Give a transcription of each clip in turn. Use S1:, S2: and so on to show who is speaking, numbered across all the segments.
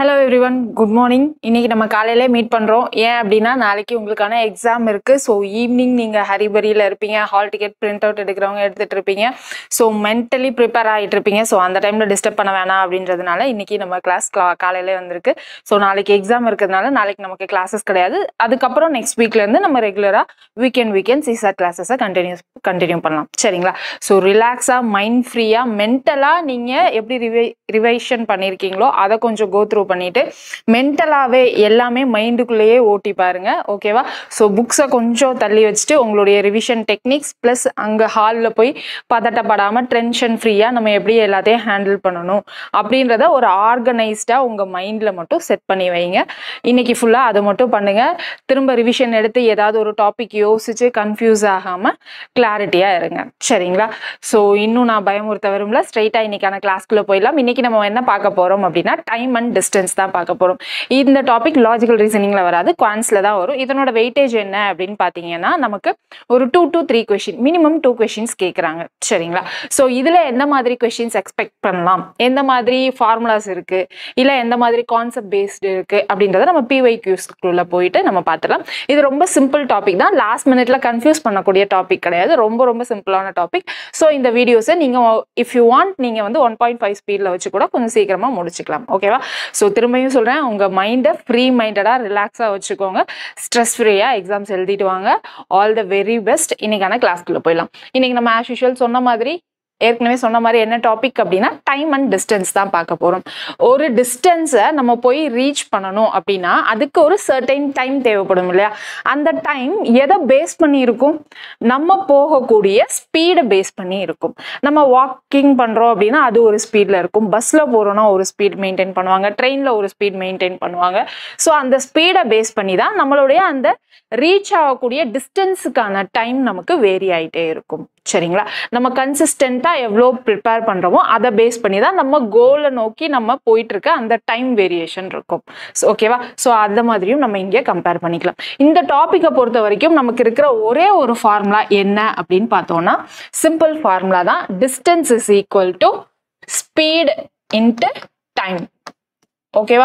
S1: Hello everyone, good morning. இன்னைக்கு நம்ம காலையிலே மீட் பண்றோம். ஏன் அப்படினா நாளைக்கு உங்களுக்கான எக்ஸாம் இருக்கு. சோ ஈவினிங் நீங்க ஹரிபரியில இருப்பீங்க. ஹால் டிக்கெட் பிரிண்ட் அவுட் எடுக்கிறவங்க எடுத்துட்டு இருப்பீங்க. சோ மென்டலி ப்ரிப்பேர் ஆயிட்டு இருப்பீங்க. சோ அந்த டைம்ல டிஸ்டர்ப் பண்ண வேணாம் அப்படின்றதுனால இன்னைக்கு நம்ம கிளாஸ் காலையிலே வந்திருக்கு. சோ நாளைக்கு எக்ஸாம் இருக்கிறதுனால நாளைக்கு நமக்கு கிளாसेस கிடையாது. அதுக்கப்புறம் நெக்ஸ்ட் வீக்ல இருந்து நம்ம ரெகுலரா வீக்கெண்ட் சிசாட் கிளாसेस கண்டினியூ பண்ணலாம். சரிங்களா? சோ ரிலாக்ஸா மைண்ட் ஃப்ரீயா மென்டலா நீங்க எப்படி ரிவைஷன் பண்ணிருக்கீங்களோ அதை கொஞ்சம் கோ த்ரூ பண்ணிட்டு மென்டலாவே எல்லாமே மைண்டுக்குள்ளேயே ஓட்டி பாருங்க. ஓகேவா? ஸோ புக்ஸை கொஞ்சம் தள்ளி வச்சுட்டு உங்களுடைய ரிவிஷன் டெக்னிக்ஸ் பிளஸ் அங்கே ஹாலில் போய் பதட்டப்படாமல் டென்ஷன் ஃப்ரீயாக நம்ம எப்படி எல்லாத்தையும் ஹேண்டில் பண்ணணும் அப்படின்றத ஒரு ஆர்கனைஸ்டாக உங்கள் மைண்டில் மட்டும் செட் பண்ணி வைங்க. இன்னைக்கு ஃபுல்லாக அதை மட்டும் பண்ணுங்க. திரும்ப ரிவிஷன் எடுத்து ஏதாவது ஒரு டாபிக் யோசிச்சு கன்ஃபியூஸ் ஆகாமல் கிளாரிட்டியாக இருங்க. சரிங்களா? ஸோ இன்னும் நான் பயமுறுத்த விரும்பல. ஸ்ட்ரைட்டாக இன்னைக்கான கிளாஸ்க்குள்ளே போயிடலாம். இன்னைக்கு நம்ம என்ன பார்க்க போகிறோம் அப்படின்னா டைம் அண்ட் டிஸ்டன்ஸ் தான் பார்க்க போறோம். இந்த டாபிக் லாஜிக்கல் ரீசனிங்ல வராது, குவான்ஸ்ல தான் வரும். இதனோட வெயிட்டேஜ் என்ன அப்படின்னு பாத்தீங்கன்னா நமக்கு ஒரு 2 to 3 क्वेश्चन மினிமம் 2 क्वेश्चंस கேக்குறாங்க. சரிங்களா? சோ இதுல எந்த மாதிரி क्वेश्चंस எக்ஸ்பெக்ட் பண்ணலாம், எந்த மாதிரி ஃபார்முலாஸ் இருக்கு, இல்ல எந்த மாதிரி கான்செப்ட் பேஸ்டு இருக்கு அப்படின்றத நம்ம PYQs குள்ள போயிட்டு நம்ம பார்த்துடலாம். இது ரொம்ப சிம்பிள் டாபிக் தான். லாஸ்ட் மினிட்ல கன்ஃபியூஸ் பண்ணக்கூடிய டாபிக் கிடையாது. ரொம்ப ரொம்ப சிம்பிளான டாபிக். சோ இந்த வீடியோஸை நீங்க இஃப் யூ வாண்ட் நீங்க வந்து 1.5 ஸ்பீட்ல வச்சு கூட கொஞ்சம் சீக்கிரமா முடிச்சுக்கலாம். ஓகேவா? ஸோ திரும்பியும் சொல்கிறேன், உங்கள் மைண்டை ஃப்ரீ மைண்டடாக ரிலாக்ஸாக வச்சுக்கோங்க. ஸ்ட்ரெஸ் ஃப்ரீயாக எக்ஸாம்ஸ் எழுதிட்டு வாங்க. All the very best. இன்னைக்கான கிளாஸ்க்குள்ளே போயிடலாம். இன்னைக்கு நம்ம ஆஸ் யூஷுவல் ஏற்கனவே சொன்ன மாதிரி என்ன டாபிக் அப்படின்னா டைம் அண்ட் டிஸ்டன்ஸ் தான் பார்க்க போகிறோம். ஒரு டிஸ்டன்ஸை நம்ம போய் ரீச் பண்ணணும் அப்படின்னா அதுக்கு ஒரு சர்டைன் டைம் தேவைப்படும் இல்லையா? அந்த டைம் எதை பேஸ் பண்ணி இருக்கும்? நம்ம போகக்கூடிய ஸ்பீடை பேஸ் பண்ணி இருக்கும். நம்ம வாக்கிங் பண்ணுறோம் அப்படின்னா அது ஒரு ஸ்பீடில் இருக்கும். பஸ்ஸில் போகிறோன்னா ஒரு ஸ்பீட் மெயின்டைன் பண்ணுவாங்க, ட்ரெயினில் ஒரு ஸ்பீட் மெயின்டைன் பண்ணுவாங்க. ஸோ அந்த ஸ்பீடை பேஸ் பண்ணி தான் நம்மளுடைய அந்த ரீச் ஆகக்கூடிய டிஸ்டன்ஸுக்கான டைம் நமக்கு வேரி ஆகிட்டே இருக்கும். சரிங்களா? நம்ம கன்சிஸ்டண்டா எவ்வளோ ப்ரிப்பேர் பண்றோமோ அதை பேஸ் பண்ணி தான் நம்ம கோலை நோக்கி நம்ம போயிட்டு இருக்க அந்த டைம் வேரியேஷன் இருக்கும். ஓகேவா? ஸோ அந்த மாதிரியும் நம்ம இங்கே கம்பேர் பண்ணிக்கலாம். இந்த டாபிக்கை பொறுத்த வரைக்கும் நமக்கு இருக்கிற ஒரே ஒரு ஃபார்முலா என்ன அப்படின்னு பார்த்தோம்னா சிம்பிள் ஃபார்முலா தான். Distance is equal to speed into time. ஓகேவா?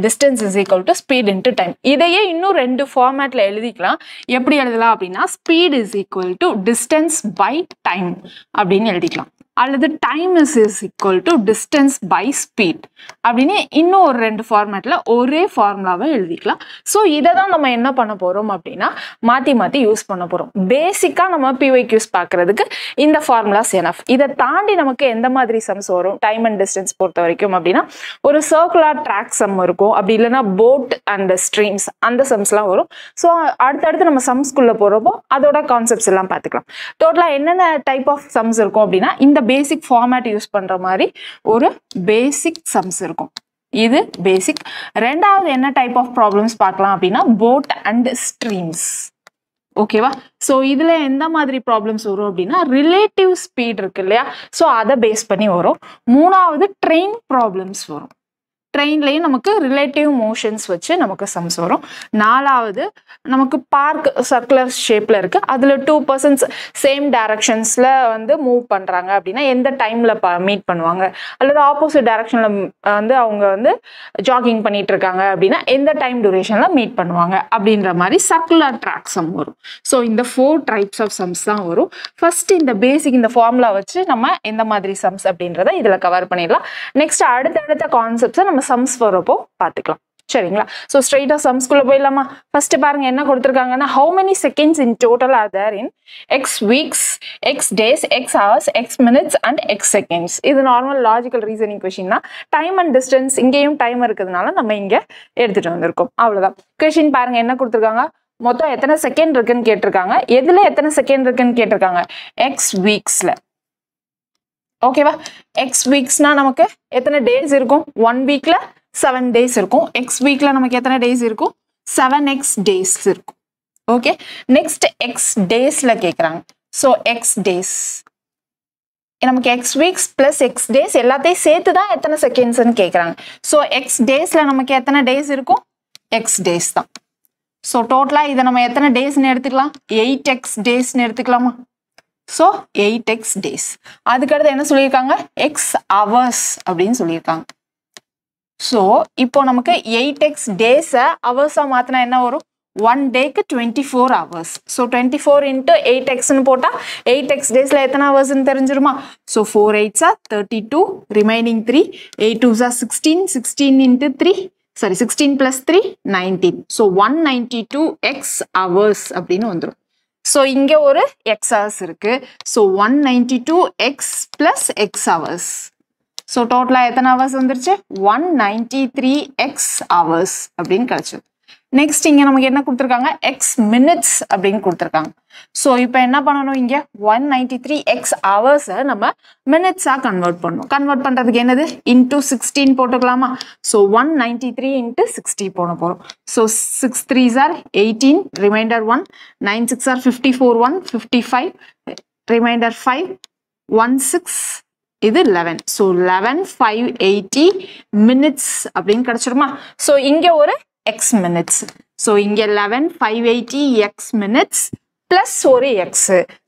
S1: Distance is equal to speed into time. இதையே இன்னும் 2 ஃபார்மேட்ல எழுதிக்கலாம். எப்படி எழுதலாம் அப்படின்னா speed is equal to distance by time அப்படின்னு எழுதிக்கலாம். அல்லது time is equal to distance by speed அப்படின்னு இன்னும் ஒரு 2 ஃபார்மேட்ல ஒரே ஃபார்முலாவை எழுதிக்கலாம். ஸோ இதை தான் நம்ம என்ன பண்ண போறோம் அப்படின்னா மாத்தி யூஸ் பண்ண போறோம். பேசிக்கா நம்ம PYQs பார்க்கறதுக்கு இந்த ஃபார்முலாஸ் எனஃப். இதை தாண்டி நமக்கு எந்த மாதிரி சம்ஸ் வரும் டைம் அண்ட் டிஸ்டன்ஸ் பொறுத்த வரைக்கும் அப்படின்னா ஒரு சர்க்குலர் ட்ராக் சம் இருக்கும், அப்படி இல்லைன்னா போட் அண்ட் ஸ்ட்ரீம்ஸ் அந்த சம்ஸ்லாம் வரும். ஸோ அடுத்தடுத்து நம்ம சம்ஸ்குள்ள போறப்போ அதோட கான்செப்ட்ஸ் எல்லாம் பார்த்துக்கலாம். டோட்டலா என்னென்ன டைப் ஆஃப் சம்ஸ் இருக்கும் அப்படின்னா இந்த பேசிக் ஃபார்மேட் யூஸ் பண்ற மாதிரி ஒரு பேசிக் சம்ஸ் இருக்கும். இது பேசிக். ரெண்டாவது என்ன டைப் ஆஃப் ப்ராப்ளம்ஸ் பார்க்கலாம் அப்படின்னா போட் அண்ட் ஸ்ட்ரீம்ஸ். ஓகேவா? ஸோ இதுல எந்த மாதிரி ப்ராப்ளம்ஸ் வரும் அப்படின்னா ரிலேட்டிவ் ஸ்பீட் இருக்கு இல்லையா? ஸோ அதை பேஸ் பண்ணி வரும். மூணாவது ட்ரெயின் ப்ராப்ளம்ஸ் வரும். ட்ரெயின்லையும் நமக்கு ரிலேட்டிவ் மோஷன்ஸ் வச்சு நமக்கு சம்ஸ் வரும். நாலாவது நமக்கு பார்க் சர்க்குலர் ஷேப்ல இருக்கு, அதுல 2 persons சேம் டைரக்ஷன்ஸ்ல வந்து மூவ் பண்றாங்க அப்படின்னா எந்த டைம்ல மீட் பண்ணுவாங்க, அல்லது ஆப்போசிட் டைரக்ஷன்ல வந்து அவங்க வந்து ஜாகிங் பண்ணிட்டு இருக்காங்க அப்படின்னா எந்த டைம் டியூரேஷன்ல மீட் பண்ணுவாங்க அப்படின்ற மாதிரி சர்க்குலர் ட்ராக் சம் வரும். ஸோ இந்த 4 டைப்ஸ் ஆஃப் சம்ஸ் தான் வரும். ஃபர்ஸ்ட் இந்த பேசிக் இந்த ஃபார்முலா வச்சு நம்ம எந்த மாதிரி சம்ஸ் அப்படின்றத இதுல கவர் பண்ணிடலாம். நெக்ஸ்ட் அடுத்தடுத்த கான்செப்ட்ஸை நம்ம சம்ஸ் வரப்போ பார்த்துக்கலாம். சரிங்களா? ஸோ ஸ்ட்ரெயிட்டா சம்ஸ்குள்ள போயிடலாமா? ஃபர்ஸ்ட் பாருங்க என்ன கொடுத்துருக்காங்கன்னா how many seconds in total are there in x weeks, x days, x hours, x minutes and x seconds. இது நார்மல் லாஜிக்கல் ரீசனிங் கொஸ்டின் தான். டைம் அண்ட் டிஸ்டன்ஸ் இங்கேயும் டைம் இருக்கிறதுனால நம்ம இங்க எடுத்துட்டு வந்திருக்கோம். அவ்வளவுதான். கொஸ்டின் பாருங்க என்ன கொடுத்துருக்காங்க. மொத்தம் எத்தனை செகண்ட் இருக்குன்னு கேட்டிருக்காங்க. எதுல எத்தனை செகண்ட் இருக்குன்னு கேட்டிருக்காங்க? x weeksல. ஓகேவா? எக்ஸ் வீக்ஸ்னா நமக்கு எத்தனை டேஸ் இருக்கும்? 1 வீக்ல 7 டேஸ் இருக்கும். எக்ஸ் வீக்ல நமக்கு எத்தனை டேஸ் இருக்கும்? 7x டேஸ் இருக்கும். ஓகே, நெக்ஸ்ட் எக்ஸ் டேஸ்ல கேக்குறாங்க. ஸோ எக்ஸ் டேஸ் நமக்கு X weeks plus X days எல்லாத்தையும் சேர்த்து தான் எத்தனை செகண்ட்ஸ்ன்னு கேட்குறாங்க. ஸோ எக்ஸ் டேஸ்ல நமக்கு எத்தனை டேஸ் இருக்கும்? எக்ஸ் டேஸ் தான். ஸோ டோட்டலா இதை நம்ம எத்தனை டேஸ்ன்னு எடுத்துக்கலாம்? 8x டேஸ்ன்னு எடுத்துக்கலாமா? So 8x days. அதுக்கடுத்து என்ன சொல்லியிருக்காங்க? x hours அப்படின்னு சொல்லியிருக்காங்க. ஸோ இப்போ நமக்கு 8x டேஸை ஹவர்ஸாக மாற்றினா என்ன வரும்? 1 டேக்கு 24 hours. ஸோ 24 into 8xன்னு போட்டால் 8x டேஸில் எத்தனை ஹவர்ஸ்ன்னு தெரிஞ்சிருமா? So 4 8s are 32, remaining 3, 8 2s are 16, 16 into 3, sorry 16 plus 3, 19. So 192x hours அப்படின்னு வந்துடும். ஸோ இங்கே ஒரு x hours இருக்கு. So 192x plus x hours. So டோட்டலாக எத்தனை ஹவர்ஸ் வந்துருச்சு? 193x hours அப்படின்னு கிடைச்சது. நெக்ஸ்ட் இங்கே நமக்கு என்ன கொடுத்துருக்காங்க? x minutes அப்படின்னு கொடுத்துருக்காங்க. ஸோ இப்போ என்ன பண்ணணும்? இங்கே 193x hours-ஐ நம்ம மினிட்ஸாக கன்வெர்ட் பண்ணணும். கன்வெர்ட் பண்ணுறதுக்கு என்னது? இன்டூ 16 போட்டுக்கலாமா? ஸோ 193 into 60 போட போகிறோம். So 6 3s are 18, reminder 1, 9 6 are 54, 1 55, reminder 5, 1 6, இது 11. ஸோ 11 580 minutes அப்படின்னு கிடைச்சிருமா? ஸோ இங்கே ஒரு x minutes. ஸோ இங்கே 11 580 x minutes plus ஒரு x.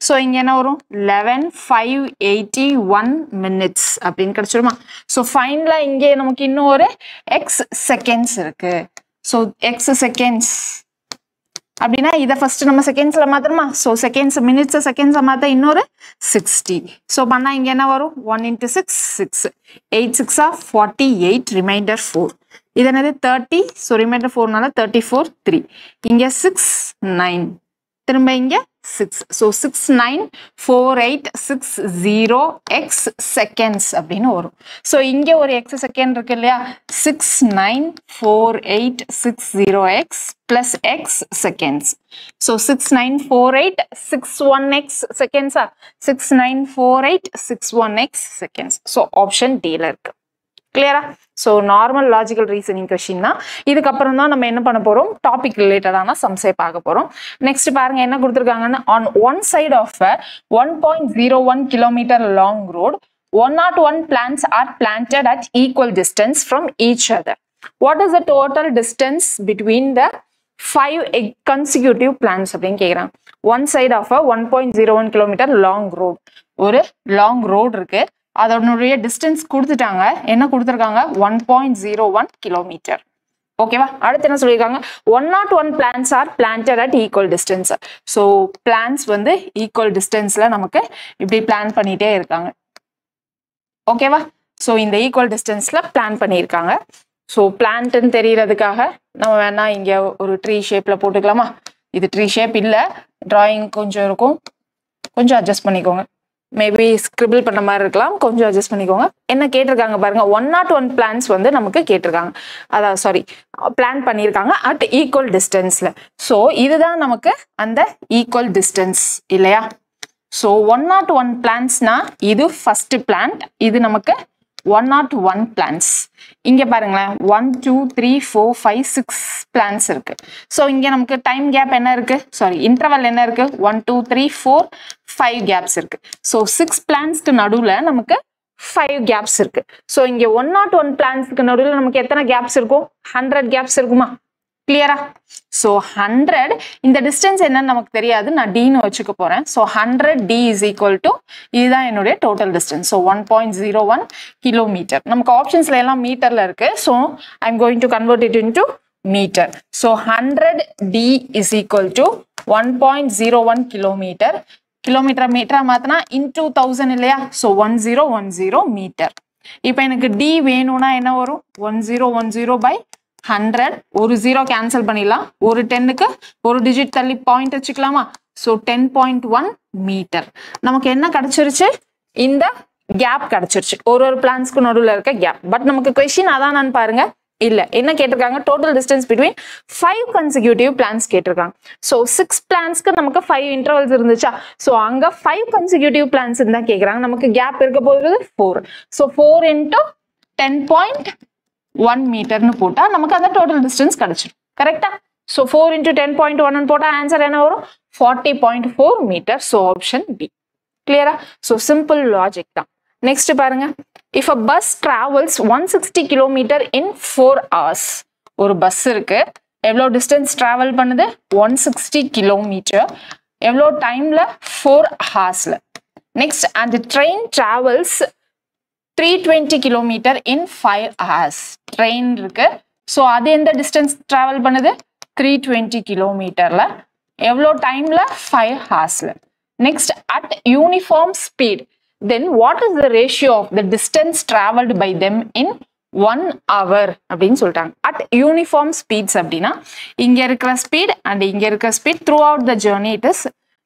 S1: ஸோ இங்கே என்ன வரும்? 11 581 minutes அப்படின்னு கிடைச்சிருமா? ஸோ ஃபைனலாக இங்கே நமக்கு இன்னும் ஒரு x seconds இருக்கு. ஸோ x seconds அப்படின்னா இதை ஃபர்ஸ்ட் நம்ம செகண்ட்ஸில் மாற்றணுமா? ஸோ செகண்ட்ஸ் மினிட்ஸை செகண்ட்ஸை மாற்ற இன்னொரு 60. ஸோ பண்ணால் இங்கே என்ன வரும்? 1 into 6 6, 8 6 are 48, ரிமைண்டர் 4. இது என்னது? 30. ஸோ ரிமைண்டர் 4னால 34 3. இங்கே 6 9, திரும்ப இங்கே 6. ஸோ 694860x seconds அப்படின்னு வரும். ஸோ இங்கே ஒரு x செகண்ட் இருக்கு இல்லையா? 694860x plus x seconds. So 694861x seconds. 694861x seconds. So option டில இருக்கு. கிளியரா? So normal logical reasoning question தான். இதுக்கப்புறம் தான் நம்ம என்ன பண்ண போறோம்? டாபிக் ரிலேட்டடான சம்ஸே பார்க்க போறோம். நெக்ஸ்ட் பாருங்க என்ன கொடுத்துருக்காங்கன்னா, on one side of 1.01 kilometer long road 101 plants are planted at equal distance from each other. What is the total distance between the 5 consecutive plants அப்படின்னு கேட்குறாங்க. One side of 1.01 kilometer long road, ஒரு long road இருக்கு. அதனுடைய distance கொடுத்துட்டாங்க. என்ன கொடுத்துருக்காங்க? 1.01 kilometer. ஓகேவா? அடுத்து என்ன சொல்லியிருக்காங்க? 101 plants are planted at equal distance. So plans வந்து ஈக்குவல் டிஸ்டன்ஸ்ல நமக்கு இப்படி பிளான் பண்ணிட்டே இருக்காங்க. ஓகேவா? ஸோ இந்த ஈக்குவல் டிஸ்டன்ஸ்ல பிளான் பண்ணியிருக்காங்க. ஸோ பிளான்ட்னு தெரியறதுக்காக நம்ம வேணா இங்க ஒரு ட்ரீ ஷேப்ல போட்டுக்கலாமா? இது ட்ரீ ஷேப் இல்லை, டிராயிங் கொஞ்சம் இருக்கும், கொஞ்சம் அட்ஜஸ்ட் பண்ணிக்கோங்க. மேபி ஸ்கிரிபிள் பண்ண மாதிரி இருக்கலாம், கொஞ்சம் அட்ஜஸ்ட் பண்ணிக்கோங்க. என்ன கேட்டிருக்காங்க பாருங்க, 101 பிளான்ஸ் வந்து நமக்கு கேட்டிருக்காங்க. அதாவது சாரி, பிளான் பண்ணியிருக்காங்க அட் ஈக்குவல் டிஸ்டன்ஸ்ல. ஸோ இதுதான் நமக்கு அந்த ஈக்குவல் டிஸ்டன்ஸ் இல்லையா? ஸோ 101 பிளான்ஸ்னா இது ஃபர்ஸ்ட் பிளான்ட், இது நமக்கு 101 plants. இங்க பாருங்களேன் 1 2 3 4 5 6 plants இருக்கு. ஸோ இங்க நமக்கு டைம் கேப் என்ன இருக்கு? சாரி, இன்டர்வல் என்ன இருக்கு? 1 2 3 4 5 கேப்ஸ் இருக்கு. ஸோ 6 பிளான்ஸ்க்கு நடுவில் நமக்கு 5 கேப்ஸ் இருக்கு. ஸோ இங்க 101 பிளான்ஸ்க்கு நடுவில் நமக்கு எத்தனை கேப்ஸ் இருக்கும்? 100 கேப்ஸ் இருக்குமா? கிளியரா? ஸோ 100, இந்த டிஸ்டன்ஸ் என்னன்னு நமக்கு தெரியாது, நான் டின்னு வச்சுக்க போறேன். So 100 d is equal to, இதுதான் என்னுடைய டோட்டல் டிஸ்டன்ஸ். So 1.01 kilometre. நமக்கு ஆப்ஷன்ஸ்ல எல்லாம் மீட்டர்ல இருக்கு. So I am going to convert it into meter. So 100 d is equal to 1.01 kilometer. Kilometer மீட்டரா மாத்தினா இன்டூ 1000 இல்லையா? So 1010 meter. இப்போ எனக்கு d வேணும்னா என்ன வரும்? 1010 by 100. ஒரு 0 கேன்சல் பண்ணிடலாம். ஒரு 10க்கு ஒரு டிஜிட் தள்ளி பாயிண்ட் வச்சுக்கலாமா? So 10.1 metre. நமக்கு என்ன கிடைச்சிருச்சு? இந்த கேப் கிடைச்சிருச்சு, ஒரு பிளான்ஸ்க்கு நடுவில் இருக்க கேப். பட் நமக்கு கொஸ்டின் அதான் பாருங்க, இல்ல என்ன கேட்டிருக்காங்க? Total distance between 5 consecutive plans கேட்டிருக்காங்க. ஸோ 6 பிளான்ஸ்க்கு நமக்கு 5 இன்டர்வல்ஸ் இருந்துச்சா? ஸோ அங்க 5 கன்சிக்யூட்டிவ் பிளான்ஸ் தான் கேட்குறாங்க. நமக்கு கேப் இருக்க போகுது 4. ஸோ 4 into 10.1 மீட்டர்னு போட்டா நமக்கு அந்த டோட்டல் டிஸ்டன்ஸ் கிடைச்சிடும். கரெக்டா? ஸோ 4 into 10.1 போட்டா ஆன்சர் என்ன வரும்? 40.4 மீட்டர். So option B. கிளியரா? ஸோ சிம்பிள் லாஜிக் தான். நெக்ஸ்ட் பாருங்க, if a bus travels 160 kilometer in 4 hours. ஒரு பஸ் இருக்கு, எவ்வளோ டிஸ்டன்ஸ் டிராவல் பண்ணுது? 160 கிலோமீட்டர். எவ்வளோ டைம்ல? 4 ஹார்ஸ்ல. Next, and the train travels 320 kilometer in 5 hours. Train இருக்கு. So அது எந்த distance travel பண்ணுது? 320 kilometerல. எவ்வளோ timeல? 5 hoursல. Next, at uniform speed. Then what is the ratio of the distance traveled by them in 1 hour அப்படின்னு சொல்லிட்டாங்க. At uniform speeds அப்படின்னா இங்க இருக்கிற speed and இங்க இருக்கிற speed throughout the journey it is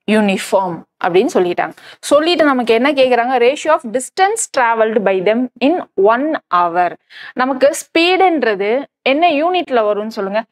S1: uniform அப்படின்னு சொல்லிட்டாங்க. சொல்லிட்டு நமக்கு என்ன கேக்குறாங்க? ratio of distance traveled by them in 1 hour. நமக்கு ஸ்பீடுன்றது என்ன யூனிட்ல வரும்னு சொல்லுங்க.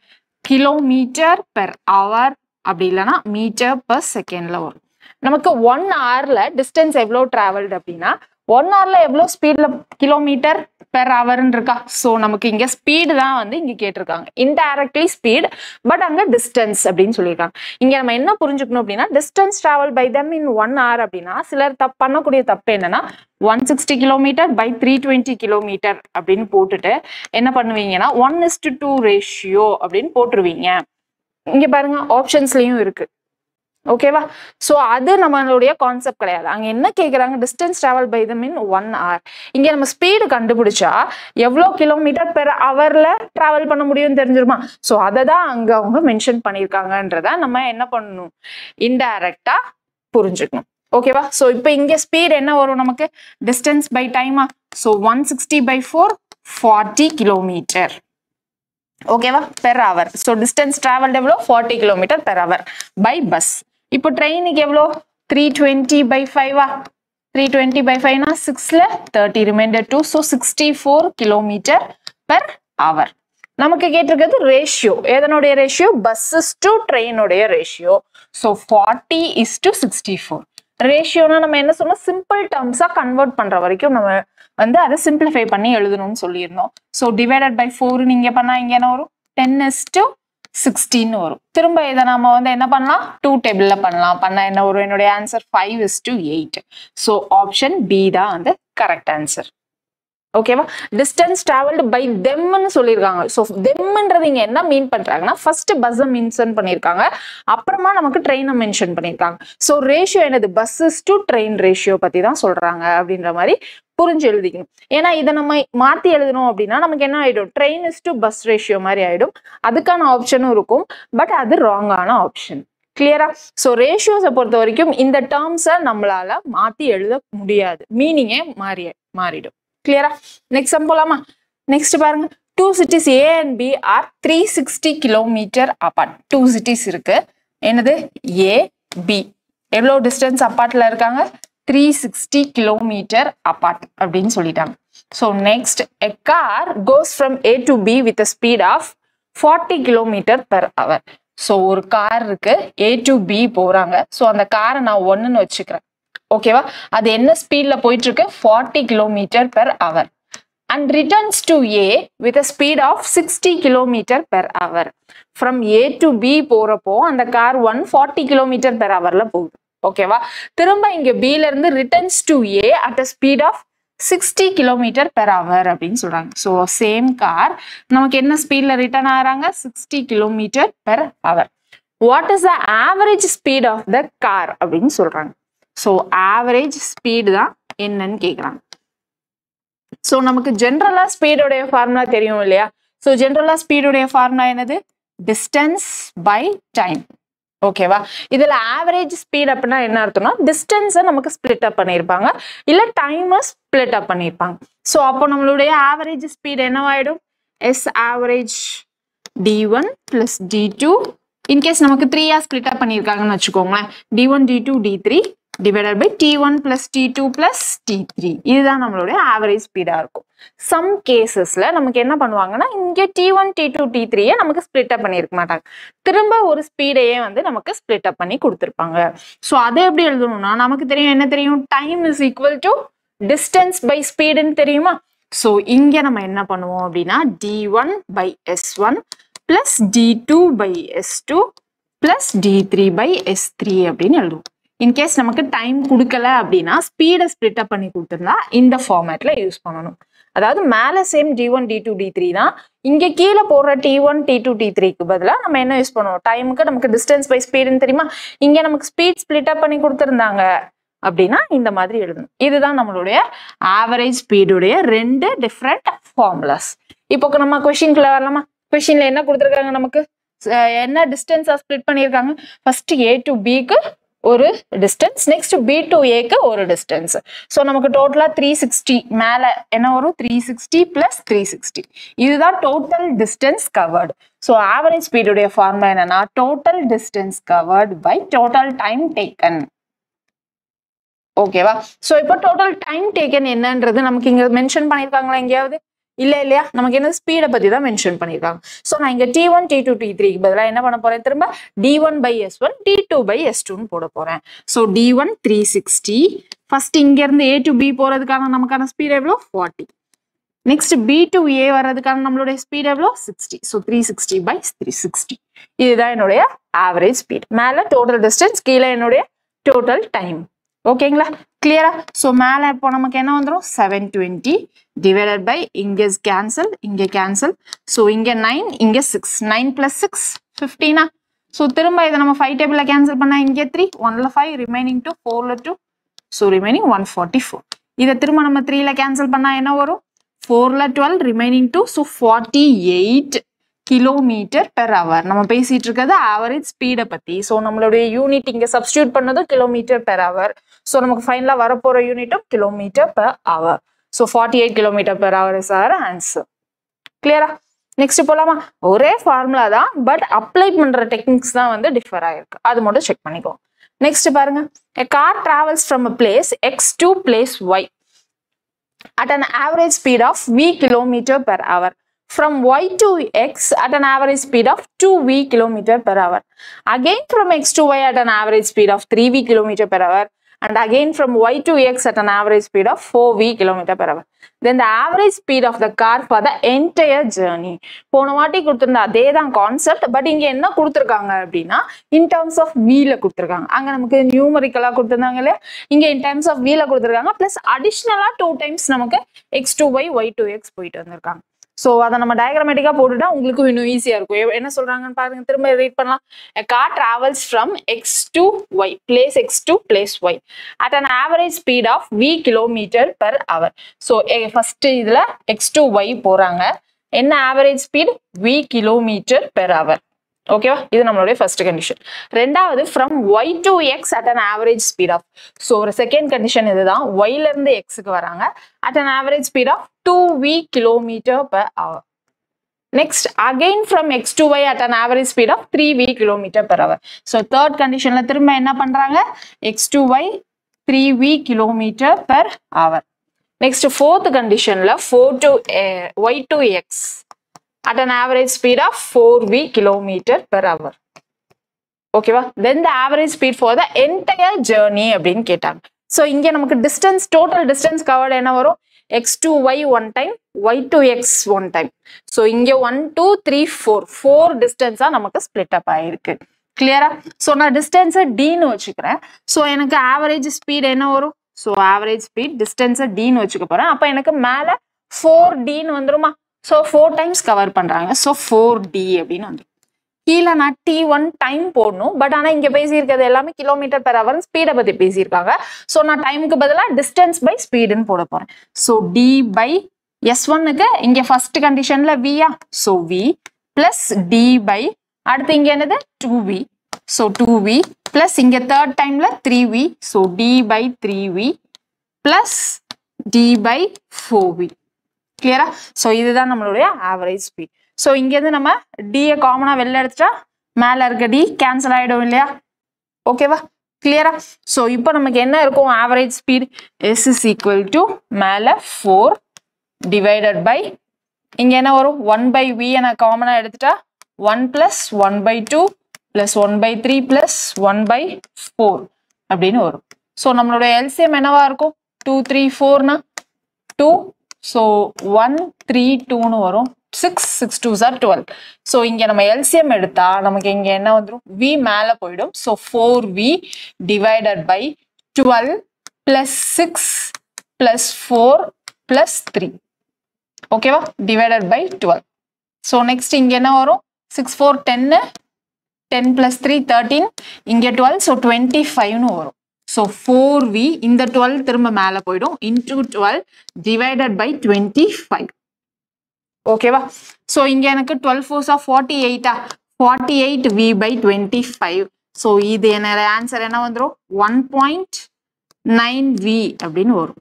S1: கிலோமீட்டர் பெர் hour அப்படி இல்லைன்னா மீட்டர் பெர் செகண்ட்ல வரும். நமக்கு 1 hourல டிஸ்டன்ஸ் எவ்வளோ டிராவல்டு அப்படின்னா 1 hourல எவ்வளோ ஸ்பீட்ல கிலோமீட்டர் பெர் ஹவர்ன்னு இருக்கா. ஸோ நமக்கு இங்க ஸ்பீடு தான் வந்து இங்க கேட்டிருக்காங்க. இன்டைரக்ட்லி ஸ்பீட் பட் அங்க டிஸ்டன்ஸ் அப்படின்னு சொல்லியிருக்காங்க. இங்க நம்ம என்ன புரிஞ்சுக்கணும் அப்படின்னா distance travel by them in 1 hour அப்படின்னா சிலர் பண்ணக்கூடிய தப்பு என்னன்னா 160 கிலோமீட்டர் பை 320 கிலோமீட்டர் அப்படின்னு போட்டுட்டு என்ன பண்ணுவீங்கன்னா 1:2 ரேஷியோ அப்படின்னு போட்டுருவீங்க. இங்க பாருங்க ஆப்ஷன்ஸ்லயும் இருக்கு. ஓகேவா. ஸோ அது நம்மளுடைய கான்செப்ட் கிடையாது. அங்க என்ன கேட்குறாங்க? Distance travel by them in 1 hour. இங்க நம்ம ஸ்பீடு கண்டுபிடிச்சா எவ்வளோ கிலோமீட்டர் பெர் ஹவர்ல டிராவல் பண்ண முடியும்னு தெரிஞ்சிருமா. ஸோ அதை தான் அங்க அவங்க மென்ஷன் பண்ணியிருக்காங்கன்றத நம்ம என்ன பண்ணணும்? இன்டைரக்டா புரிஞ்சுக்கணும். ஓகேவா. ஸோ இப்போ இங்க ஸ்பீடு என்ன வரும் நமக்கு? டிஸ்டன்ஸ் பை டைமா. So 160 by 4 40 kilometer. ஓகேவா per hour. So distance travelled எவ்வளோ? 40 kilometre per hour by bus. இப்போ ட்ரெயினுக்கு எவ்வளோ? 320 by 5 320 by 5 6ல 30 reminder 2. So 64 kilometer per hour. நமக்கு கேட்டிருக்கிறது ரேஷியோ. எதனுடைய ரேஷியோ? பஸ்ஸஸ் டு ட்ரெயினுடைய ரேஷியோ. ஸோ 40:64. ரேஷியோனா நம்ம என்ன சொன்னோம்? சிம்பிள் டேர்ம்ஸா கன்வெர்ட் பண்ற வரைக்கும் நம்ம வந்து அதை சிம்பிளிஃபை பண்ணி எழுதணும்னு சொல்லியிருந்தோம். ஸோ டிவைடட் பை 4 நீங்க பண்ணா இங்க என்ன வரும்? 10:16 வரும். திரும்ப இதை நாம வந்து என்ன பண்ணலாம்? 2 டேபிள்ல பண்ணலாம். பண்ணா என்ன வரும்? என்னுடைய ஆன்சர் 5:8. ஸோ ஆப்ஷன் பி தான் வந்து கரெக்ட் ஆன்சர். ஓகேவா. டிஸ்டன்ஸ் டிராவல்டு பை தெம்னு சொல்லியிருக்காங்க. ஸோ தெம்ன்றது இங்க என்ன மீன் பண்றாங்கன்னா ஃபர்ஸ்ட் பஸ்ஸை மென்ஷன் பண்ணியிருக்காங்க, அப்புறமா நமக்கு ட்ரெயினை மென்ஷன் பண்ணியிருக்காங்க. ஸோ ரேஷியோ என்னது? பஸ்ஸஸ் டு ட்ரெயின் ரேஷியோ பத்தி தான் சொல்றாங்க அப்படின்ற மாதிரி புரிஞ்சு எழுதிக்கணும். ஏன்னா இதை நம்ம மாத்தி எழுதணும் அப்படின்னா நமக்கு என்ன ஆயிடும்? Train is to bus ratio மாதிரி ஆயிடும். அதுக்கான ஆப்ஷனும் இருக்கும், பட் அது ராங்கான ஆப்ஷன். கிளியரா. ஸோ ரேஷியோஸை பொறுத்த வரைக்கும் இந்த டேர்ம்ஸை நம்மளால மாத்தி எழுத முடியாது. மீனிங்கே மாறிடும். கிளியரா. நெக்ஸ்ட் சம் போலாமா? நெக்ஸ்ட் பாருங்க. 2 cities A and B are 360 kilometer apart. 2 cities இருக்கு. என்னது? A, B. எவ்வளோ டிஸ்டன்ஸ் அப்பார்ட்ல இருக்காங்க? 360 kilometer apart அப்படின்னு சொல்லிட்டாங்க. So next, a car goes from A to B with a speed of 40 kilometer per hour. So ஒரு car இருக்கு, A to B போறாங்க. So அந்த காரை நான் 1ன்னு வச்சுக்கிறேன். ஓகேவா. அது என்ன ஸ்பீட்ல போயிட்டு இருக்கு? 40 kilometre per hour. And returns to A with a speed of 60 kilometre per hour. From A to B போறப்போ அந்த கார் 140 கிலோமீட்டர் பெர் ஹவர்ல போகுது. ஓகேவா. திரும்ப இங்க பில இருந்து returns to A at a speed of 60 kilometre per hour அப்படின்னு சொல்றாங்க. ஸோ சேம் கார் நமக்கு என்ன ஸ்பீட்ல ரிட்டர்ன் ஆகிறாங்க? 60 kilometre per hour. What is the average speed of the car அப்படின்னு சொல்றாங்க. ஸோ ஆவரேஜ் ஸ்பீடு தான் என்னன்னு கேட்குறாங்க. ஸோ நமக்கு ஜென்ரலா ஸ்பீடோடைய ஃபார்முலா தெரியும் இல்லையா. ஸோ ஜென்ரலா ஸ்பீடோடைய ஃபார்முலா என்னது? Distance by time. ஓகேவா. இதுல ஆவரேஜ் ஸ்பீட் அப்படின்னா என்ன அர்த்தம்னா டிஸ்டன்ஸை நமக்கு ஸ்பிளிட் அப் பண்ணியிருப்பாங்க, இல்ல டைமை ஸ்பிளிட் அப் பண்ணியிருப்பாங்க. ஸோ அப்போ நம்மளுடைய ஆவரேஜ் ஸ்பீட் என்னவாயிடும்? S average d1 plus d2. In case நமக்கு 3 ஸ்பிளிட் அப் பண்ணியிருக்காங்கன்னு வச்சுக்கோங்களேன். d1 d2 d3 divided by t1 plus t2 plus t3. இதுதான் நம்மளுடைய ஆவரேஜ் ஸ்பீடா இருக்கும். சம் கேசஸ்ல நமக்கு என்ன பண்ணுவாங்கன்னா இங்க t1 t2 t3 நமக்கு ஸ்பிளிட் அப் பண்ணியிருக்க மாட்டாங்க, திரும்ப ஒரு ஸ்பீடையே வந்து நமக்கு ஸ்பிளிட் அப் பண்ணி கொடுத்துருப்பாங்க. ஸோ அதை எப்படி எழுதணும்னா நமக்கு தெரியும், என்ன தெரியும்? Time is equal to distance by ஸ்பீடுன்னு தெரியுமா. ஸோ இங்க நம்ம என்ன பண்ணுவோம் அப்படின்னா d1 by s1 plus d2 by s2 plus d3 by s3 அப்படின்னு எழுதுவோம். இன்கேஸ் நமக்கு டைம் கொடுக்கல அப்படின்னா ஸ்பீடை ஸ்பிளிட் அப் பண்ணி கொடுத்துருந்தா இந்த ஃபார்மேட்ல யூஸ் பண்ணணும். அதாவது மேல சேம் d1 d2 d3 தான், இங்க கீழே போடுற t1 t2 t3க்கு பதிலாக நம்ம என்ன யூஸ் பண்ணுவோம்? டைமுக்கு நமக்கு டிஸ்டன்ஸ் பை ஸ்பீடுன்னு தெரியுமா, இங்க நமக்கு ஸ்பீட் ஸ்பிளிட் அப் பண்ணி கொடுத்துருந்தாங்க, அப்படின்னா இந்த மாதிரி எழுதணும். இதுதான் நம்மளுடைய ஆவரேஜ் ஸ்பீடுடைய ரெண்டு டிஃப்ரெண்ட் ஃபார்முலாஸ். இப்போ நம்ம கொஸ்டின்குள்ள வரலாமா? கொஸ்டின்ல என்ன கொடுத்துருக்காங்க, நமக்கு என்ன டிஸ்டன்ஸா ஸ்ப்ளிட் பண்ணியிருக்காங்க. ஃபர்ஸ்ட் A to Bக்கு ஒரு டிஸ்டன்ஸ், நெக்ஸ்ட் B to Aக்கு ஒரு டிஸ்டன்ஸ். ஸோ நமக்கு டோட்டலா 360, மேல என்ன வரும் 360 பிளஸ் 360, இதுதான் total distance covered. So average ஸ்பீடுடைய ஃபார்முலா என்னன்னா total distance covered by total time taken. ஓகேவா? ஸோ இப்போ டோட்டல் டைம் டேக்கன் என்னன்றது நமக்கு இங்க மென்ஷன் பண்ணியிருக்காங்களா எங்கேயாவது? இல்லையா? நமக்கு என்ன ஸ்பீடை பத்தி தான் மென்ஷன் பண்ணியிருக்காங்க. ஸோ நான் இங்க T1 T2 T3 பதிலாக என்ன பண்ண போறேன், திரும்ப D1 by S1 D2 by S2 போட போறேன். ஸோ D1 360, ஃபர்ஸ்ட் இங்க இருந்து A to B போறதுக்கான நமக்கான ஸ்பீட் எவ்வளோ 40, நெக்ஸ்ட் B to A வர்றதுக்கான நம்மளுடைய ஸ்பீட் எவ்வளோ 60. ஸோ 360 by 360, இதுதான் என்னுடைய ஆவரேஜ் ஸ்பீட். மேல டோட்டல் டிஸ்டன்ஸ், கீழே என்னுடைய டோட்டல் டைம். ஓகேங்களா? கிளியரா? ஸோ மேலே இப்போ நமக்கு என்ன வந்துடும் 720 டிவைடட் பை இங்கே கேன்சல், இங்கே கேன்சல். ஸோ இங்கே 9, இங்கே 6, 9 + 6 15. ஸோ திரும்ப இதை நம்ம 5 டேபிளில் கேன்சல் பண்ணால் இங்கே 3, 1ல் 5, ரிமைனிங் 2, 4ல் 2, ஸோ ரிமைனிங் 144. இதை திரும்ப நம்ம 3ல் கேன்சல் பண்ணால் என்ன வரும் 4ல் 12, remaining 2, so 48 kilometer per hour. நம்ம பேசிட்டு இருக்கிறது ஆவரேஜ் ஸ்பீடை பத்தி. ஸோ நம்மளுடைய யூனிட் இங்க சப்ஸ்டியூட் பண்ணதும் கிலோமீட்டர் பெர் ஹவர். ஸோ நமக்கு ஃபைனலா வரப்போற யூனிட்டும் kilometer per hour. So 48 kilometer per hour is our answer. கிளியரா? நெக்ஸ்ட் போலாமா? ஒரே ஃபார்முலா தான், பட் அப்ளை பண்ற டெக்னிக்ஸ் தான் வந்து டிஃபர் ஆயிருக்கு. அது மட்டும் செக் பண்ணிக்கோ. நெக்ஸ்ட் பாருங்க, a car travels from a place X to place Y at an average speed of V kilometer per hour. From Y to X at an average speed of 2V km per hour. Again from X to Y at an average speed of 3V km per hour. And again from Y to X at an average speed of 4V km per hour. Then the average speed of the car for the entire journey. போன வாட்டி கொடுத்திருந்த அதே தான் concept, but இங்க என்ன கொடுத்துருக்காங்க அப்படின்னா in terms of வீல கொடுத்துருக்காங்க. அங்க நமக்கு நியூமரிக்கலா கொடுத்திருந்தாங்க இல்லையா, இங்க இன் டர்ம்ஸ் ஆஃப் வீல கொடுத்துருக்காங்க. பிளஸ் அடிஷ்னலா 2 டைம்ஸ் நமக்கு X to Y, Y to X போயிட்டு வந்திருக்காங்க. ஸோ அதை நம்ம டயக்ராமேட்டிக்கா போட்டுட்டா உங்களுக்கு இன்னும் ஈஸியா இருக்கும். என்ன சொல்றாங்கன்னு பாருங்க, திரும்ப ரீட் பண்ணலாம். A car travels from X to Y, place X to place Y at an average speed of V km per hour. So first இதுல X to Y போறாங்க. என்ன average speed V km per hour. ஓகேவா? இது நம்மளுடைய first condition. ரெண்டாவது from Y to X at an average speed of. So ஒரு second condition இதுதான். Yல இருந்து Xக்கு வராங்க at an average speed of 2V km per hour. Next again from X to Y at an average speed of 3V km per hour. So third conditionல திரும்ப என்ன பண்றாங்க, X to Y 3V km per hour. Next fourth conditionல Y to X at an average speed of 4V km per hour. ஓகேவா? Then the average speed for the entire journey அப்படின்னு கேட்டாங்க. So இங்க நமக்கு distance, total distance covered என்ன வரும், X to Y 1 time, Y to X 1 time. So இங்க 1 2 3 4 டிஸ்டன்ஸா நமக்கு split அப் ஆயிருக்கு. கிளியரா? ஸோ நான் டிஸ்டன்ஸை Dன்னு வச்சுக்கிறேன். ஸோ எனக்கு ஆவரேஜ் ஸ்பீட் என்ன வரும், ஸோ ஆவரேஜ் ஸ்பீட் டிஸ்டன்ஸை Dன்னு வச்சுக்க போறேன். அப்ப எனக்கு மேல 4Dன்னு வந்துருமா? ஸோ 4 டைம்ஸ் கவர் பண்றாங்க. ஸோ 4D அப்படின்னு வந்துடும். கீழே நான் T1 டைம் போடணும், பட் ஆனா இங்க பேசியிருக்கிறது எல்லாமே கிலோமீட்டர் பெர் ஹவர் ஸ்பீடை பத்தி பேசியிருக்காங்க. ஸோ நான் டைமுக்கு பதிலாக டிஸ்டன்ஸ் பை ஸ்பீடுன்னு போட போறேன். ஸோ D by S1க்கு இங்க ஃபர்ஸ்ட் கண்டிஷன்ல Vயா, so V plus D by அடுத்து இங்க என்னது 2V, ஸோ 2V பிளஸ் இங்க தேர்ட் டைம்ல 3V, so D by 3V plus D by 4V. கிளியரா? ஸோ இதுதான் நம்மளுடைய ஆவரேஜ் ஸ்பீட். ஸோ இங்கேருந்து நம்ம டியை காமனா வெளில எடுத்துட்டா மேல இருக்க டி கேன்சல் ஆயிடும் இல்லையா? ஓகேவா? கிளியரா? ஸோ இப்போ நமக்கு என்ன இருக்கும், average speed S is equal to மேல 4 டிவைடட் பை இங்க என்ன வரும் 1 by V நான் காமனா எடுத்துட்டா 1 plus 1 by 2 plus 1 by 3 plus 1 by 4 அப்படின்னு வரும். ஸோ நம்மளுடைய எல்சிஎம் என்னவா இருக்கும், 2 3 4னா 2, ஸோ 1 3 2ன்னு வரும். 6 6 2s are 12. ஸோ இங்க நம்ம எல்சிஎம் எடுத்தா நமக்கு இங்க என்ன வந்துடும், V மேல போயிடும். So 4V divided by 12 plus 6 plus 4 plus 3. ஓகேவா? Divided by 12. ஸோ நெக்ஸ்ட் இங்க என்ன வரும், 6 4 10 10 plus 3 13, இங்க 12, ஸோ 25ன்னு வரும். So 4v இந்த 12 திரும்ப மேல போய்டும் into 12 divided by 25. ஓகேவா? So இங்க எனக்கு 12 4s are 48 48v by 25. So இது என்னோட ஆன்சர் என்ன வந்துரும் 1.9v அப்படின்னு வரும்.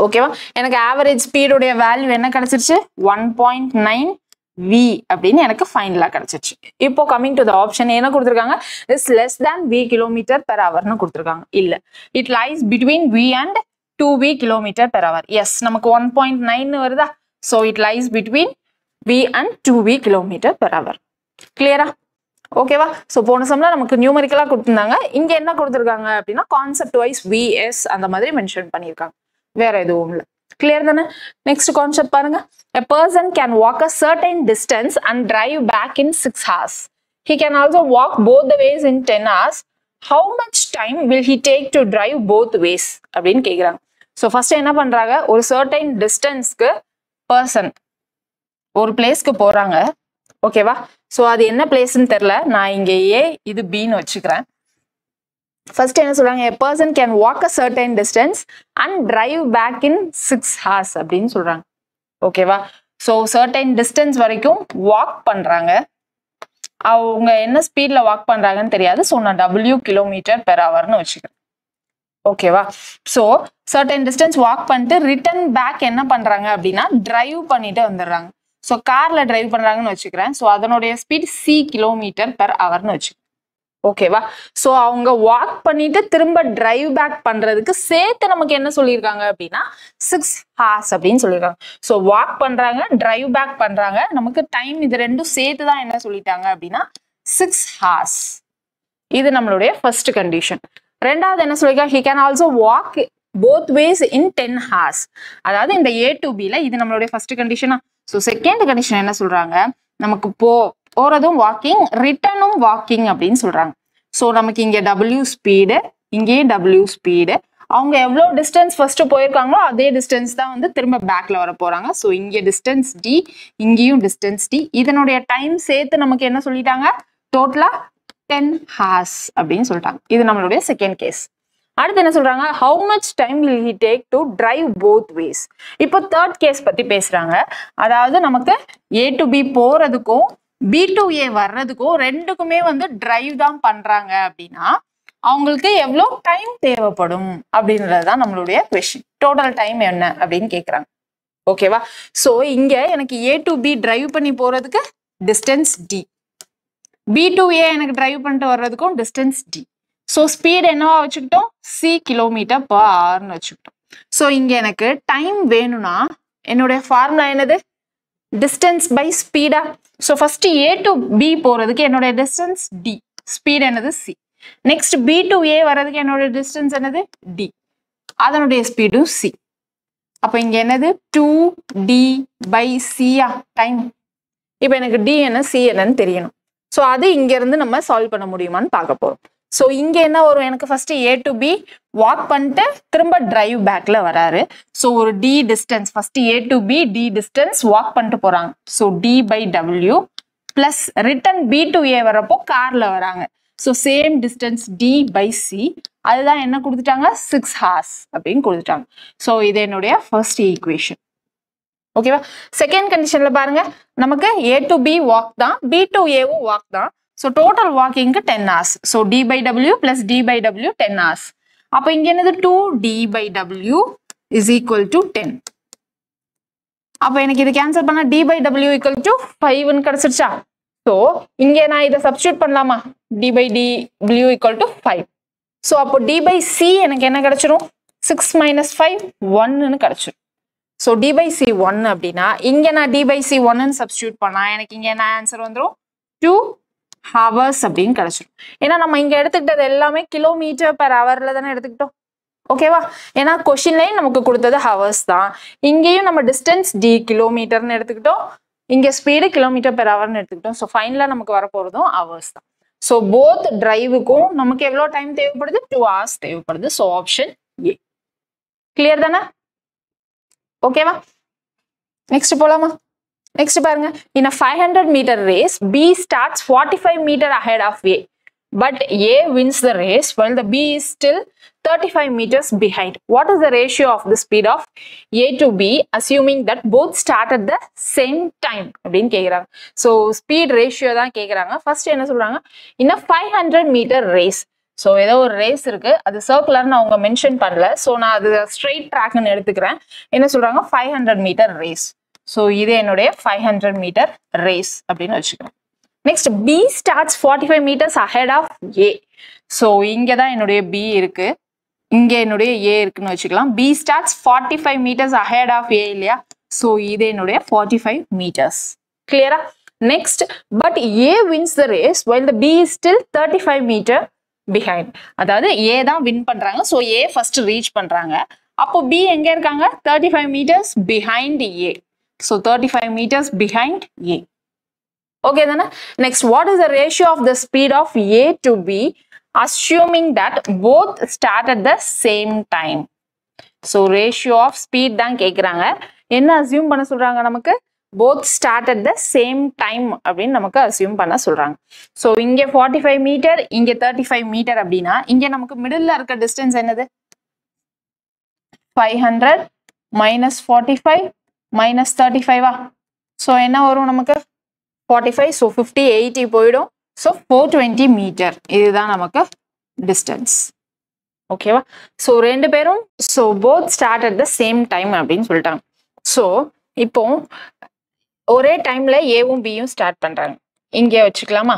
S1: ஓகேவா? எனக்கு ஆவரேஜ் ஸ்பீட் உடைய வேல்யூ என்ன கிடைச்சிருச்சு 1.9v அப்படின்னு எனக்கு ஃபைனலா கிடைச்சிருச்சு. இப்போ கமிங் டு தி ஆப்ஷன் என்ன கொடுத்திருக்காங்க is less than v km/h னு கொடுத்திருக்காங்க. இல்ல, it lies between v and 2v km/h. yes, நமக்கு 1.9 வருதா? so it lies between v and 2v km/h. கிளியரா? ஓகேவா? சோ போன சம்ல நமக்கு நியூமெரிக்கலா கொடுத்திருந்தாங்க. இங்க என்ன கொடுத்திருக்காங்க அப்படினா கான்செப்ட் வைஸ் vs அந்த மாதிரி மென்ஷன் பண்ணிருக்காங்க. வேற எதுவும் இல்ல. கிளியர் தானே? நெக்ஸ்ட் கான்செப்ட் பாருங்க. A person can walk a certain distance and drive back in 6 hours. He can also walk both the ways in 10 hours. How much time will he take to drive both ways? அப்படின்னு கேக்குறாங்க. So first என்ன பண்றாங்க, ஒரு certain distanceக்கு person ஒரு பிளேஸ்க்கு போறாங்க. ஓகேவா? So அது என்ன பிளேஸ்னு தெரியல, நான் இங்க A இது B ன்னு வச்சுக்கிறேன். ஃபர்ஸ்ட் என்ன சொல்றாங்க, a person can walk a certain distance and drive back in 6 hours அப்படின்னு சொல்றாங்க. ஓகேவா? சோ certain distance வரைக்கும் வாக் பண்றாங்க. அவங்க என்ன ஸ்பீட்ல வாக் பண்றாங்கன்னு தெரியாது. சோ நான் w km/h ன்னு வச்சுக்கிறேன். ஓகேவா? சோ certain distance வாக் பண்ணிட்டு ரிட்டர்ன் பேக் என்ன பண்றாங்க அப்படின்னா டிரைவ் பண்ணிட்டு வந்துடுறாங்க. சோ கார்ல டிரைவ் பண்றாங்கன்னு வச்சுக்கிறேன். சோ அதனுடைய ஸ்பீட் c km/h ன்னு வச்சுக்கிறேன். ஓகேவா? சோ அவங்க வாக் பண்ணிட்டு திரும்ப டிரைவ் பேக் பண்றதுக்கு சேர்த்து நமக்கு என்ன சொல்லியிருக்காங்க அப்படின்னா 6 hours அப்படின்னு சொல்லியிருக்காங்க. சோ வாக் பண்றாங்க, டிரைவ் பேக் பண்றாங்க, நமக்கு டைம் இது ரெண்டும் சேர்த்து தான் என்ன சொல்லிட்டாங்க அப்படின்னா 6 hours. இது நம்மளுடைய ஃபர்ஸ்ட் கண்டிஷன். ரெண்டாவது என்ன சொல்லிருக்காங்க, he can also walk both ways in 10 hours. அதாவது இந்த A to B ல இது நம்மளுடைய ஃபர்ஸ்ட் கண்டிஷனா. சோ செகண்ட் கண்டிஷன் என்ன சொல்றாங்க, நமக்கு போறதும் வாக்கிங், ரிட்டர்னும் வாக்கிங் அப்படின்னு சொல்றாங்க. சோ நமக்கு இங்க W ஸ்பீடு, இங்கேயும் W ஸ்பீடு. அவங்க எவ்வளவு டிஸ்டன்ஸ் ஃபர்ஸ்ட் போயிருக்காங்களோ அதே டிஸ்டன்ஸ் தான் வந்து திரும்ப பேக்ல வர போறாங்க. சோ இங்க டிஸ்டன்ஸ் D, இங்கேயும் டிஸ்டன்ஸ் D. இதனுடைய டைம் சேர்த்து நமக்கு என்ன சொல்லிட்டாங்க, டோட்டலா 10 hours அப்படின்னு சொல்லிட்டாங்க. இது நம்மளுடைய செகண்ட் கேஸ். அடுத்து என்ன சொல்றாங்க, how much time will he take to drive both ways? இப்போ தேர்ட் கேஸ் பத்தி பேசுறாங்க. அதாவது நமக்கு A to B போறதுக்கும் B to A வர்றதுக்கும் ரெண்டுக்குமே வந்து டிரைவ் தான் பண்றாங்க அப்படின்னா அவங்களுக்கு எவ்வளவு டைம் தேவைப்படும் அப்படின்றதுதான் நம்மளுடைய கொஸ்டின். டோட்டல் டைம் என்ன அப்படின்னு கேக்குறாங்க. ஓகேவா? சோ இங்க எனக்கு A to B டிரைவ் பண்ணி போறதுக்கு distance D, B to A எனக்கு டிரைவ் பண்ணிட்டு வர்றதுக்கும் டிஸ்டன்ஸ் D. சோ ஸ்பீட் என்னவா வச்சுக்கிட்டோம், c km/h வச்சுக்கிட்டோம். சோ இங்க எனக்கு டைம் வேணும்னா என்னுடைய ஃபார்முலா என்னது, டிஸ்டன்ஸ் பை ஸ்பீடா. So first A to B போறதுக்கு என்னோட டிஸ்டன்ஸ் D, ஸ்பீட் என்னது c. Next B to A வரதுக்கு என்னோட டிஸ்டன்ஸ் என்னது D, அதனுடைய ஸ்பீடும் c. அப்ப இங்க என்னது 2D by c டைம். இப்போ எனக்கு D என்ன c என்னன்னு தெரியணும். சோ அது இங்க இருந்து நம்ம சால்வ் பண்ண முடியுமான்னு பார்க்க போறோம். சோ இங்க என்ன வரும், எனக்கு first A to B walk பண்ணிட்டு திரும்ப டிரைவ் பேக்ல வராரு. சோ ஒரு D distance, first A to B D distance walk பண்ணிட்டு போறாங்க. So D by W plus return B to A வரப்போ கார்ல வராங்க. So same distance D by C. அதுதான் என்ன கொடுத்துட்டாங்க, 6 hours அப்படின்னு கொடுத்துட்டாங்க. சோ இது என்னுடைய ஃபர்ஸ்ட் ஈக்குவேஷன். ஓகேவா? செகண்ட் கண்டிஷன்ல பாருங்க, நமக்கு A to B வாக் தான், B to A வாக் தான். So total walking 10 hours. So D by W plus D by W 10 hours. அப்ப இங்க என்னது 2D by W is equal to 10. அப்ப எனக்கு இது கேன்சல் பண்ணா D by W equal to 5 ன்னு கிடைச்சிருச்சா? So இங்க நான் இதை சப்ஸ்டிட்யூட் பண்ணலாமா, D by W equal to 5. So அப்போ D by C எனக்கு என்ன கிடைச்சிரும், 6 minus 5 1 ன்னு கிடைச்சிரும். So D by C 1 அப்படின்னா இங்க நான் D by C 1 ன்னு சப்ஸ்டிட்யூட் பண்ணா எனக்கு இங்க என்ன ஆன்சர் வந்துரும் 2 hours அப்படின்னு கிடைச்சிடும். ஏன்னா நம்ம இங்க எடுத்துக்கிட்டது எல்லாமே km/h தானே எடுத்துக்கிட்டோம். ஓகேவா? ஏன்னா கொஸ்டின் லைன் நமக்கு கொடுத்தது ஹவர்ஸ் தான். இங்கேயும் நம்ம டிஸ்டன்ஸ் D கிலோமீட்டர்னு எடுத்துக்கிட்டோம், இங்க ஸ்பீடு km/h எடுத்துக்கிட்டோம். ஸோ ஃபைனலா நமக்கு வரப்போறதும் ஹவர்ஸ் தான். ஸோ போத் டிரைவுக்கும் நமக்கு எவ்வளவு டைம் தேவைப்படுது, 2 hours தேவைப்படுது. So option A. கிளியர் தானே? ஓகேவா? நெக்ஸ்ட் போலாமா? நெக்ஸ்ட் பாருங்க, in a 500 meter race B starts 45 meter ahead of A but A wins the race while the B is still 35 meters behind. What is the ratio of the speed of A to B assuming that both start at the same time? அப்படின்னு கேக்குறாங்க. So speed ratio தான் கேக்குறாங்க. First என்ன சொல்றாங்க? In a 500 meter race. So ஏதோ ஒரு race இருக்கு, அது சர்க்குலர்னு அவங்க மென்ஷன் பண்ணல. ஸோ நான் அது ஸ்ட்ரெயிட் ட்ராக்னு எடுத்துக்கிறேன். என்ன சொல்றாங்க? 500 மீட்டர் ரேஸ். ஸோ இது என்னுடைய 500 மீட்டர் ரேஸ் அப்படின்னு வச்சுக்கிறேன். Next B starts 45 meters ahead of A. So இங்கே தான் என்னுடைய B இருக்கு, இங்கே என்னுடைய A இருக்குன்னு வச்சுக்கலாம். B starts 45 meters ahead of A இல்லையா? ஸோ இது என்னுடைய 45 meters. கிளியரா? Next but A wins the race while the B is still 35 meter behind. அதாவது A தான் வின் பண்றாங்க. ஸோ A ஃபர்ஸ்ட் ரீச் பண்றாங்க. அப்போ B எங்க இருக்காங்க? 35 meters behind A. So 35 meters behind A. Okay தானே? Next what is the ratio of the speed of A to B assuming that both start at the same time? So ratio of speed தான் கேட்குறாங்க. என்ன assume பண்ண சொல்றாங்க நமக்கு? both start at the same time அப்படின்னு நமக்கு assume பண்ண சொல்றாங்க. ஸோ இங்கே 45 மீட்டர், இங்கே 35 மீட்டர் அப்படின்னா இங்கே நமக்கு மிடில் இருக்க டிஸ்டன்ஸ் என்னது? 500 minus 45 minus 35. ஸோ என்ன வரும் நமக்கு? 45. ஸோ 50 80 போயிடும். ஸோ 420 மீட்டர் இதுதான் நமக்கு டிஸ்டன்ஸ். ஓகேவா? ஸோ ரெண்டு பேரும் so both start at the same time அப்படின்னு சொல்லிட்டாங்க. ஸோ இப்போ ஒரே டைம்ல ஏவும் பியும் ஸ்டார்ட் பண்றாங்க. இங்கே வச்சுக்கலாமா?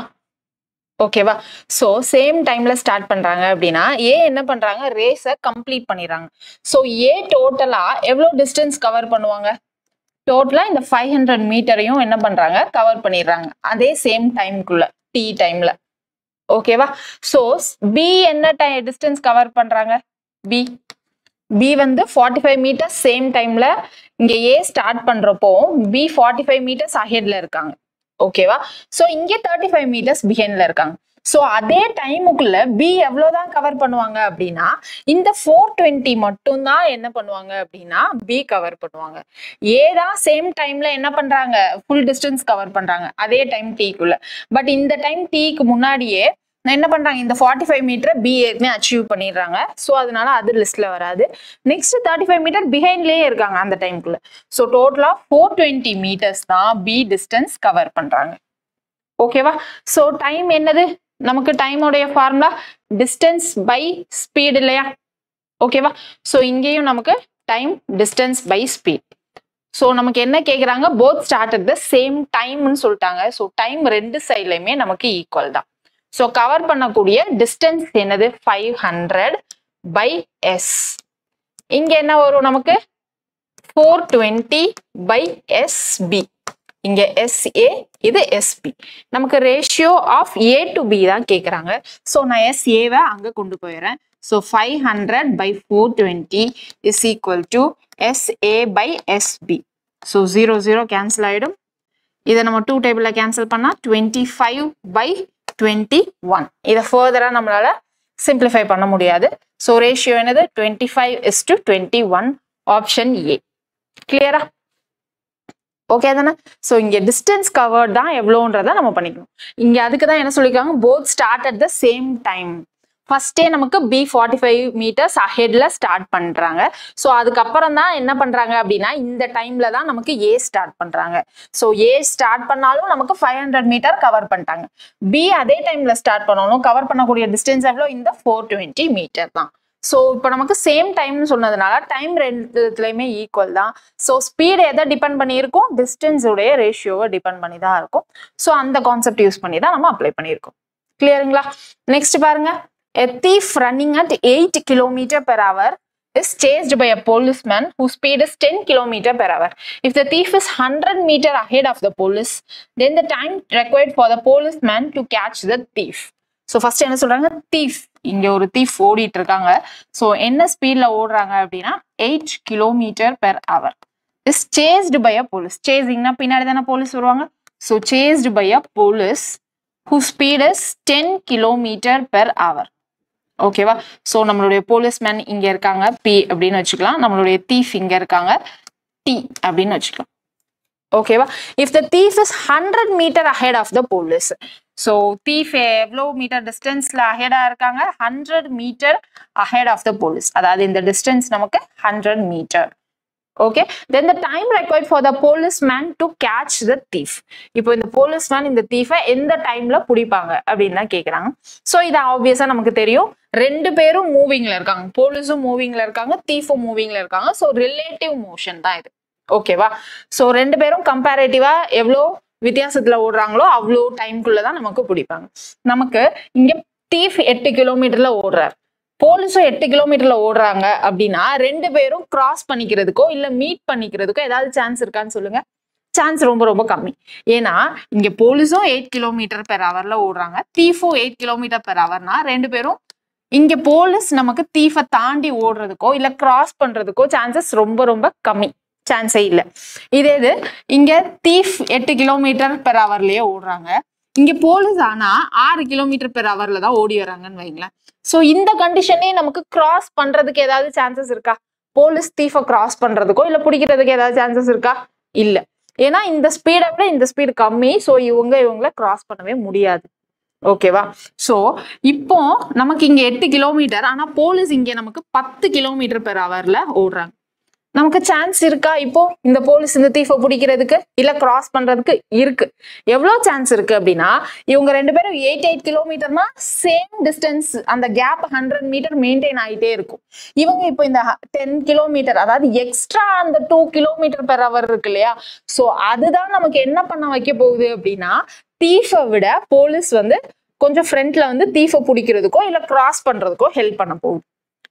S1: ஓகேவா? ஸோ சேம் டைம்ல ஸ்டார்ட் பண்றாங்க அப்படின்னா ஏ என்ன பண்றாங்க? ரேஸை கம்ப்ளீட் பண்ணிடுறாங்க. ஸோ ஏ டோட்டலா எவ்வளோ டிஸ்டன்ஸ் கவர் பண்ணுவாங்க? டோட்டலா இந்த 500 மீட்டரையும் என்ன பண்றாங்க? கவர் பண்ணிடுறாங்க அதே சேம் டைம்குள்ள, டி டைம்ல. ஓகேவா? ஸோ பி என்ன டிஸ்டன்ஸ் கவர் பண்றாங்க? பி வந்து 45 மீட்டர்ஸ் சேம் டைம்ல இங்க ஏ ஸ்டார்ட் பண்றப்போ பி 45 மீட்டர்ஸ் அஹெட்ல இருக்காங்க. ஓகேவா? ஸோ இங்கே 35 மீட்டர்ஸ் பிஹைண்ட்ல இருக்காங்க. ஸோ அதே டைமுக்குள்ள பி எவ்வளவுதான் கவர் பண்ணுவாங்க அப்படின்னா இந்த 420 மட்டும் தான் என்ன பண்ணுவாங்க அப்படின்னா பி கவர் பண்ணுவாங்க. ஏ தான் சேம் டைம்ல என்ன பண்றாங்க? ஃபுல் டிஸ்டன்ஸ் கவர் பண்றாங்க அதே டைம் டீக்குள்ள. பட் இந்த டைம் டீக்கு முன்னாடியே என்ன பண்றாங்க? இந்த 45 மீட்டர் பி ஏற்கனவே அச்சீவ் பண்ணிடுறாங்க. ஸோ அதனால அது லிஸ்ட்ல வராது. நெக்ஸ்ட் 35 மீட்டர் பிஹைண்ட்லயே இருக்காங்க அந்த டைம்குள்ள. ஸோ டோட்டலா 420 மீட்டர்ஸ் தான் பி டிஸ்டன்ஸ் கவர் பண்றாங்க. ஓகேவா? ஸோ டைம் என்னது? நமக்கு டைமோடைய ஃபார்முலா டிஸ்டன்ஸ் பை ஸ்பீட் இல்லையா? ஓகேவா? ஸோ இங்கேயும் நமக்கு time distance by speed. So நமக்கு என்ன கேட்குறாங்க? Both start at the same டைம்னு சொல்லிட்டாங்க. ஸோ டைம் ரெண்டு சைட்லையுமே நமக்கு ஈக்குவல் தான். ஸோ கவர் பண்ணக்கூடிய டிஸ்டன்ஸ் என்னது? 500 by S. இங்க என்ன வரும் நமக்கு? 420 by SB. இங்க SA, இது SB. நமக்கு ratio of A to B தான் கேட்குறாங்க. ஸோ நான் SA-வை அங்கே கொண்டு போயிடுறேன். So 500 by 420 is equal to SA by SB. So 0 0 cancel ஆகிடும். இதை நம்ம 2 டேபிளில் கேன்சல் பண்ணால் 25 by 21. இதை ஃபர்தரா நம்மளால சிம்பிளிஃபை பண்ண முடியாது. ஸோ ரேஷியோ என்னது? 25:21. Option A. கிளியரா? ஓகே தானே? ஸோ இங்க டிஸ்டன்ஸ் கவர்ட் தான் எவ்வளோன்றதை நம்ம பண்ணிக்கணும். இங்க அதுக்கு தான் என்ன சொல்லியிருக்காங்க? Both start at the same time. ஃபர்ஸ்டே நமக்கு B 45 மீட்டர்ஸ் அஹெட்ல ஸ்டார்ட் பண்றாங்க. ஸோ அதுக்கப்புறம் தான் என்ன பண்றாங்க அப்படின்னா இந்த டைம்ல தான் நமக்கு A ஸ்டார்ட் பண்றாங்க. ஸோ A ஸ்டார்ட் பண்ணாலும் நமக்கு 500 மீட்டர் கவர் பண்ணிட்டாங்க. B அதே டைம்ல ஸ்டார்ட் பண்ணணும். கவர் பண்ணக்கூடிய டிஸ்டன்ஸ் எவ்வளோ? இந்த 420 மீட்டர் தான். ஸோ இப்போ நமக்கு சேம் டைம்னு சொன்னதுனால டைம் ரெண்டுத்துலையுமே ஈக்குவல் தான். ஸோ ஸ்பீடு எதை டிபெண்ட் பண்ணியிருக்கும்? டிஸ்டன்ஸோடைய ரேஷியோவை டிபெண்ட் பண்ணி தான் இருக்கும். ஸோ அந்த கான்செப்ட் யூஸ் பண்ணி தான் நம்ம அப்ளை பண்ணியிருக்கோம். கிளியருங்களா? நெக்ஸ்ட் பாருங்க. A thief running at 8 km/h is chased by a policeman whose speed is 10 km/h. If the thief is 100 meters ahead of the police, then the time required for the policeman to catch the thief. So first என்ன சொல்றாங்க? thief. இங்க ஒரு thief ஓடிட்டு இருக்காங்க. So என்ன ஸ்பீட்ல ஓடுறாங்க அப்படின்னா 8 km/h. is chased by a police. Chasingனா பின்னாடி தான போலீஸ் வருவாங்க. So chased by a police whose speed is 10 km/h. ஓகேவா? ஸோ நம்மளுடைய போலீஸ்மேன் இங்க இருக்காங்க P அப்படின்னு வச்சுக்கலாம். நம்மளுடைய தீஃப் இங்க இருக்காங்க T அப்படின்னு வச்சுக்கலாம். ஓகேவா? If the thief is 100 meter ahead of the police. So thief எவ்வளோ மீட்டர் டிஸ்டன்ஸ்ல அஹெடா இருக்காங்க? 100 metre ahead of the police. அதாவது இந்த டிஸ்டன்ஸ் நமக்கு 100 metre. Okay, then the time required for the policeman to catch the thief. இப்போ இந்த policeman இந்த thief எந்த டைம்ல பிடிப்பாங்க அப்படின்னு தான் கேக்குறாங்க. ஸோ இது ஆப்வியஸா நமக்கு தெரியும், ரெண்டு பேரும் மூவிங்ல இருக்காங்க, போலீஸும் மூவிங்ல இருக்காங்க, தீஃபும் மூவிங்ல இருக்காங்க. ஸோ ரிலேட்டிவ் மோஷன் தான் இது. ஓகேவா? ஸோ ரெண்டு பேரும் கம்பேரேட்டிவா எவ்வளோ வித்தியாசத்துல ஓடுறாங்களோ அவ்வளோ டைம்குள்ளதான் நமக்கு பிடிப்பாங்க. நமக்கு இங்க தீஃப் 8 கிலோமீட்டர்ல ஓடுறாரு, போலீஸும் 8 கிலோமீட்டர்ல ஓடுறாங்க அப்படின்னா ரெண்டு பேரும் கிராஸ் பண்ணிக்கிறதுக்கோ இல்ல மீட் பண்ணிக்கிறதுக்கோ ஏதாவது சான்ஸ் இருக்கான்னு சொல்லுங்க. சான்ஸ் ரொம்ப ரொம்ப கம்மி. ஏன்னா இங்க போலீஸும் 8 கிலோமீட்டர் பெர் ஹவர்ல ஓடுறாங்க, தீஃபும் 8 கிலோமீட்டர் பெர் ஹவர்னா ரெண்டு பேரும் இங்க போலீஸ் நமக்கு தீஃபை தாண்டி ஓடுறதுக்கோ இல்ல கிராஸ் பண்றதுக்கோ சான்சஸ் ரொம்ப ரொம்ப கம்மி, சான்ஸே இல்லை. இதே இது இங்க தீஃப் 8 கிலோமீட்டர் பெர் ஹவர்லயே ஓடுறாங்க, இங்க போலீஸ் ஆனா 6 கிலோமீட்டர் பெர் ஹவர்ல தான் ஓடி வராங்கன்னு வைங்களேன். சோ இந்த கண்டிஷனே நமக்கு கிராஸ் பண்றதுக்கு ஏதாவது சான்சஸ் இருக்கா? போலீஸ் தீஃபை கிராஸ் பண்றதுக்கோ இல்ல பிடிக்கிறதுக்கு ஏதாவது சான்சஸ் இருக்கா? இல்ல. ஏன்னா இந்த ஸ்பீடை விட இந்த ஸ்பீடு கம்மி. சோ இவங்களை கிராஸ் பண்ணவே முடியாது. ஓகேவா? சோ இப்போ நமக்கு இங்க 8 கிலோமீட்டர், ஆனா போலீஸ் இங்க நமக்கு 10 கிலோமீட்டர் பெர் ஹவர்ல ஓடுறாங்க. நமக்கு சான்ஸ் இருக்கா இப்போ இந்த போலீஸ் இந்த தீஃபை பிடிக்கிறதுக்கு இல்ல கிராஸ் பண்றதுக்கு? இருக்கு. எவ்வளவு சான்ஸ் இருக்கு அப்படின்னா, இவங்க ரெண்டு பேரும் 8 கிலோமீட்டர்னா சேம் டிஸ்டன்ஸ், அந்த கேப் 100 மீட்டர் மெயின்டைன் ஆகிட்டே இருக்கும். இவங்க இப்போ இந்த 10 கிலோமீட்டர், அதாவது எக்ஸ்ட்ரா அந்த 2 கிலோமீட்டர் பெர் ஹவர் இருக்கு இல்லையா? சோ அதுதான் நமக்கு என்ன பண்ண வைக்க போகுது அப்படின்னா, தீஃபை விட போலீஸ் வந்து கொஞ்சம் ஃப்ரண்ட்ல வந்து தீஃபை பிடிக்கிறதுக்கோ இல்ல கிராஸ் பண்றதுக்கோ ஹெல்ப் பண்ண போகுது.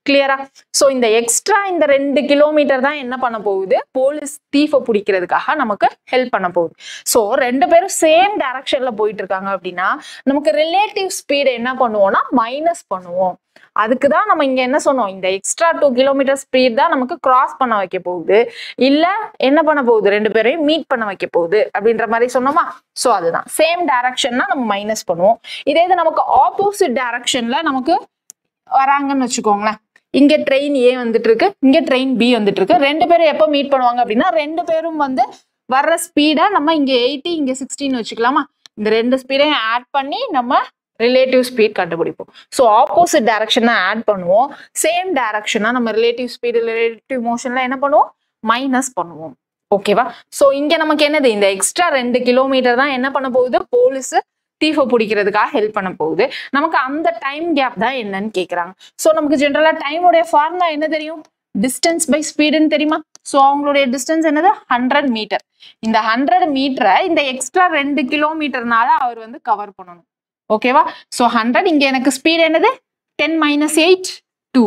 S1: கிளியரா? சோ இந்த எக்ஸ்ட்ரா இந்த 2 கிலோமீட்டர் தான் என்ன பண்ண போகுது, போலீஸ் தீஃபை பிடிக்கிறதுக்காக நமக்கு ஹெல்ப் பண்ண போகுது. சோ ரெண்டு பேரும் சேம் டைரக்ஷன்ல போயிட்டு இருக்காங்க அப்படின்னா நமக்கு ரிலேட்டிவ் ஸ்பீட் என்ன பண்ணுவோம்னா மைனஸ் பண்ணுவோம். அதுக்குதான் நம்ம இங்க என்ன சொன்னோம், இந்த எக்ஸ்ட்ரா 2 கிலோமீட்டர் ஸ்பீட் தான் நமக்கு கிராஸ் பண்ண வைக்க போகுது, இல்ல என்ன பண்ண போகுது, ரெண்டு பேரையும் மீட் பண்ண வைக்க போகுது அப்படின்ற மாதிரி சொன்னோமா? சோ அதுதான் சேம் டைரக்ஷன்னா நம்ம மைனஸ் பண்ணுவோம். இதே இது நமக்கு ஆப்போசிட் டைரக்ஷன்ல நமக்கு வராங்கன்னு வச்சுக்கோங்களேன். இங்க ட்ரெயின் ஏ வந்துட்டு இருக்கு, இங்க ட்ரெயின் பி வந்துட்டு இருக்கு. ரெண்டு பேரும் எப்ப மீட் பண்ணுவாங்க அப்படின்னா, ரெண்டு பேரும் வந்து வர்ற ஸ்பீடா நம்ம இங்க 80 இங்க 16 வச்சுக்கலாமா? இந்த ரெண்டு ஸ்பீடையும் ஆட் பண்ணி நம்ம ரிலேட்டிவ் ஸ்பீட் கண்டுபிடிப்போம். ஸோ ஆப்போசிட் டைரக்ஷன் தான் ஆட் பண்ணுவோம், சேம் டைரக்ஷனா நம்ம ரிலேட்டிவ் ஸ்பீடு ரிலேட்டிவ் மோஷன்ல என்ன பண்ணுவோம், மைனஸ் பண்ணுவோம். ஓகேவா? ஸோ இங்க நமக்கு என்னது, இந்த எக்ஸ்ட்ரா 2 கிலோமீட்டர் தான் என்ன பண்ண போகுது, போலீஸ் தீஃபை பிடிக்கிறதுக்காக ஹெல்ப் பண்ண போகுது. நமக்கு அந்த டைம் கேப் தான் என்னன்னு கேக்குறாங்க. சோ நமக்கு ஜென்ரலா டைமோடைய ஃபார்முலா என்ன தெரியும், டிஸ்டன்ஸ் பை ஸ்பீடுன்னு தெரியுமா? சோ அவங்களுடைய டிஸ்டன்ஸ் என்னது, 100 மீட்டர். இந்த 100 மீட்டரை இந்த எக்ஸ்ட்ரா 2 கிலோமீட்டர்னால அவர் வந்து கவர் பண்ணணும். ஓகேவா? சோ 100, இங்க எனக்கு ஸ்பீட் என்னது 10 - 8 2.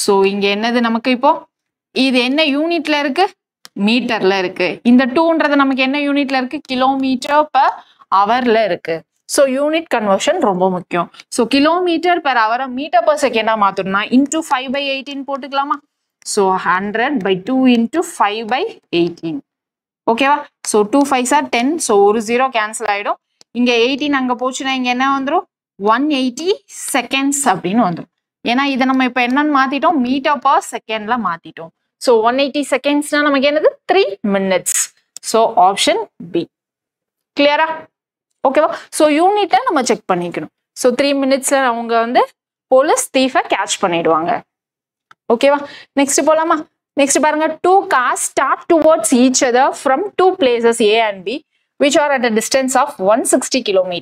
S1: சோ இங்க என்னது நமக்கு இப்போ இது என்ன யூனிட்ல இருக்கு, மீட்டர்ல இருக்கு. இந்த 2ன்றது நமக்கு என்ன யூனிட்ல இருக்கு, கிலோமீட்டர் பெர் ஹவர்ல இருக்கு. சோ யூனிட் கன்வர்ஷன் ரொம்ப முக்கியம். சோ கிலோமீட்டர் பெர் ஹவரை மீட்டர் பெர் செகண்டா மாத்தணும்னா இன்டூ 5/18 போட்டுக்கலாமா? So 100/2 into 5/18. ஓகேவா? So 2 5s are 10. சோ ஒரு 0 கேன்சல் ஆயிடும். இங்க 18 அங்க போச்சுன்னா இங்க என்ன வந்துடும், 180 செகண்ட்ஸ் அப்படின்னு வந்துடும். ஏன்னா இதை நம்ம இப்ப என்னன்னு மாத்திட்டோம், மீட்டர் பெர் செகண்ட்ல மாத்திட்டோம். சோ 180 செகண்ட்ஸ்னா நமக்கு என்னது, 3 minutes. So option B. கிளியரா? ஓகேவா? சோ யூனிட்டை நம்ம செக் பண்ணிக்கணும். சோ 3 minutesல அவங்க வந்து போலீஸ் தீஃபை கேட்ச் பண்ணிடுவாங்க. ஓகேவா? நெக்ஸ்ட் போலாமா? நெக்ஸ்ட் பாருங்க, 2 cars start towards each other from 2 places A and B which are at a distance of 160 km.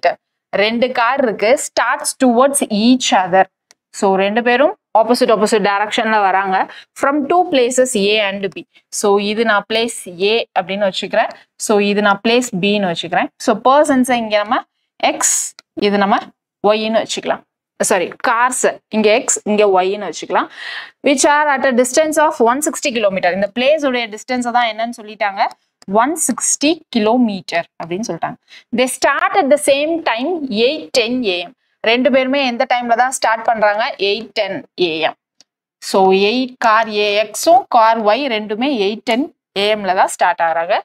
S1: ரெண்டு கார் இருக்கு, starts towards each other. So ரெண்டு பேரும் ஆப்போசிட் டைரக்ஷன்ல வராங்க from 2 places A and B. So இது நான் place A அப்படின்னு வச்சுக்கிறேன். ஸோ இது நான் பிளேஸ் Bன்னு வச்சுக்கிறேன். ஸோ பர்சன்ஸ் இங்க நம்ம X, இது நம்ம Yன்னு வச்சுக்கலாம். சாரி, கார்ஸ் இங்க X இங்க Yன்னு வச்சுக்கலாம். Which are at a distance of 160 kilometre. இந்த பிளேஸ் உடைய டிஸ்டன்ஸ் தான் என்னன்னு சொல்லிட்டாங்க, 160 கிலோமீட்டர் அப்படின்னு சொல்லிட்டாங்க. They start at the same time 8:10 AM. ரெண்டு பேருமே எந்த டைம்ல தான் ஸ்டார்ட் பண்றாங்க, 8:10 AM. ஸோ 8 கார் AXும் கார் Y ரெண்டுமே 8:10 AM தான் ஸ்டார்ட் ஆகிறாங்க.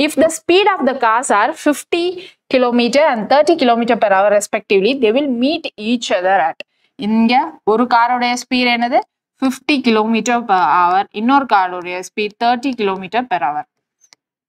S1: If the speed of the cars are 50 km and 30 km/h respectively, they will meet each other at. இங்க ஒரு காரோடைய ஸ்பீட் என்னது 50 km/h, இன்னொரு காரோடைய ஸ்பீட் 30 km/h.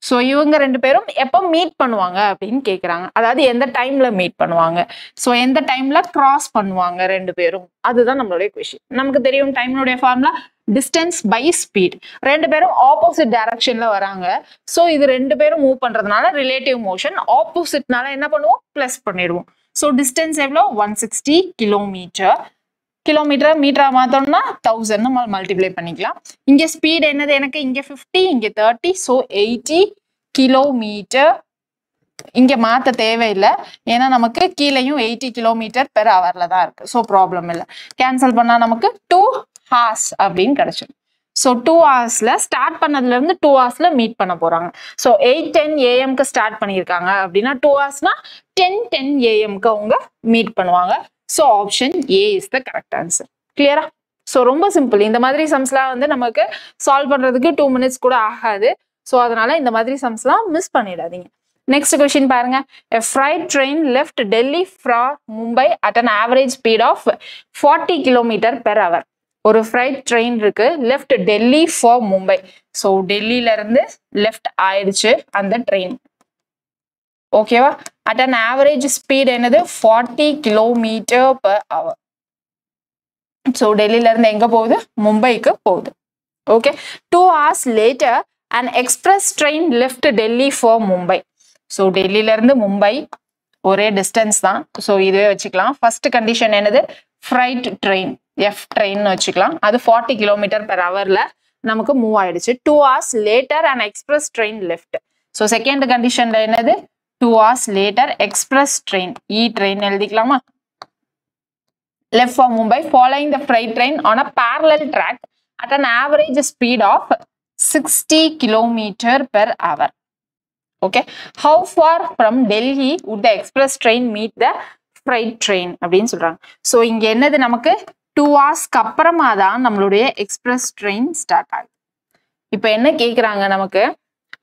S1: ஸோ இவங்க ரெண்டு பேரும் எப்போ மீட் பண்ணுவாங்க அப்படின்னு கேட்குறாங்க. அதாவது எந்த டைம்ல மீட் பண்ணுவாங்க, ஸோ எந்த டைம்ல கிராஸ் பண்ணுவாங்க ரெண்டு பேரும், அதுதான் நம்மளுடைய கொஸ்டின். நமக்கு தெரியும் டைம்னுடைய ஃபார்முலா டிஸ்டன்ஸ் பை ஸ்பீட். ரெண்டு பேரும் ஆப்போசிட் டைரக்ஷன்ல வராங்க. ஸோ இது ரெண்டு பேரும் மூவ் பண்றதுனால ரிலேட்டிவ் மோஷன், ஆப்போசிட்னால என்ன பண்ணுவோம், பிளஸ் பண்ணிடுவோம். ஸோ டிஸ்டன்ஸ் எவ்வளோ, 160 கிலோமீட்டர். கிலோமீட்டர் மீட்டரா மாத்தோம்னா 1000 நம்ம மல்டிப்ளை பண்ணிக்கலாம். இங்க ஸ்பீட் என்னது, எனக்கு இங்க 50 இங்க 30, ஸோ 80 கிலோமீட்டர். இங்க மாத்த தேவையில்லை, ஏன்னா நமக்கு கீழேயும் 80 கிலோமீட்டர் பெர் ஹவர்ல தான் இருக்கு. ஸோ ப்ராப்ளம் இல்லை. கேன்சல் பண்ணா நமக்கு 2 hours அப்படின்னு கிடைச்சிடும். ஸோ 2 ஹவர்ஸ்ல ஸ்டார்ட் பண்ணதுல இருந்து 2 ஹவர்ஸ்ல மீட் பண்ண போறாங்க. ஸோ 8:10 AM ஸ்டார்ட் பண்ணியிருக்காங்க அப்படின்னா 2 ஹவர்ஸ்னா 10:10 AM அவங்க மீட் பண்ணுவாங்க. So option A is the correct answer. கிளியரா? ஸோ ரொம்ப சிம்பிள். இந்த மாதிரி சம்ஸ்லாம் வந்து நமக்கு சால்வ் பண்றதுக்கு 2 minutes கூட ஆகாது. ஸோ அதனால இந்த மாதிரி சம்ஸ்லாம் மிஸ் பண்ணிடாதீங்க. நெக்ஸ்ட் கொஸ்டின் பாருங்க. A freight train left Delhi from Mumbai at an average speed of 40 km/h. ஒரு ஃப்ரைட் ட்ரெயின் இருக்கு, left Delhi for Mumbai. So டெல்லியில இருந்து லெஃப்ட் ஆயிடுச்சு அந்த ட்ரெயின். ஓகேவா? அட் அன் ஆவரேஜ் ஸ்பீட் என்னது, 40 km/h. ஸோ டெல்லியில இருந்து எங்க போகுது, மும்பைக்கு போகுது. Okay. 2 hours later an express train left Delhi for Mumbai. So டெல்லியில இருந்து மும்பை ஒரே டிஸ்டன்ஸ் தான். ஸோ இதுவே வச்சுக்கலாம். ஃபர்ஸ்ட் கண்டிஷன் என்னது, ஃப்ரைட் ட்ரெயின், எஃப் ட்ரெயின் வச்சுக்கலாம். அது 40 km/h நமக்கு மூவ் ஆயிடுச்சு. 2 hours later an express train left. So second கண்டிஷன்ல என்னது, 2 hours later express train, E train எழுதிக்கலாமா, left for Mumbai following the freight train on a parallel track at an average speed of 60 km/h. Okay, how far from Delhi would the express train meet the freight train அப்படின்னு சொல்றாங்க. So இங்க என்னது, நமக்கு 2 hours அப்புறமா தான் நம்மளுடைய express train start ஆகுது. இப்போ என்ன கேட்குறாங்க நமக்கு,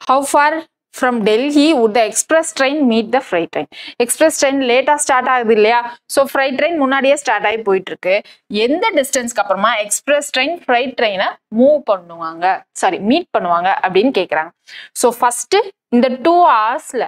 S1: how far from Delhi would the express train meet the freight train. Express train லேட்டா ஸ்டார்ட் ஆகுது இல்லையா, ஸோ ஃப்ரைட் ட்ரெயின் முன்னாடியே ஸ்டார்ட் ஆகி போயிட்டு இருக்கு. எந்த டிஸ்டன்ஸ்க்கு அப்புறமா எக்ஸ்பிரஸ் ட்ரெயின் ஃப்ரைட் ட்ரெயினை மூவ் பண்ணுவாங்க, சாரி மீட் பண்ணுவாங்க அப்படின்னு கேட்குறாங்க. ஸோ ஃபர்ஸ்ட் இந்த 2 ஹவர்ஸ்ல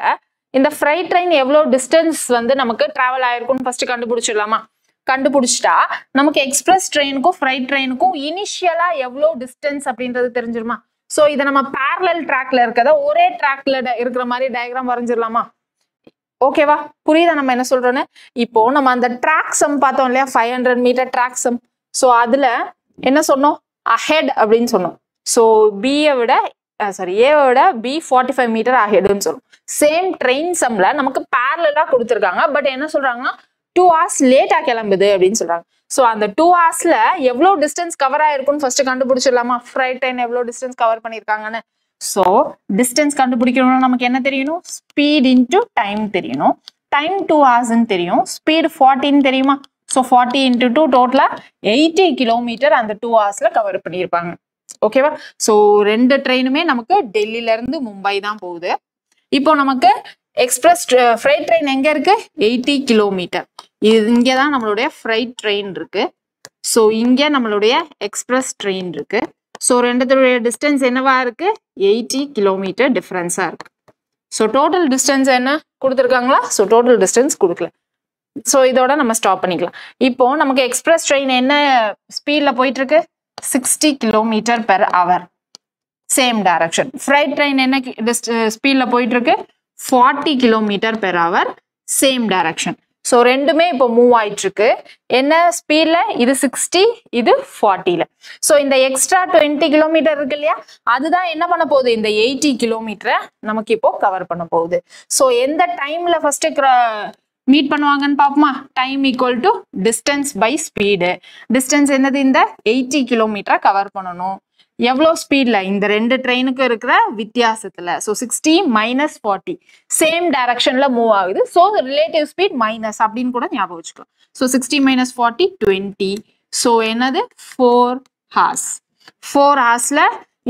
S1: இந்த ஃப்ரைட் ட்ரெயின் எவ்வளோ டிஸ்டன்ஸ் வந்து நமக்கு டிராவல் ஆயிருக்கும்னு ஃபர்ஸ்ட் கண்டுபிடிச்சிடலாமா. கண்டுபிடிச்சிட்டா நமக்கு எக்ஸ்பிரஸ் ட்ரெயினுக்கும் ஃப்ரைட் ட்ரெயினுக்கும் இனிஷியலா எவ்வளோ டிஸ்டன்ஸ் அப்படின்றது தெரிஞ்சிருமா. ஸோ இதை நம்ம பேரலல் ட்ராக்ல இருக்கிறத ஒரே ட்ராக்ல இருக்கிற மாதிரி டயக்ராம் வரைஞ்சிடலாமா. ஓகேவா, புரியுதா நம்ம என்ன சொல்றோன்னு. இப்போ நம்ம அந்த ட்ராக் சம் பார்த்தோம் இல்லையா, 500 மீட்டர் ட்ராக் சம். ஸோ அதுல என்ன சொன்னோம், அஹெட் அப்படின்னு சொன்னோம். ஸோ ஏவை விட பி 45 மீட்டர் அஹெட்னு சொல்லும். சேம் ட்ரெயின் சம்ல நமக்கு பேரலா கொடுத்துருக்காங்க. பட் என்ன சொல்றாங்கன்னா 2 hours லேட்டா கிளம்புது அப்படின்னு சொல்றாங்க. ஸோ அந்த 2 ஹவர்ஸ்ல எவ்வளோ டிஸ்டன்ஸ் கவர் ஆயிருக்கும்னு ஃபர்ஸ்ட் கண்டுபிடிச்சிடலாமா. ஃப்ரைட் ட்ரெயின் எவ்வளோ டிஸ்டன்ஸ் கவர் பண்ணியிருக்காங்கன்னு. ஸோ டிஸ்டன்ஸ் கண்டுபிடிக்கணும்னா நமக்கு என்ன தெரியணும், ஸ்பீட் இன்டூ டைம் தெரியணும். டைம் 2 hours தெரியும், ஸ்பீட் 40 தெரியுமா. ஸோ 40 × 2 டோட்டலா 80 கிலோமீட்டர் அந்த 2 ஹவர்ஸ்ல கவர் பண்ணியிருப்பாங்க. ஓகேவா. ஸோ ரெண்டு ட்ரெயினுமே நமக்கு டெல்லியில இருந்து மும்பை தான் போகுது. இப்போ நமக்கு எக்ஸ்பிரஸ் ஃப்ரைட் ட்ரெயின் எங்க இருக்கு, 80 கிலோமீட்டர். இங்கதான் நம்மளுடைய ஃப்ரைட் ட்ரெயின் இருக்கு. ஸோ இங்க நம்மளுடைய எக்ஸ்பிரஸ் ட்ரெயின் இருக்கு. ஸோ ரெண்டுத்துடைய டிஸ்டன்ஸ் என்னவா இருக்கு, 80 கிலோமீட்டர் டிஃபரன்ஸா இருக்கு. ஸோ டோட்டல் டிஸ்டன்ஸ் என்ன கொடுத்துருக்காங்களா, ஸோ டோட்டல் டிஸ்டன்ஸ் கொடுக்கல. ஸோ இதோட நம்ம ஸ்டாப் பண்ணிக்கலாம். இப்போ நமக்கு எக்ஸ்பிரஸ் ட்ரெயின் என்ன ஸ்பீட்ல போயிட்டு இருக்கு, 60 km/h. Same direction. Fried train என்ன ஸ்பீட்ல போயிட்டு இருக்கு, 40 km/h. Same direction. ஸோ ரெண்டுமே இப்போ மூவ் ஆயிட்டு இருக்கு. என்ன ஸ்பீட்ல, இது 60, இது 40ல. ஸோ இந்த எக்ஸ்ட்ரா 20 கிலோமீட்டர் இருக்கு இல்லையா, அதுதான் என்ன பண்ண போகுது, இந்த 80 கிலோமீட்டரை நமக்கு இப்போ கவர் பண்ண போகுது. ஸோ எந்த டைம்ல ஃபர்ஸ்ட் மீட் பண்ணுவாங்கன்னு பார்ப்போமா. Time equal to distance by speed. Distance என்னது, இந்த 80 கிலோமீட்டரை கவர் பண்ணணும். எவ்வளோ ஸ்பீட்ல, இந்த ரெண்டு ட்ரெயினுக்கு இருக்கிற வித்தியாசத்துல. ஸோ 60 - 40 சேம் டைரக்ஷன்ல மூவ் ஆகுது. ஸோ ரிலேட்டிவ் ஸ்பீட் மைனஸ் அப்படின்னு கூட ஞாபகம் வச்சுக்கலாம். ஸோ 60 - 40 20. ஸோ என்னது, 4 hours. 4 ஹவர்ஸ்ல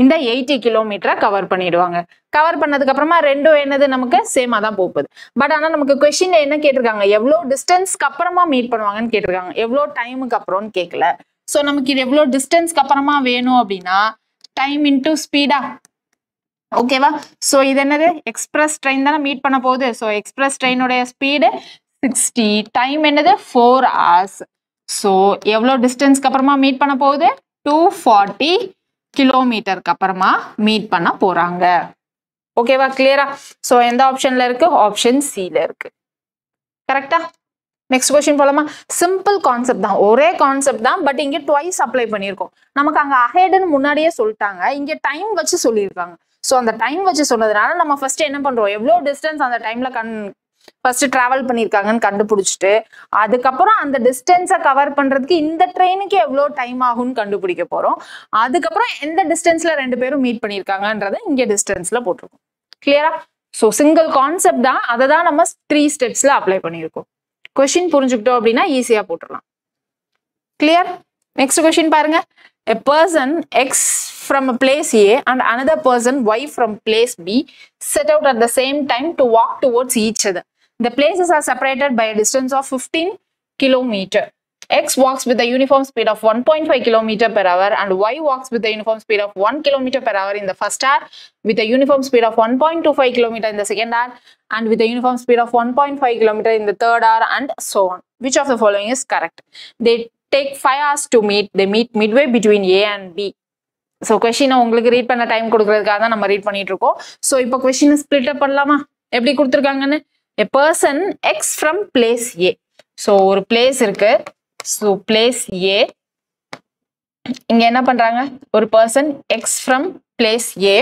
S1: இந்த 80 கிலோமீட்டரை கவர் பண்ணிடுவாங்க. கவர் பண்ணதுக்கு அப்புறமா ரெண்டும் என்னது, நமக்கு சேமா தான் போகுது. பட் ஆனா நமக்கு கொஸ்டின்ல என்ன கேட்டிருக்காங்க, எவ்வளோ டிஸ்டன்ஸ்க்கு அப்புறமா மீட் பண்ணுவாங்கன்னு கேட்டிருக்காங்க. எவ்வளோ டைமுக்கு அப்புறம்னு கேட்கல. ஸோ நமக்கு இது எவ்வளோ டிஸ்டன்ஸ்க்கு அப்புறமா வேணும் அப்படின்னா டைம் இன்டூ ஸ்பீடா. ஓகேவா? ஸோ இது என்னது எக்ஸ்பிரஸ் ட்ரெயின் தானே மீட் பண்ண போகுது. ஸோ எக்ஸ்பிரஸ் ட்ரெயினுடைய ஸ்பீடு 60, டைம் என்னது 4 hours. ஸோ எவ்வளோ டிஸ்டன்ஸ்க்கு அப்புறமா மீட் பண்ண போகுது 240 கிலோமீட்டருக்கு அப்புறமா மீட் பண்ண போறாங்க. ஓகேவா? கிளியரா? ஸோ எந்த ஆப்ஷன்ல இருக்கு? ஆப்ஷன் சில இருக்கு. கரெக்டா? நெக்ஸ்ட் கொஸ்டின் போலாமா? சிம்பிள் கான்செப்ட் தான், ஒரே கான்செப்ட் தான், பட் இங்க ட்வைஸ் அப்ளை பண்ணியிருக்கோம். நமக்கு அங்க அஹெட்னு முன்னாடியே சொல்லிட்டாங்க, இங்க டைம் வச்சு சொல்லியிருக்காங்க. ஸோ அந்த டைம் வச்சு சொன்னதுனால நம்ம ஃபர்ஸ்ட் என்ன பண்றோம், எவ்வளோ டிஸ்டன்ஸ் அந்த டைம்ல ஃபர்ஸ்ட் டிராவல் பண்ணியிருக்காங்கன்னு கண்டுபிடிச்சிட்டு அதுக்கப்புறம் அந்த டிஸ்டன்ஸை கவர் பண்றதுக்கு இந்த ட்ரெயினுக்கு எவ்வளோ டைம் ஆகும்னு கண்டுபிடிக்க போறோம். அதுக்கப்புறம் எந்த டிஸ்டன்ஸ்ல ரெண்டு பேரும் மீட் பண்ணியிருக்காங்கன்றத இங்க டிஸ்டன்ஸ்ல போட்டிருக்கோம். கிளியரா? ஸோ சிங்கிள் கான்செப்ட் தான், அதை தான் நம்ம 3 ஸ்டெப்ஸ்ல அப்ளை பண்ணியிருக்கோம். கொஸ்டின் புரிஞ்சுக்கிட்டோம் அப்படின்னா ஈஸியா போட்டுடலாம். கிளியர்? நெக்ஸ்ட் கொஸ்டின் பாருங்க. A person X from a place A and another person Y from place B set out at the same time to walk towards each other. The places are separated by a distance of 15 km. X walks with a uniform speed of 1.5 km per hour and Y walks with a uniform speed of 1 km per hour in the first hour, with a uniform speed of 1.25 km in the second hour, and with a uniform speed of 1.5 km in the third hour, and so on. Which of the following is correct? They take 5 hours to meet. They meet midway between A and B. So கொஸ்டினை உங்களுக்கு read பண்ண time கொடுக்கறதுக்காக தான் நம்ம read பண்ணிட்டு இருக்கோம். So இப்போ கொஸ்டினை ஸ்பிளிட் அப் பண்ணலாமா? எப்படி கொடுத்துருக்காங்கன்னு, a person X from place A. So ஒரு பிளேஸ் இருக்கு. ஸோ பிளேஸ் A, இங்க என்ன பண்றாங்க, ஒரு person X from place A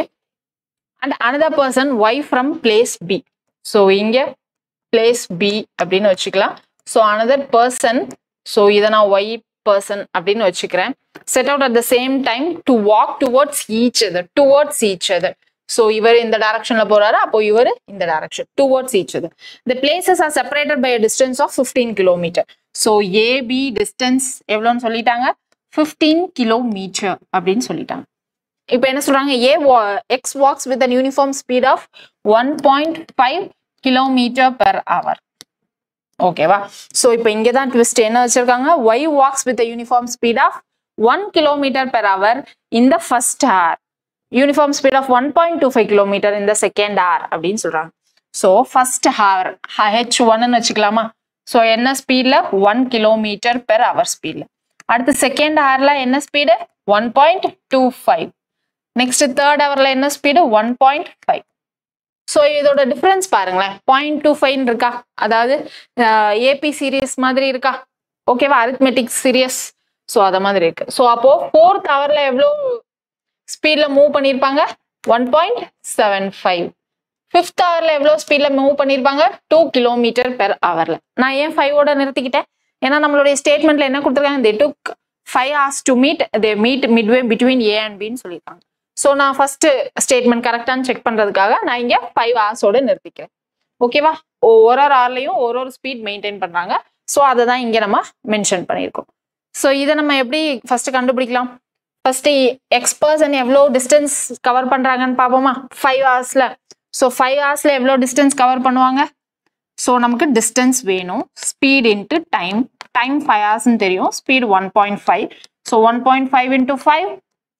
S1: and another person Y from place B. So இங்க place B அப்படின்னு வச்சுக்கலாம். ஸோ another person, ஸோ இதை நான் Y person அப்படின்னு வச்சுக்கிறேன். Set out at the same time to walk towards each other. So இவர் இந்த டைரக்ஷன்ல போறாரு, அப்போ இவர் இந்த direction, towards each other. The places are separated by a distance of 15 km. So AB distance எவ்வளோன்னு சொல்லிட்டாங்க, 15 km அப்படின்னு சொல்லிட்டாங்க. இப்போ என்ன சொல்றாங்க, X walks with an uniform speed of 1.5 km per hour. ஓகேவா? ஸோ இப்போ இங்கே தான் ட்விஸ்ட் என்ன வச்சிருக்காங்க, Y walks with a uniform speed of 1 km per hour in the first hour, uniform speed of 1.25 km in the second hour அப்படின்னு சொல்றாங்க. So first hour H1ன்னு வச்சுக்கலாமா? So என்ன ஸ்பீட்ல 1 km per hour ஸ்பீட்ல. அடுத்து செகண்ட் ஹவர்ல என்ன ஸ்பீடு 1.25. நெக்ஸ்ட் தேர்ட் ஹவர்ல என்ன ஸ்பீடு 1.5. ஸோ இதோட டிஃபரன்ஸ் பாருங்களேன், 0.25 இருக்கா, அதாவது ஏபி சீரியஸ் மாதிரி இருக்கா, ஓகேவா, அரித்மெட்டிக் சீரியஸ். ஸோ அத மாதிரி இருக்கு. ஸோ அப்போ ஃபோர்த் ஹவர்ல எவ்வளோ ஸ்பீட்ல மூவ் பண்ணியிருப்பாங்க 1.75. ஃபிஃப்த் ஹவர்ல எவ்வளோ ஸ்பீட்ல மூவ் பண்ணியிருப்பாங்க 2 km per hourல. நான் ஏன் 5ஓட நிறுத்திக்கிட்டேன், ஏன்னா நம்மளுடைய ஸ்டேட்மெண்ட்ல என்ன கொடுத்துருக்காங்க, they took 5 hours to meet, they meet midway between A and B ன்னு சொல்லியிருக்காங்க. ஸோ நான் ஃபர்ஸ்ட் ஸ்டேட்மெண்ட் கரெக்டானு செக் பண்றதுக்காக நான் இங்க 5 hours நிறுத்திக்கிறேன். ஓகேவா? ஒரு ஹவர்லையும் ஒரு ஸ்பீட் மெயின்டைன் பண்றாங்க. ஸோ அதை தான் இங்க நம்ம மென்ஷன் பண்ணியிருக்கோம். ஸோ இதை நம்ம எப்படி ஃபர்ஸ்ட் கண்டுபிடிக்கலாம், ஃபர்ஸ்ட் எக்ஸ் பர்சன் எவ்வளோ டிஸ்டன்ஸ் கவர் பண்றாங்கன்னு பார்ப்போமா 5 hours. ஸோ 5 hours எவ்வளோ டிஸ்டன்ஸ் கவர் பண்ணுவாங்க, ஸோ நமக்கு டிஸ்டன்ஸ் வேணும், speed into time. Time 5 hours தெரியும், ஸ்பீட் 1.5. ஸோ 1.5 into 5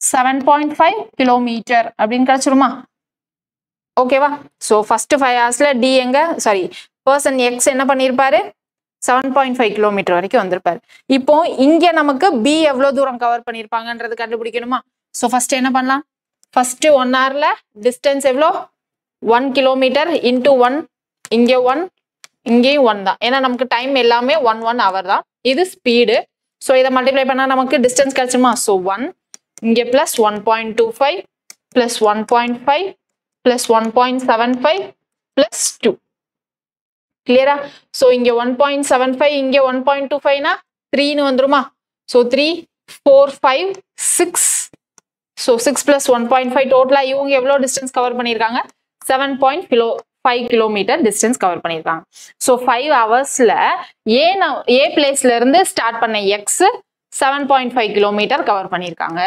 S1: 7.5 கிலோமீட்டர் அப்படின்னு கிடைச்சிருமா? ஓகேவா? ஸோ ஃபர்ஸ்ட் 5 hours டி எங்க, சாரி, பர்சன் எக்ஸ் என்ன பண்ணியிருப்பாரு 7.5 கிலோமீட்டர் வரைக்கும் வந்திருப்பாரு. இப்போ இங்க நமக்கு பி எவ்வளவு தூரம் கவர் பண்ணியிருப்பாங்கன்றது கண்டுபிடிக்கணுமா? ஸோ ஃபர்ஸ்ட் என்ன பண்ணலாம், ஃபர்ஸ்ட் 1 hourல டிஸ்டன்ஸ் எவ்வளோ 1 கிலோமீட்டர் இன்டூ 1, இங்கே 1 இங்கேயும் 1 தான், ஏன்னா நமக்கு டைம் எல்லாமே 1 hour தான். இது ஸ்பீடு. ஸோ இதை மல்டிப்ளை பண்ணா நமக்கு டிஸ்டன்ஸ் கிடைச்சுமா? ஸோ 1 இங்கே பிளஸ் 1.25 பிளஸ் 1.5 பிளஸ் 1.75 பிளஸ் 2. கிளியரா? ஸோ இங்கே 1.75 இங்கே 1.25னா 3ன்னு வந்துருமா? ஸோ 3 4 5 6. ஸோ 6 பிளஸ் 1.5 டோட்டலா இவங்க எவ்வளோ டிஸ்டன்ஸ் கவர் பண்ணியிருக்காங்க 7.5 கிலோமீட்டர் டிஸ்டன்ஸ் கவர் பண்ணியிருக்காங்க. ஸோ 5 hours ஏ பிளேஸ்ல இருந்து ஸ்டார்ட் பண்ண எக்ஸ் 7.5 கிலோமீட்டர் கவர் பண்ணியிருக்காங்க.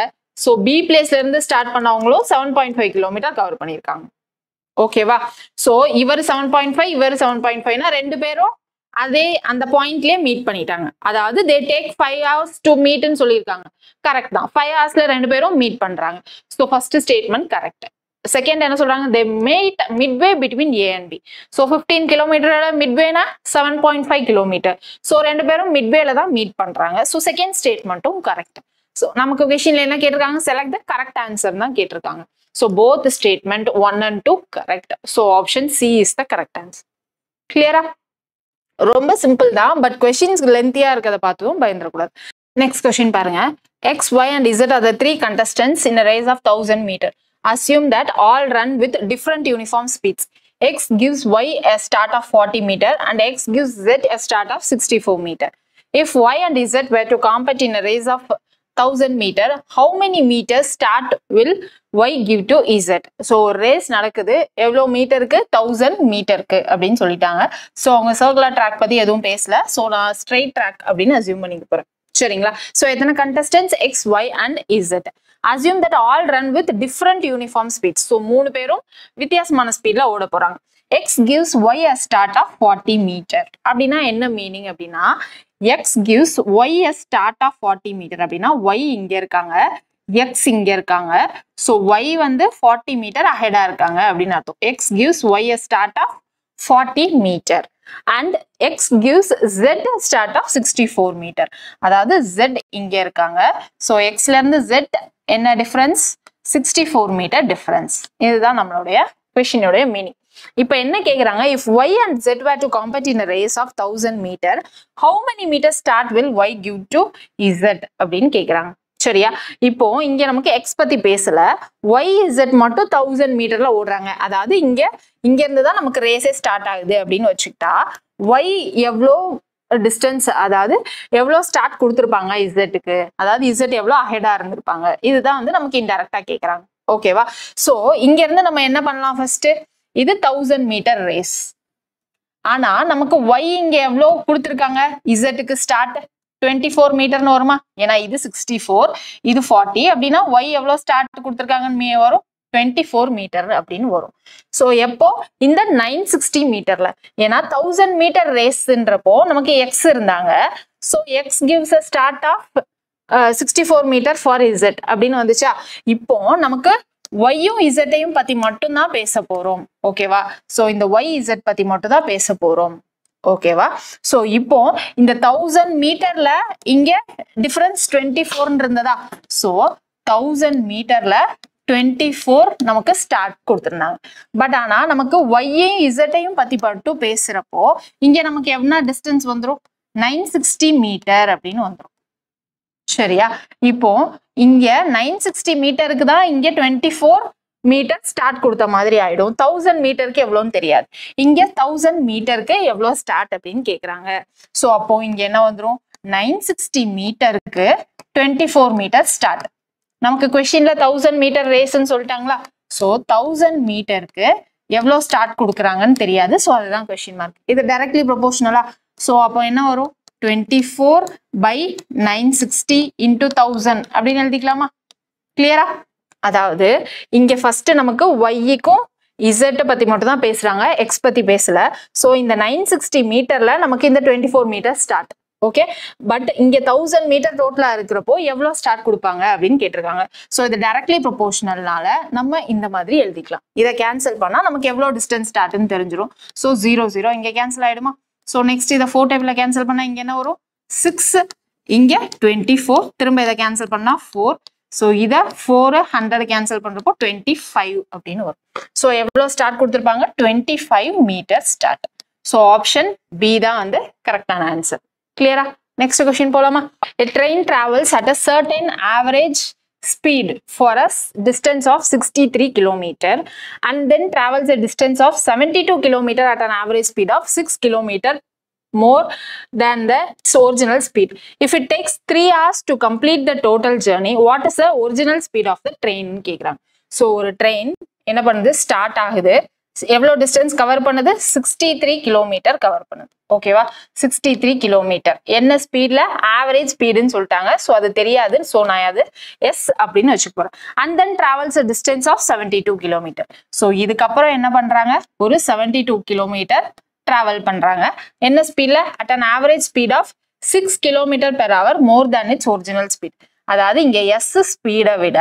S1: ஸோ பி பிளேஸ்ல இருந்து ஸ்டார்ட் பண்ணவங்களும் 7.5 கிலோமீட்டர் கவர் பண்ணியிருக்காங்க. ஓகேவா? ஸோ இவர் 7.5 இவர் 7.5னா ரெண்டு பேரும் அதே அந்த பாயிண்ட்லயே மீட் பண்ணிட்டாங்க. அதாவது they take 5 hours to meet ன்னு சொல்லியிருக்காங்க. கரெக்ட் தான், 5 hours ரெண்டு பேரும் மீட் பண்றாங்க. So first statement correct. Second என்ன சொல்றாங்க, they meet midway between A and B. So 15 கிலோமீட்டரோட மிட்வேனா 7.5 கிலோமீட்டர். ஸோ ரெண்டு பேரும் மிட்வேல தான் மீட் பண்றாங்க. ஸோ செகண்ட் ஸ்டேட்மெண்ட்டும் கரெக்ட். ஸோ நமக்கு கொஸ்டின்ல என்ன கேட்டிருக்காங்க, செலக்ட் த கரெக்ட் ஆன்சர் தான் கேட்டிருக்காங்க. So both statement 1 and 2 correct. So option C is the correct answer. கிளியரா? ரொம்ப சிம்பிள் தான், பட் கொஸ்டின்ஸ் லென்த்தியா இருக்கிறத பார்த்ததும் பயந்துடக்கூடாது. நெக்ஸ்ட் கொஸ்டின் பாருங்க. X, Y and Z are the three contestants in a race of 1000 meter. Assume that all run with different uniform speeds. X gives Y a start of 40 meter and X gives Z a start of 64 meter. If Y and Z were to compete in a race of 1000 meter, how many meters start will Y give to Z? So race நடக்குது, எவ்வளோ மீட்டருக்கு? 1000 மீட்டருக்கு அப்படின்னு சொல்லிட்டாங்க. So அவங்க circular track பத்தி எதுவும் பேசல. ஸோ நான் ஸ்ட்ரெயிட் ட்ராக் அப்படின்னு அசியூம் பண்ணிக்க போறேன். சரிங்களா? ஸோ எத்தனை contestants? X, Y and Z. Assume that all run with different uniform speeds. So மூணு பேரும் வித்தியாசமான ஸ்பீட்ல ஓட போறாங்க. X gives Y a start of 40 meter. அப்படின்னா என்ன மீனிங் அப்படின்னா, X gives Y a start of 40 meter அப்படின்னா Y இங்க இருக்காங்க, X இங்க இருக்காங்க. ஸோ Y வந்து 40 மீட்டர் அஹெடா இருக்காங்க அப்படின்னு அர்த்தம். X gives Y a start of 40 meter. And X gives Z start of 64 meter. அதாவது Z இங்க இருக்காங்க. ஸோ Xல இருந்து Z என்ன டிஃபரன்ஸ்? 64 metre difference. இதுதான் நம்மளுடைய கொஸ்டினோட மீனிங். இப்போ என்ன கேக்குறாங்க, if Y and Z were to compete in a race of 1000 meter, how many meter start will Y give to Z அப்படின்னு கேக்குறாங்க. சரியா? இப்போ இங்க நமக்கு X பத்தி பேசல, Y Z மட்டும் 1000 மீட்டர்ல ஓடுறாங்க. அதாவது இங்க இருந்து தான் நமக்கு ரேஸே ஸ்டார்ட் ஆகுது அப்படின்னு வச்சுக்கிட்டா, Y எவ்வளோ டிஸ்டன்ஸ், அதாவது எவ்வளோ ஸ்டார்ட் கொடுத்துருப்பாங்க இசட்டுக்கு, அதாவது இசட் எவ்வளோ அஹெடா இருந்திருப்பாங்க, இதுதான் வந்து நமக்கு இன்டைரக்டா கேட்கறாங்க. ஓகேவா? ஸோ இங்க இருந்து நம்ம என்ன பண்ணலாம், ஃபர்ஸ்ட் இது 1000 மீட்டர் ரேஸ். ஆனா நமக்கு Y இங்க எவ்வளோ கொடுத்துருக்காங்க, இசட்டுக்கு ஸ்டார்ட் 24 மீட்டர்னு வருமா? ஏன்னா இது 64, இது 40 அப்படின்னா Y எவ்வளோ ஸ்டார்ட் கொடுத்துருக்காங்கன்னு வரும், 24 மீட்டர் அப்படின்னு வரும். ஸோ எப்போ இந்த 960 மீட்டர்ல, ஏன்னா 1000 மீட்டர் ரேஸ்ன்றப்போ நமக்கு X இருந்தாங்க. So X gives a start of 64 metre for Z அப்படின்னு வந்துச்சா. இப்போ நமக்கு ஒய்யும் இசட்டையும் பத்தி மட்டும் தான் பேச போறோம். ஓகேவா? ஸோ இந்த ஒய் இசட் பத்தி மட்டும் தான் பேச போறோம். ஓகேவா? ஸோ இப்போ இந்த 1000 மீட்டர்ல இங்க டிஃபரன்ஸ் 24 இருந்ததா. ஸோ 1000 மீட்டர்ல 24 நமக்கு ஸ்டார்ட் கொடுத்துருந்தாங்க. பட் ஆனா நமக்கு ஒய்யையும் இசட்டையும் பத்தி மட்டும் பேசுறப்போ இங்க நமக்கு என்ன டிஸ்டன்ஸ் வந்துடும், 960 மீட்டர் அப்படின்னு வந்துடும். சரியா? இப்போ இங்க 960 மீட்டருக்கு தான் இங்க 24 மீட்டர் ஸ்டார்ட் கொடுத்த மாதிரி ஆயிடும். 1000 மீட்டருக்கு எவ்வளோன்னு தெரியாது. இங்க 1000 மீட்டருக்கு எவ்வளோ ஸ்டார்ட் அப்படின்னு கேக்குறாங்க. ஸோ அப்போ இங்க என்ன வந்துடும், 960 மீட்டருக்கு 24 மீட்டர் ஸ்டார்ட். நமக்கு கொஸ்டின்ல 1000 மீட்டர் ரேஸ்ன்னு சொல்லிட்டாங்களா. ஸோ 1000 மீட்டருக்கு எவ்வளோ ஸ்டார்ட் கொடுக்குறாங்கன்னு தெரியாது. ஸோ அதுதான் கொஸ்டின் மார்க். இது டைரக்ட்லி ப்ரொபோர்ஷனலா. ஸோ அப்போ என்ன வரும், 24 by 960 into 1000 அப்படின்னு எழுதிக்கலாமா? கிளியரா? அதாவது இங்க ஃபர்ஸ்ட் நமக்கு ஒய்க்கும் இசட் பத்தி மட்டும் தான் பேசுறாங்க, எக்ஸ் பத்தி பேசல. ஸோ இந்த 960 மீட்டர்ல நமக்கு இந்த 24 மீட்டர் ஸ்டார்ட். ஓகே, பட் இங்க 1000 மீட்டர் டோட்டலா இருக்கிறப்போ எவ்வளவு ஸ்டார்ட் கொடுப்பாங்க அப்படின்னு கேட்டிருக்காங்க. ஸோ இது டைரக்ட்லி ப்ரொபோர்ஷனல்னால நம்ம இந்த மாதிரி எழுதிக்கலாம். இதை கேன்சல் பண்ணா நமக்கு எவ்வளவு டிஸ்டன்ஸ் ஸ்டார்ட்னு தெரிஞ்சிடும். ஸோ 0 0 இங்க கேன்சல் ஆயிடுமா. ஸோ நெக்ஸ்ட் இதை 4 டேபிள்ல கேன்சல் பண்ணா இங்க என்ன வரும், 6, இங்க 24, திரும்ப இதை கேன்சல் பண்ணா 4. ஸோ இதை 400 கேன்சல் பண்றப்போ 25 அப்படின்னு வரும். ஸோ எவ்வளவு ஸ்டார்ட் கொடுத்துருப்பாங்க, 25 metre start. So option B தான் வந்து கரெக்டான ஆன்சர். கிளியரா? நெக்ஸ்ட் கொஸ்டின் போலாமா? A train travels at a certain average speed for a distance of 63 km and then travels a distance of 72 km at an average speed of 6 km more than the original speed. If it takes 3 hours to complete the total journey, what is the original speed of the train கேக்குறாங்க. So ஒரு train என்ன பண்ணுது, start ஆகுது, எவ்வளோ distance cover பண்ணுது, 63 kilometre cover பண்ணுது. ஓகேவா? 63 kilometre என்ன ஸ்பீட்ல, ஆவரேஜ் ஸ்பீடுன்னு சொல்லிட்டாங்க. ஸோ அது தெரியாது. ஸோ நான் அது எஸ் அப்படின்னு வச்சுக்க போறேன். And then travels distance of 72 kilometre. So இதுக்கப்புறம் என்ன பண்றாங்க, ஒரு 72 கிலோமீட்டர் டிராவல் பண்றாங்க. என்ன ஸ்பீட்ல, at an average speed of 6 kilometre per hour more than its original speed. அதாவது இங்க s ஸ்பீடை விட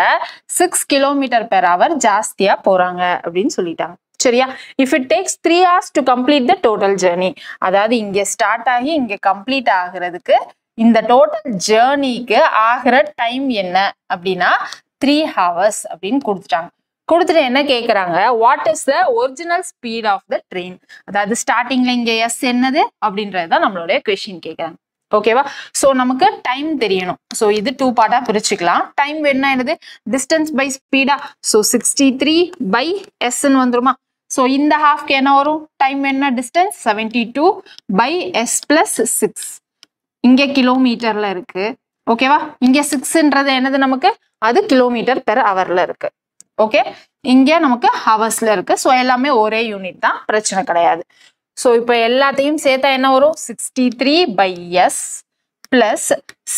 S1: 6 km/h ஜாஸ்தியா போறாங்க அப்படின்னு சொல்லிட்டாங்க. சரியா? if it takes 3 hours to complete the total journey, அதாவது இங்க ஸ்டார்ட் ஆகி இங்க கம்ப்ளீட் ஆகுறதுக்கு இந்த டோட்டல் ஜேர்னிக்கு ஆகிற டைம் என்ன அப்படின்னா 3 hours அப்படின்னு கொடுத்துட்டாங்க. கொடுத்துட்டு என்ன கேட்குறாங்க, what is the original speed of the train, அதாவது ஸ்டார்டிங்ல இங்க எஸ் என்னது அப்படின்றது தான் நம்மளுடைய கொஸ்டின் கேட்குறாங்க. ஓகேவா? ஸோ நமக்கு டைம் தெரியணும். ஸோ இது 2 பார்ட்டா பிரிச்சுக்கலாம். டைம் என்ன என்னது, டிஸ்டன்ஸ் பை ஸ்பீடா. ஸோ 63 பை எஸ்ன்னு வந்துருமா. ஸோ இந்த ஹாஃப்க்கு என்ன வரும், டைம் என்ன, டிஸ்டன்ஸ் 72 பை எஸ் பிளஸ் 6. இங்க கிலோமீட்டர்ல இருக்கு. ஓகேவா? இங்க 6ன்றது என்னது நமக்கு, அது km/hல இருக்கு. ஓகே, இங்க நமக்கு ஹவர்ஸ்ல இருக்கு. ஸோ எல்லாமே ஒரே யூனிட் தான், பிரச்சனை கிடையாது. ஸோ இப்போ எல்லாத்தையும் சேர்த்தா என்ன வரும், 63 by S plus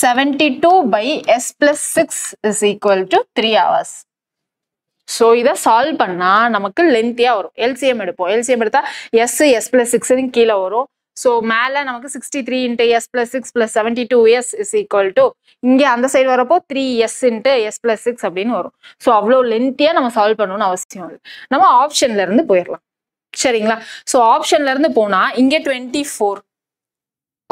S1: 72 by S plus 6 is equal to 3 hours. So இதை சால்வ் பண்ணா நமக்கு லென்த்தியா வரும். எல்சிஎம் எடுப்போம். எல்சிஎம் எடுத்தா எஸ் பிளஸ் 6 கீழே வரும். ஸோ மேலே நமக்கு 63 into S plus 6 plus 72 S is equal to, இங்கே அந்த சைடு வரப்போ 3s இன்ட்டு எஸ் பிளஸ் 6 அப்படின்னு வரும். ஸோ அவ்வளோ லென்த்தியா நம்ம சால்வ் பண்ணணும்னு அவசியம் இல்லை. நம்ம ஆப்ஷன்ல இருந்து போயிடலாம். சரிங்களா? ஸோ ஆப்ஷன்ல இருந்து போனா இங்கே 24.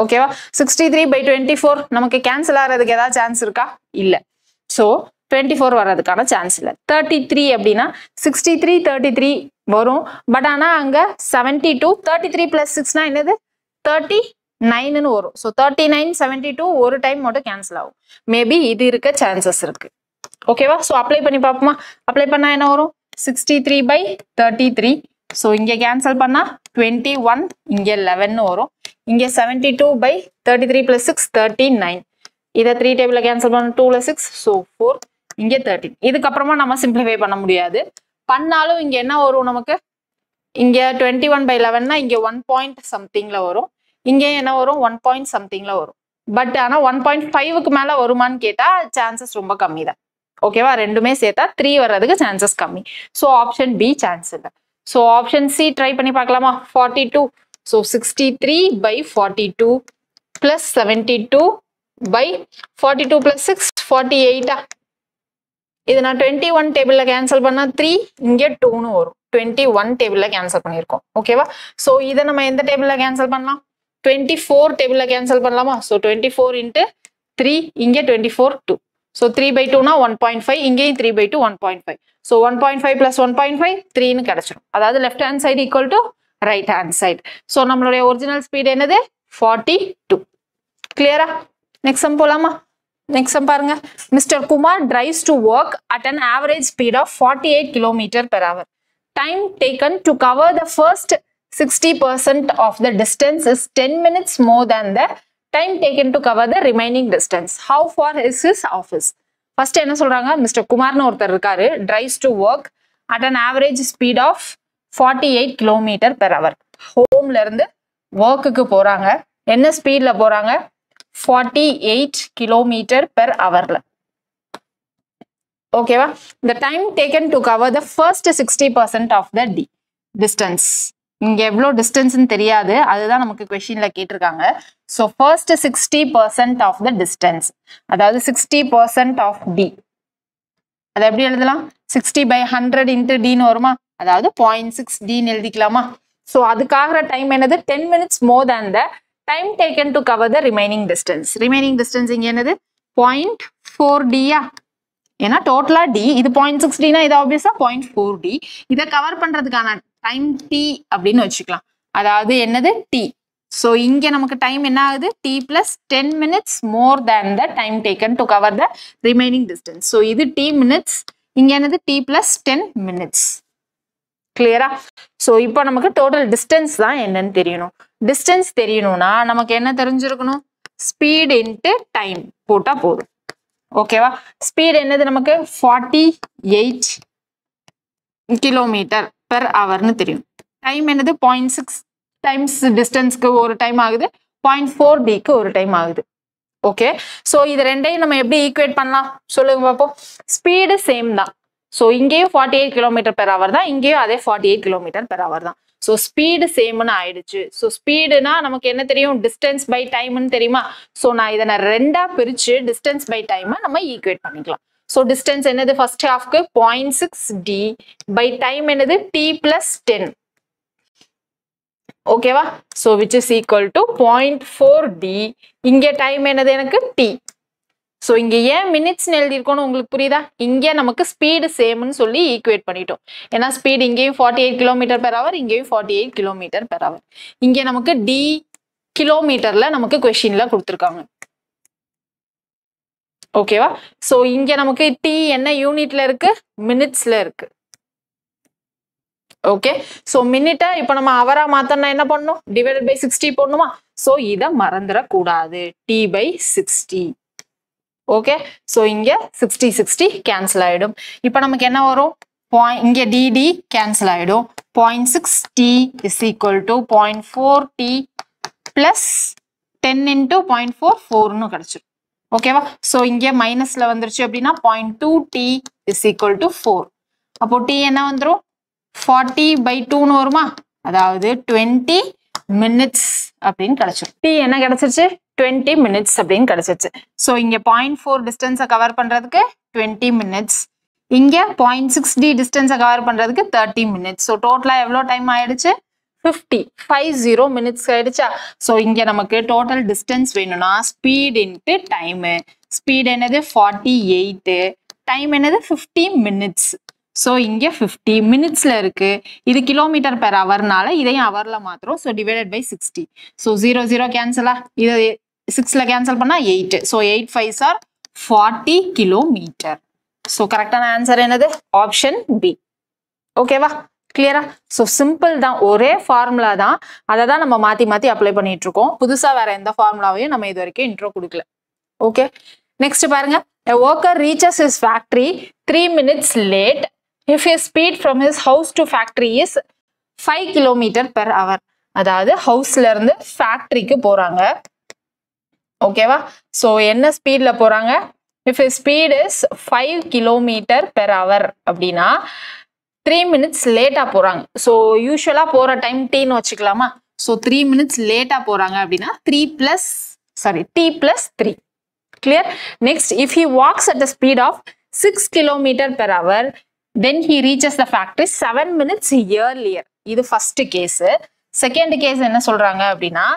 S1: ஓகேவா? 63 பை 24 நமக்கு கேன்சல் ஆகிறதுக்கு ஏதாவது சான்ஸ் இருக்கா? இல்லை. ஸோ 24 வர்றதுக்கான சான்ஸ் இல்லை. 33 அப்படின்னா 63 33 வரும். பட் ஆனால் அங்கே 72 33 பிளஸ் 6னா என்னது, 39ன்னு வரும். ஸோ 39 72 ஒரு டைம் மட்டும் கேன்சல் ஆகும். மேபி இது இருக்க சான்சஸ் இருக்கு. ஓகேவா? ஸோ அப்ளை பண்ணி பார்ப்போமா. அப்ளை பண்ணா என்ன வரும், 63 பை 33. ஸோ இங்கே கேன்சல் பண்ணா 21, இங்கே 11ன்னு வரும். இங்கே 72 பை 33 பிளஸ் 6 39. இதை 3 டேபிள்ல கேன்சல் பண்ண 2ல 6, ஸோ 4, இங்கே 13. இதுக்கப்புறமா நம்ம சிம்பிளிஃபை பண்ண முடியாது. பண்ணாலும் இங்கே என்ன வரும் நமக்கு, இங்கே 21 பை 11னா இங்கே 1 பாயிண்ட் சம்திங்ல வரும். இங்கே என்ன வரும், 1 பாயிண்ட் சம்திங்ல வரும். பட் ஆனால் 1.5க்கு மேலே வருமானு கேட்டால் சான்சஸ் ரொம்ப கம்மி தான். ஓகேவா? ரெண்டுமே சேர்த்தா 3 வர்றதுக்கு சான்சஸ் கம்மி. ஸோ ஆப்ஷன் பி சான்ஸ் இல்லை. ஸோ ஆப்ஷன் சி ட்ரை பண்ணி பார்க்கலாமா. 42. So 63 by 42 plus 72 by 42 plus 6 48. இது நான் 21 டேபிள்ல கேன்சல் பண்ணா 3, இங்கே 2ன்னு வரும். 21 டேபிள்ல கேன்சல் பண்ணியிருக்கோம். ஓகேவா? ஸோ இதை நம்ம எந்த டேபிள்ல கேன்சல் பண்ணலாம், 24 டேபிள்ல கேன்சல் பண்ணலாமா. ஸோ 24 இன்ட்டு 3, இங்கே 24 2. ஸோ 3/2னா 1.5, இங்கேயும் 3/2 1.5. ஸோ 1.5 பிளஸ் 1.5 3ன்னு கிடைச்சிடும். அதாவது left hand side equal to right hand side. So நம்மளுடைய ஒரிஜினல் ஸ்பீட் என்னது, 42. கிளியரா? நெக்ஸ்ட் சம் போலாமா. நெக்ஸ்ட் சம் பாருங்க. Mister Kumar drives to work at an average speed of 48 km/h. Time taken to cover the first 60% of the distance is 10 minutes more than the time taken to cover the remaining distance. How far is his office? First என்ன சொல்றாங்க, mister குமார்னு ஒருத்தர் இருக்காரு, drives to work at an average speed of 48 km/h. ஹோம்ல இருந்து ஒர்க்குக்கு போறாங்க. என்ன ஸ்பீட்ல போறாங்க, 48 km/h. ஓகேவா? the time taken to cover the first 60% of the distance. இங்க எவ்வளோ டிஸ்டன்ஸ்ன்னு தெரியாது, அதுதான் நமக்கு கொஸ்டின்ல கேட்டிருக்காங்க. So first 60% of the distance, அதாவது 60% ஆஃப் டி. அதை எப்படி எழுதலாம், 60/100 இன்ட்டு டின்னு வருமா, அதாவது 0.6 டின்னு எழுதிக்கலாமா. ஸோ அதுக்காகிற டைம் என்னது, 10 minutes more than the time taken to cover the remaining distance. remaining distance இங்க என்னது 0.4 டியா, ஏன்னா டோட்டலா டி, இது 0.6 டினா இது ஆப்வியஸா 0.4 டி. இதை கவர் பண்றதுக்கான டைம் டி அப்படின்னு வச்சுக்கலாம். அதாவது என்னது டி. ஸோ இங்க நமக்கு டைம் என்ன ஆகுது, D plus 10 minutes more than the time taken to cover the remaining distance. So இது டி மினிட்ஸ், இங்க என்னது டி பிளஸ் 10 minutes. கிளியரா? ஸோ இப்போ நமக்கு டோட்டல் டிஸ்டன்ஸ் தான் என்னன்னு தெரியணும். டிஸ்டன்ஸ் தெரியணும்னா நமக்கு என்ன தெரிஞ்சிருக்கணும், ஸ்பீட் இன்ட்டு டைம் போட்டா போதும். ஓகேவா? ஸ்பீட் என்னது நமக்கு 48 km/h தெரியும். டைம் என்னது 0.6 டைம்ஸ் டிஸ்டன்ஸ்க்கு ஒரு டைம் ஆகுது, 0.4 டிக்கு ஒரு டைம் ஆகுது. ஓகே, ஸோ இது ரெண்டையும் நம்ம எப்படி ஈக்குவேட் பண்ணலாம் சொல்லுங்க பார்ப்போம். ஸ்பீடு சேம் தான். ஸோ இங்கேயும் 48 km/h தான், இங்கேயும் அதே 48 km/h தான். ஸோ ஸ்பீடு சேம்னு ஆயிடுச்சு. ஸோ ஸ்பீடுனா நமக்கு என்ன தெரியும், டிஸ்டன்ஸ் பை டைம்னு தெரியுமா. ஸோ நான் இதை ரெண்டா பிரிச்சு டிஸ்டன்ஸ் பை டைமை நம்ம ஈக்குவேட் பண்ணிக்கலாம். ஸோ டிஸ்டன்ஸ் என்னது, ஃபர்ஸ்ட் ஹாஃப்க்கு 0.6d பை டைம் என்னது t plus 10. ஓகேவா. So which is equal to 0.4d. இங்கே டைம் என்னது எனக்கு t. ஸோ இங்கே ஏன் மினிட்ஸ்னு எழுதியிருக்கோன்னு உங்களுக்கு புரியுதா. இங்கே நமக்கு ஸ்பீடு சேம்னு சொல்லி ஈக்குவேட் பண்ணிட்டோம். ஏன்னா ஸ்பீடு இங்கேயும் 48 km/h, இங்கேயும் 48 km/h. இங்கே நமக்கு d கிலோமீட்டர்ல நமக்கு கொஸ்டின்ல கொடுத்துருக்காங்க. ஓகேவா. ஸோ இங்க நமக்கு t என்ன யூனிட்ல இருக்கு, மினிட்ஸ்ல இருக்கு. ஓகே. ஸோ மினிட்டை இப்போ நம்ம அவரா மாத்தோம்னா என்ன பண்ணணும், டிவைடட் பை 60 போடணுமா. ஸோ இதை மறந்துடக்கூடாது, t/60. ஓகே. ஸோ இங்க 60 கேன்சல் ஆயிடும். இப்போ நமக்கு என்ன வரும், இங்க dd கேன்சல் ஆயிடும். 0.6t is equal to 0.4t plus 10 into 0.44 கிடைச்சிடும். ஓகேவா. ஸோ இங்க மைனஸ்ல வந்துருச்சு அப்படின்னா 0.2t is equal to 4. அப்போ t என்ன வந்துடும், 40/2 வருமா, அதாவது 20 மினிட்ஸ் அப்படின்னு கிடைச்சிடும். t என்ன கிடைச்சிருச்சு, 20 மினிட்ஸ் அப்படின்னு கிடைச்சிருச்சு. ஸோ இங்க 0.4 டிஸ்டன்ஸை கவர் பண்றதுக்கு 20 மினிட்ஸ், இங்க 0.6d டிஸ்டன்ஸை கவர் பண்றதுக்கு 30 மினிட்ஸ். ஸோ டோட்டலா எவ்வளோ டைம் ஆயிடுச்சு, 50 மினிட்ஸ் ஆயிடுச்சா. ஸோ இங்க நமக்கு டோட்டல் டிஸ்டன்ஸ் வேணும்னா ஸ்பீட் இன்ட்டு டைம். ஸ்பீட் என்னது 48, டைம் என்னது 50 மினிட்ஸ். ஸோ இங்க 50 மினிட்ஸ்ல இருக்கு. இது km/hனால இதையும் அவர்ல மாத்திரம். So divided by 60. ஸோ 0 கேன்சலா, இதை 6ல கேன்சல் பண்ணா 8. So 8 5s are 40 kilometre. So கரெக்டான ஆன்சர் என்னது, ஆப்ஷன் பி. ஓகேவா, கிளியரா. ஸோ சிம்பிள் தான், ஒரே ஃபார்முலா தான், அதை தான் நம்ம மாத்தி மாத்தி அப்ளை பண்ணிட்டு இருக்கோம். புதுசா வேற எந்த ஃபார்முலாவையும் நம்ம இது வரைக்கும் இன்ட்ரோ கொடுக்கல. ஓகே. நெக்ஸ்ட் பாருங்க, a worker reaches his factory 3 minutes late if his speed from his house to factory is 5 km/h. அதாவது ஹவுஸ்ல இருந்து ஃபேக்டரிக்கு போறாங்க. ஓகேவா. ஸோ என்ன ஸ்பீட்ல போறாங்க, if his speed is 5 km/h அப்படின்னா 3 minutes லேட்டா போறாங்க. ஸோ யூஸ்வலா போற டைம் டீன்னு வச்சுக்கலாமா. ஸோ 3 minutes லேட்டா போறாங்க அப்படின்னா t plus 3. Clear. Next, if he walks at the speed of 6 km/h then he reaches the factory 7 minutes earlier. இது ஃபர்ஸ்ட் கேஸ். செகண்ட் கேஸ் என்ன சொல்றாங்க அப்படின்னா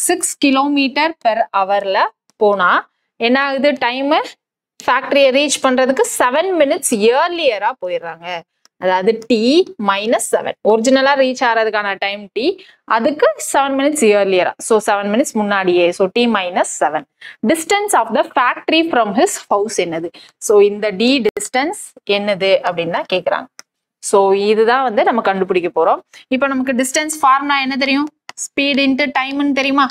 S1: 6 km/hல போனா என்ன ஆகுது, டைம் ஃபேக்டரியை ரீச் பண்றதுக்கு 7 minutes ஏர்லியரா போயிடுறாங்க. அதாவது t minus 7. ஒரிஜினலா ரீச் ஆகிறதுக்கான டைம் t, அதுக்கு 7 minutes ஏர்லியரா. ஸோ 7 minutes முன்னாடியே. So t minus 7. Distance of the factory from his house என்னது. ஸோ இந்த d டிஸ்டன்ஸ் என்னது அப்படின்னு தான் கேட்குறாங்க. ஸோ இதுதான் வந்து நம்ம கண்டுபிடிக்க போறோம். இப்போ நமக்கு டிஸ்டன்ஸ் ஃபார்முலா என்ன தெரியும், ஸ்பீட் இன்ட்டு டைம்னு தெரியுமா.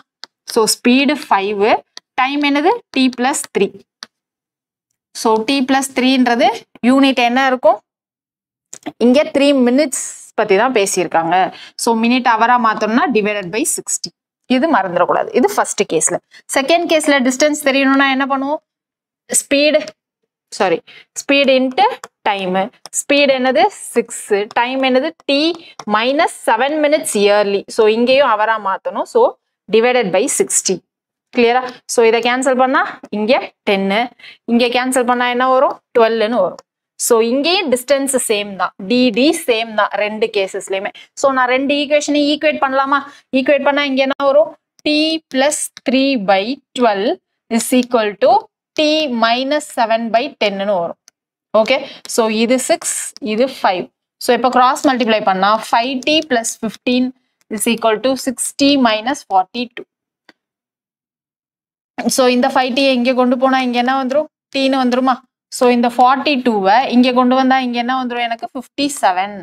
S1: ஸோ ஸ்பீடு 5, டைம் என்னது t plus 3. So t plus 3ன்றது யூனிட் என்ன இருக்கும், இங்க 3 மினிட்ஸ் பத்தி தான் பேசியிருக்காங்க. ஸோ மினிட் அவரா மாத்தோம்னா டிவைடட் பை 60. இது மறந்துடக்கூடாது. இது ஃபர்ஸ்ட் கேஸ்ல. செகண்ட் கேஸ்ல டிஸ்டன்ஸ் தெரியணும்னா என்ன பண்ணுவோம், ஸ்பீட் இன்ட்டு டைம். ஸ்பீட் என்னது 6, டைம் என்னது t minus 7 minutes early. So இங்கேயும் அவரா மாத்தணும். So divided by 60. கிளியரா. ஸோ இதை கேன்சல் பண்ணா இங்க 10, இங்க கேன்சல் பண்ணா என்ன வரும், 12ன்னு வரும். ஸோ இங்கேயும் டிஸ்டன்ஸ் சேம் தான், dd சேம் தான் ரெண்டு கேசஸ்லயுமே. ஸோ நான் ரெண்டு ஈக்குவேஷனை ஈக்குவேட் பண்ணலாமா. ஈக்குவேட் பண்ணா இங்க என்ன வரும், t plus 3/12 is equal to t minus 7/10ன்னு வரும். ஓகே. ஸோ இது 6, இது 5. ஸோ இப்போ கிராஸ் மல்டிப்ளை பண்ணா 5t plus 15 is equal to 6t minus 42. So இந்த 5t இங்க கொண்டு போனா இங்க என்ன வந்துடும், tன்னு வந்துருமா. ஸோ இந்த 42வை இங்க கொண்டு வந்தா இங்க என்ன வந்துடும், எனக்கு 57.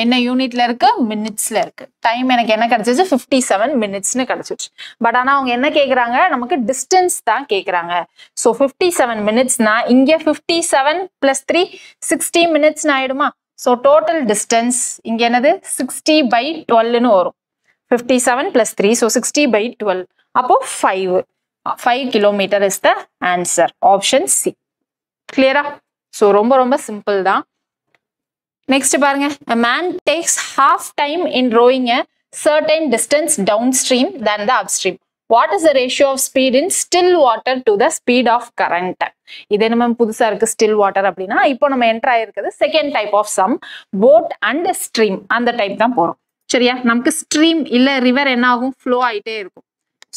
S1: என்ன யூனிட்ல இருக்கு, மினிட்ஸ்ல இருக்கு. டைம் எனக்கு என்ன கிடைச்சிச்சு, 57 மினிட்ஸ்னு கிடைச்சிச்சு. பட் ஆனா அவங்க என்ன கேக்குறாங்க, நமக்கு டிஸ்டன்ஸ் தான் கேக்குறாங்க. ஸோ 57 மினிட்ஸ்னா இங்க 57 plus 3 60 மினிட்ஸ்னு ஆயிடுமா. ஸோ டோட்டல் டிஸ்டன்ஸ் இங்க என்னது 60/12ன்னு வரும். 57 plus 3, ஸோ 60/12. அப்போ 5 kilometre is the answer. Option C. கிளியரா. ஸோ ரொம்ப ரொம்ப சிம்பிள் தான். Next பாருங்க, a man takes half time in rowing a certain distance downstream than the upstream. What is the ratio of speed in still water to the speed of current? இது நம்ம புதுசா இருக்கு still water அப்படின்னா இப்போ நம்ம enter ஆயிருக்குது second type of some boat and stream அந்த type தான் போறோம். சரியா? நமக்கு ஸ்ட்ரீம் இல்ல ரிவர் என்ன ஆகும்? ஃப்ளோ ஆயிட்டே இருக்கும்.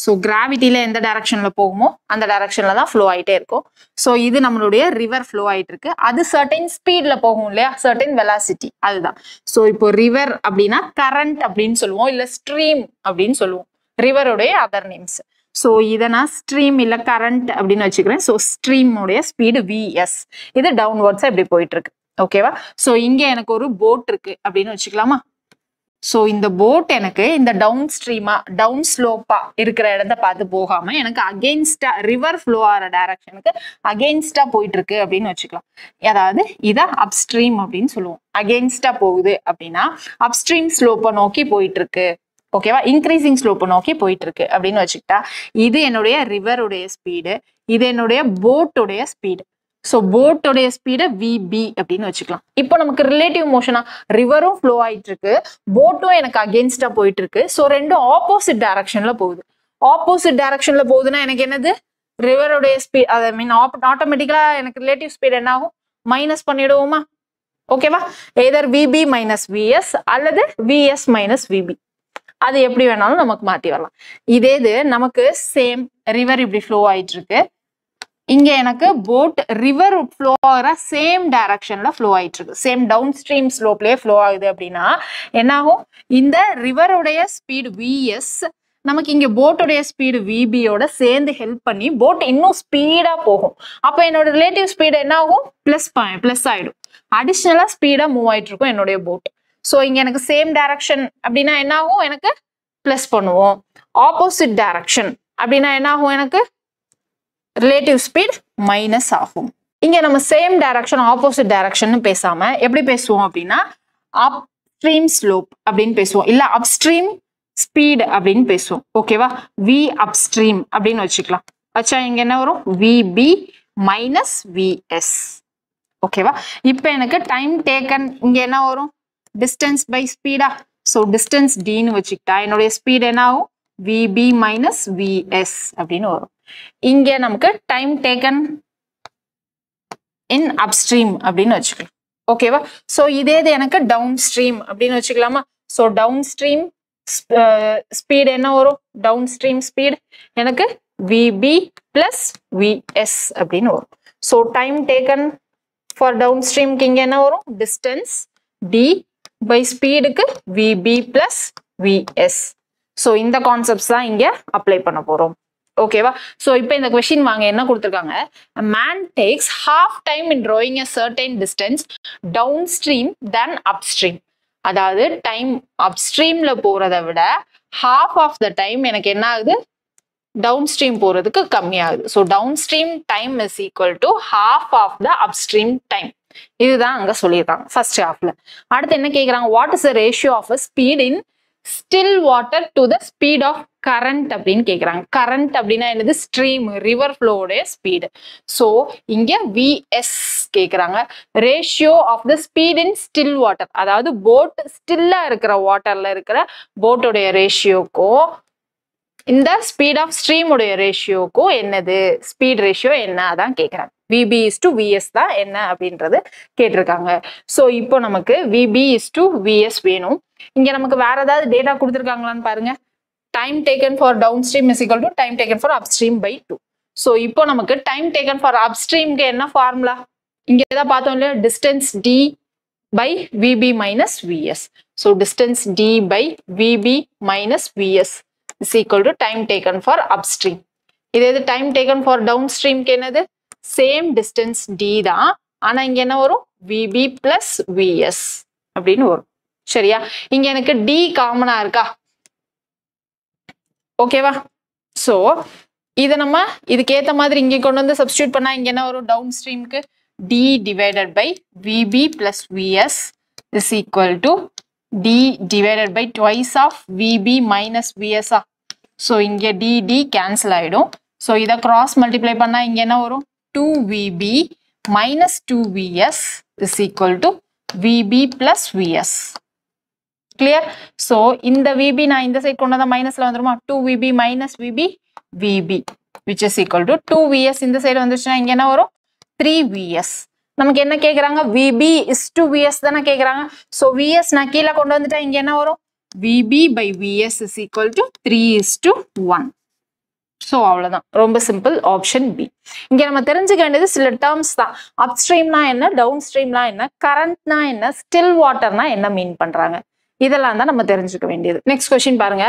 S1: ஸோ கிராவிட்டியில எந்த டைரக்ஷன்ல போகுமோ அந்த டைரக்ஷன்ல தான் ஃப்ளோ ஆயிட்டே இருக்கும். ஸோ இது நம்மளுடைய ரிவர் ஃப்ளோ ஆயிட்டு இருக்கு. அது சர்டன் ஸ்பீட்ல போகும் இல்லையா? சர்டன் வெலாசிட்டி அதுதான். ஸோ இப்போ ரிவர் அப்படின்னா கரண்ட் அப்படின்னு சொல்லுவோம், இல்ல ஸ்ட்ரீம் அப்படின்னு சொல்லுவோம். ரிவருடைய அதர் நேம்ஸ். ஸோ இதை நான் ஸ்ட்ரீம் இல்ல கரண்ட் அப்படின்னு வச்சுக்கிறேன். ஸோ ஸ்ட்ரீமுடைய ஸ்பீடு விஎஸ். இது டவுன்வர்ட்ஸா இப்படி போயிட்டு இருக்கு. ஓகேவா? ஸோ இங்க எனக்கு ஒரு போட் இருக்கு அப்படின்னு வச்சுக்கலாமா? ஸோ இந்த போட் எனக்கு இந்த டவுன் ஸ்ட்ரீமா டவுன் ஸ்லோப்பா இருக்கிற இடத்த பார்த்து போகாம எனக்கு அகெயின்ஸ்டா ரிவர் ஃப்ளோ ஆகிற டைரக்ஷனுக்கு அகெயின்ஸ்டா போயிட்டு இருக்கு அப்படின்னு வச்சுக்கலாம். அதாவது இதை அப்ஸ்ட்ரீம் அப்படின்னு சொல்லுவோம். அகெயின்ஸ்டா போகுது அப்படின்னா அப்ஸ்ட்ரீம் ஸ்லோப்பை நோக்கி போயிட்டு இருக்கு. ஓகேவா? இன்க்ரீசிங் ஸ்லோப்பை நோக்கி போயிட்டு இருக்கு அப்படின்னு வச்சுக்கிட்டா இது என்னுடைய ரிவருடைய ஸ்பீடு, இது என்னுடைய போட்டுடைய ஸ்பீடு. ஸோ போட்டோடைய ஸ்பீடை விபி அப்படின்னு வச்சுக்கலாம். இப்போ நமக்கு ரிலேட்டிவ் மோஷனா ரிவரும் ஃப்ளோ ஆயிட்டு இருக்கு, போட்டும் எனக்கு அகெயின்ஸ்டா போயிட்டு இருக்கு. ஸோ ரெண்டும் ஆப்போசிட் டைரக்ஷன்ல போகுது. ஆப்போசிட் டைரக்ஷன்ல போகுதுன்னா எனக்கு என்னது? ரிவருடைய ஸ்பீட், ஐ மீன் ஆட்டோமேட்டிக்கலா எனக்கு ரிலேட்டிவ் ஸ்பீட் என்ன ஆகும்? மைனஸ் பண்ணிடுவோமா? ஓகேவா? எதர் விபி மைனஸ் விஎஸ் அல்லது விஎஸ் மைனஸ் விபி, அது எப்படி வேணாலும் நமக்கு மாத்தி வரலாம். இதே இது நமக்கு சேம் ரிவர் இப்படி ஃப்ளோ ஆயிட்டு இருக்கு, இங்க எனக்கு போட் ரிவர் ஃப்ளோ ஆகிற சேம் டைரக்ஷன்ல ஃப்ளோ ஆயிட்டு இருக்கு, சேம் டவுன் ஸ்ட்ரீம் ஸ்லோப்லயே ஃப்ளோ ஆகுது அப்படின்னா என்ன ஆகும்? இந்த ரிவருடைய ஸ்பீடு விஎஸ் நமக்கு இங்க போட்டோடைய ஸ்பீடு விபியோட சேர்ந்து ஹெல்ப் பண்ணி போட் இன்னும் ஸ்பீடா போகும். அப்ப என்னோட ரிலேட்டிவ் ஸ்பீடு என்ன ஆகும்? பிளஸ் ஆயிடும். அடிஷ்னலா ஸ்பீடா மூவ் ஆயிட்டு இருக்கும் என்னுடைய போட். ஸோ இங்க எனக்கு சேம் டைரக்ஷன் அப்படின்னா என்ன ஆகும்? எனக்கு பிளஸ் பண்ணுவோம். ஆப்போசிட் டைரக்ஷன் அப்படின்னா என்ன ஆகும்? எனக்கு ரிலேட்டிவ் ஸ்பீட் மைனஸ் ஆகும். இங்க நம்ம சேம் டைரக்ஷன் ஆப்போசிட் டைரக்ஷன் பேசாம எப்படி பேசுவோம் அப்படின்னா அப் ஸ்ட்ரீம் ஸ்லோப் அப்படின்னு பேசுவோம், இல்ல அப்ஸ்ட்ரீம் ஸ்பீடு அப்படின்னு பேசுவோம். ஓகேவா? வி அப்ஸ்ட்ரீம் அப்படின்னு வச்சுக்கலாம். வச்சா இங்க என்ன வரும்? VB minus VS. ஓகேவா? இப்போ எனக்கு டைம் டேக்கன் இங்க என்ன வரும்? டிஸ்டன்ஸ் பை ஸ்பீடா. ஸோ டிஸ்டன்ஸ் டின்னு வச்சுக்கிட்டா என்னுடைய ஸ்பீட் என்ன ஆகும்? விபி மைனஸ் விஎஸ் அப்படின்னு வரும். இங்க நமக்கு டைம் டேக்கன் இன் அப்ஸ்ட்ரீம் அப்படின்னு வச்சுக்கலாம். ஓகேவா? சோ இதே இது எனக்கு டவுன் ஸ்ட்ரீம் அப்படின்னு வச்சுக்கலாமா? சோ டவுன் ஸ்ட்ரீம் ஸ்பீட் என்ன வரும்? டவுன் ஸ்ட்ரீம் ஸ்பீட் எனக்கு விபி பிளஸ் விஎஸ் அப்படின்னு வரும். So time taken for down ஸ்ட்ரீம்க்கு இங்க என்ன வரும்? டிஸ்டன்ஸ் டி பை ஸ்பீடுக்கு விபி பிளஸ் விஎஸ். சோ இந்த கான்செப்ட்ஸ் தான் இங்க அப்ளை பண்ண போறோம். ஓகேவா? சோ இப்போ இந்த क्वेश्चन வாங்க என்ன கொடுத்திருக்காங்க? a man takes half time in rowing a certain distance downstream than upstream. அதாவது டைம் அப்ஸ்ட்ரீம்ல போறதை விட half of the time எனக்கு என்ன ஆகுது? டவுன்ஸ்ட்ரீம் போறதுக்கு கம்மியாகுது. So downstream time is equal to half of the upstream time. இதுதான் அங்க சொல்லியிருக்காங்க ஃபர்ஸ்ட் ஹாஃப்ல. அடுத்து என்ன கேக்குறாங்க? What is the ratio of a speed in still water to the speed of current அப்படின்னு கேக்குறாங்க. கரண்ட் அப்படின்னா என்னது? ஸ்ட்ரீம் ரிவர் ஃப்ளோடைய ஸ்பீடு. ஸோ இங்க விஎஸ் கேக்குறாங்க. Ratio of the speed in still water, அதாவது போட் ஸ்டில்லா இருக்கிற வாட்டர்ல இருக்கிற போட்டோடைய ரேஷியோக்கும் இந்த ஸ்பீட் ஆஃப் ஸ்ட்ரீம் உடைய ரேஷியோக்கும் என்னது? ஸ்பீட் ரேஷியோ என்ன அதான் கேக்குறாங்க. விபி இஸ் டு விஎஸ் தான் என்ன அப்படின்றது கேட்டிருக்காங்க. ஸோ இப்போ நமக்கு விபி இஸ் டு விஎஸ் வேணும். இங்க நமக்கு வேற ஏதாவது டேட்டா கொடுத்துருக்காங்களான்னு பாருங்க. Time taken for downstream is equal to time taken for upstream by 2. So இப்போ நமக்கு டைம் டேக்கன் ஃபார் அப்ஸ்ட்ரீம்க்கு என்ன ஃபார்முலா? இங்க ஏதாவது பார்த்தோம் இல்லையா? Distance D by VB minus VS. So distance D by VB minus VS is equal to time taken for upstream. இதே இது time taken for downstream க்கு என்னது? சேம் டிஸ்டன்ஸ் d தான், ஆனா இங்க என்ன வரும்? vb plus vs அப்படின்னு வரும். சரியா? இங்க எனக்கு d காமனா இருக்கா? ஓகேவா? சோ இத நம்ம இதுக்கு ஏத்த மாதிரி இங்க கொண்டு வந்து சப்ஸ்டிட்யூட் பண்ணா இங்க என்ன வரும்? டவுன் ஸ்ட்ரீம்க்கு d divided by vb plus vs is equal to d divided by twice of vb minus vs. So இங்க d cancel ஆயிடும். So இத cross multiply பண்ணா இங்க என்ன வரும்? 2vb minus 2vs is equal to VB plus VS. Clear? So, இந்த VB நான் இந்த சைடு கொண்டு வந்தா மைனஸ்ல வந்துருமா? 2VB minus VB, VB, which is equal to 2VS இந்த சைடு வந்துச்சுன்னா இங்க என்ன வரும்? 3VS. நமக்கு என்ன கேக்குறாங்க? VB is to VS தானே கேக்குறாங்க. So, VS நான் கீழே கொண்டு வந்துட்டா இங்க என்ன வரும்? VB by VS is equal to 3:1. So, அவ்வளவுதான். ரொம்ப சிம்பிள். Option B. இங்க நம்ம தெரிஞ்சுக்க வேண்டியது சில டேர்ம்ஸ் தான். அப்ஸ்ட்ரீம்னா என்ன, டவுன்ஸ்ட்ரீம்னா என்ன, கரண்ட்னா என்ன, ஸ்டில் வாட்டர்னா என்ன மீன் பண்றாங்க, இதெல்லாம் தான் நம்ம தெரிஞ்சுக்க வேண்டியது. நெக்ஸ்ட் கொஸ்டின் பாருங்க.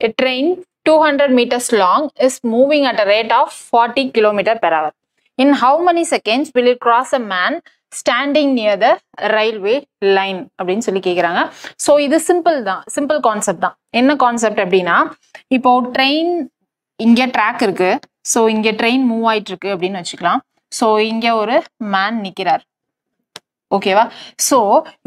S1: A train 200 meters long is moving at a rate of 40 km/h. In how many seconds will it cross a man standing near the railway line அப்படின்னு சொல்லி கேக்குறாங்க. ஸோ இது சிம்பிள் தான், சிம்பிள் கான்செப்ட் தான். என்ன concept அப்படின்னா, இப்போ ட்ரெயின் இங்க ட்ராக் இருக்கு, ஸோ இங்க ட்ரெயின் மூவ் ஆயிட்டு இருக்கு அப்படின்னு வச்சுக்கலாம். ஸோ இங்க ஒரு மேன் நிக்கிறார், ஓகேவா? ஸோ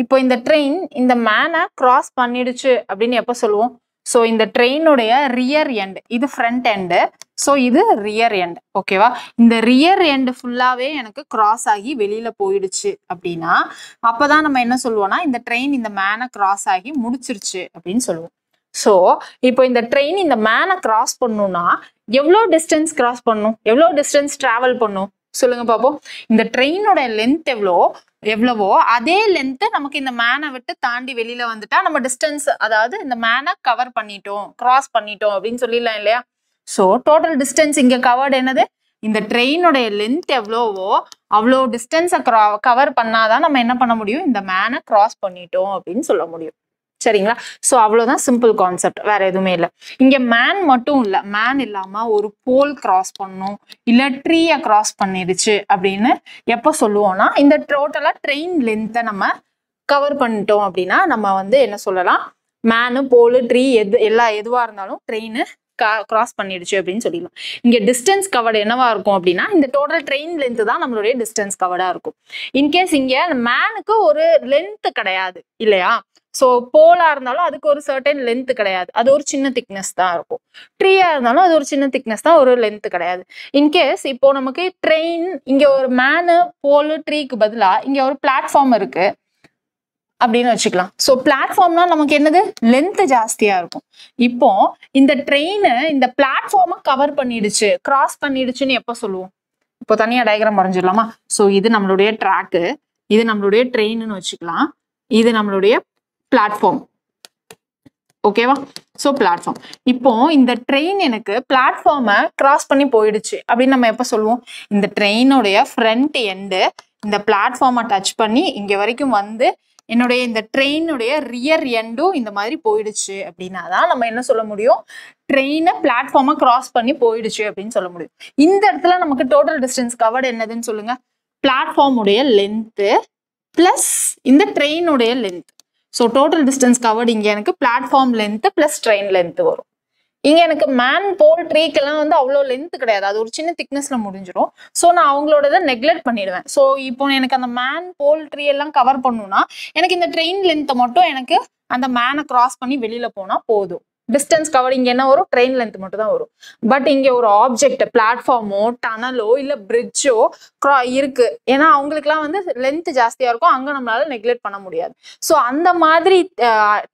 S1: இப்போ இந்த ட்ரெயின் இந்த மேனை கிராஸ் பண்ணிடுச்சு அப்படின்னு எப்போ சொல்லுவோம்? ஸோ இந்த ட்ரெயினுடைய ரியர் எண்ட், இது ஃப்ரண்ட் எண்டு, ஸோ இது ரியர் எண்ட், ஓகேவா? இந்த ரியர் எண்ட் ஃபுல்லாவே எனக்கு கிராஸ் ஆகி வெளியில போயிடுச்சு அப்படின்னா அப்பதான் நம்ம என்ன சொல்லுவோம்னா, இந்த ட்ரெயின் இந்த மேனை கிராஸ் ஆகி முடிச்சிருச்சு அப்படின்னு சொல்லுவோம். ஸோ இப்போ இந்த ட்ரெயின் இந்த மேனை கிராஸ் பண்ணணும்னா எவ்வளோ டிஸ்டன்ஸ் கிராஸ் பண்ணும், எவ்வளோ டிஸ்டன்ஸ் டிராவல் பண்ணும் சொல்லுங்க பார்ப்போம். இந்த ட்ரெயினோட லென்த் எவ்வளவோ அதே லென்த் நமக்கு இந்த மேனை விட்டு தாண்டி வெளியில வந்துட்டா நம்ம டிஸ்டன்ஸ், அதாவது இந்த மேனை கவர் பண்ணிட்டோம், கிராஸ் பண்ணிட்டோம் அப்படின்னு சொல்லிடலாம் இல்லையா? ஸோ டோட்டல் டிஸ்டன்ஸ் இங்க கவர்டு என்னது? இந்த ட்ரெயினோட லென்த் எவ்வளவோ அவ்வளோ டிஸ்டன்ஸை கவர் பண்ணாதான் நம்ம என்ன பண்ண முடியும், இந்த மேனை கிராஸ் பண்ணிட்டோம் அப்படின்னு சொல்ல முடியும். சரிங்களா? ஸோ அவ்வளோதான் சிம்பிள் கான்செப்ட், வேற எதுவுமே இல்லை. இங்க மேன் மட்டும் இல்லை, மேன் இல்லாம ஒரு போல் கிராஸ் பண்ணும், இல்ல ட்ரீயை கிராஸ் பண்ணிடுச்சு அப்படின்னு எப்போ சொல்லுவோம்னா, இந்த டோட்டலா ட்ரெயின் லென்த்தை நம்ம கவர் பண்ணிட்டோம் அப்படின்னா நம்ம வந்து என்ன சொல்லலாம், மேனு போலு ட்ரீ எதுவா இருந்தாலும் ட்ரெயின் கிராஸ் பண்ணிடுச்சு அப்படின்னு சொல்லிடலாம். இங்க டிஸ்டன்ஸ் கவர்டு என்னவா இருக்கும் அப்படின்னா, இந்த டோட்டல் ட்ரெயின் லென்த் தான் நம்மளுடைய டிஸ்டன்ஸ் கவர்டா இருக்கும். இன்கேஸ் இங்க மேனுக்கு ஒரு லென்த் கிடையாது இல்லையா? ஸோ போலா இருந்தாலும் அதுக்கு ஒரு சர்டன் லென்த் கிடையாது, அது ஒரு சின்ன திக்னஸ் தான் இருக்கும். ட்ரீயா இருந்தாலும் அது ஒரு சின்ன திக்னஸ் தான், ஒரு லென்த் கிடையாது. இன்கேஸ் இப்போ நமக்கு ட்ரெயின் இங்க ஒரு மேனு போலு ட்ரீக்கு பதிலா இங்க ஒரு பிளாட்ஃபார்ம் இருக்கு அப்படின்னு வச்சுக்கலாம். ஸோ பிளாட்ஃபார்ம்னா நமக்கு என்னது, லென்த் ஜாஸ்தியா இருக்கும். இப்போ இந்த ட்ரெயின் இந்த பிளாட்ஃபார்மை கவர் பண்ணிடுச்சு, கிராஸ் பண்ணிடுச்சுன்னு எப்போ சொல்லுவோம்? இப்போ தனியா டயக்ராம் வரைஞ்சிடலாமா? ஸோ இது நம்மளுடைய ட்ராக்கு, இது நம்மளுடைய ட்ரெயின்னு வச்சுக்கலாம், இது நம்மளுடைய பிளாட்ஃபார்ம், ஓகேவா? So platform. இப்போ இந்த ட்ரெயின் எனக்கு பிளாட்ஃபார்மை கிராஸ் பண்ணி போயிடுச்சு அப்படின்னு நம்ம எப்போ சொல்லுவோம்? இந்த ட்ரெயினுடைய ஃப்ரண்ட் எண்டு இந்த பிளாட்ஃபார்மை டச் பண்ணி இங்க வரைக்கும் வந்து என்னுடைய இந்த ட்ரெயினுடைய ரியர் எண்டும் இந்த மாதிரி போயிடுச்சு அப்படின்னா தான் நம்ம என்ன சொல்ல முடியும், ட்ரெயினை பிளாட்ஃபார்மை கிராஸ் பண்ணி போயிடுச்சு அப்படின்னு சொல்ல முடியும். இந்த இடத்துல நமக்கு டோட்டல் டிஸ்டன்ஸ் கவர்டு என்னதுன்னு சொல்லுங்க, பிளாட்ஃபார்ம் உடைய லென்த்து பிளஸ் இந்த ட்ரெயினுடைய length. So total distance covered இங்க எனக்கு platform length plus train length வரும். இங்க எனக்கு மேன் போல் ட்ரீக்கெல்லாம் வந்து அவ்வளோ லென்த் கிடையாது, அது ஒரு சின்ன திக்னஸ்ல முடிஞ்சிடும். ஸோ நான் அவங்களோட நெக்லெக்ட் பண்ணிடுவேன். ஸோ இப்போ எனக்கு அந்த மேன் போல் ட்ரீ எல்லாம் கவர் பண்ணணும்னா எனக்கு இந்த ட்ரெயின் லென்த்தை மட்டும் எனக்கு அந்த மேனை கிராஸ் பண்ணி வெளியில போனா போதும். டிஸ்டன்ஸ் கவர் இங்க என்ன வரும், ட்ரெயின் லென்த் மட்டும் தான் வரும். பட் இங்க ஒரு ஆப்ஜெக்ட் பிளாட்ஃபார்மோ டனலோ இல்ல பிரிட்ஜோ இருக்கு, ஏன்னா அவங்களுக்குலாம் வந்து லென்த் ஜாஸ்தியா இருக்கும், அங்க நம்மளால நெக்லெக்ட் பண்ண முடியாது. ஸோ அந்த மாதிரி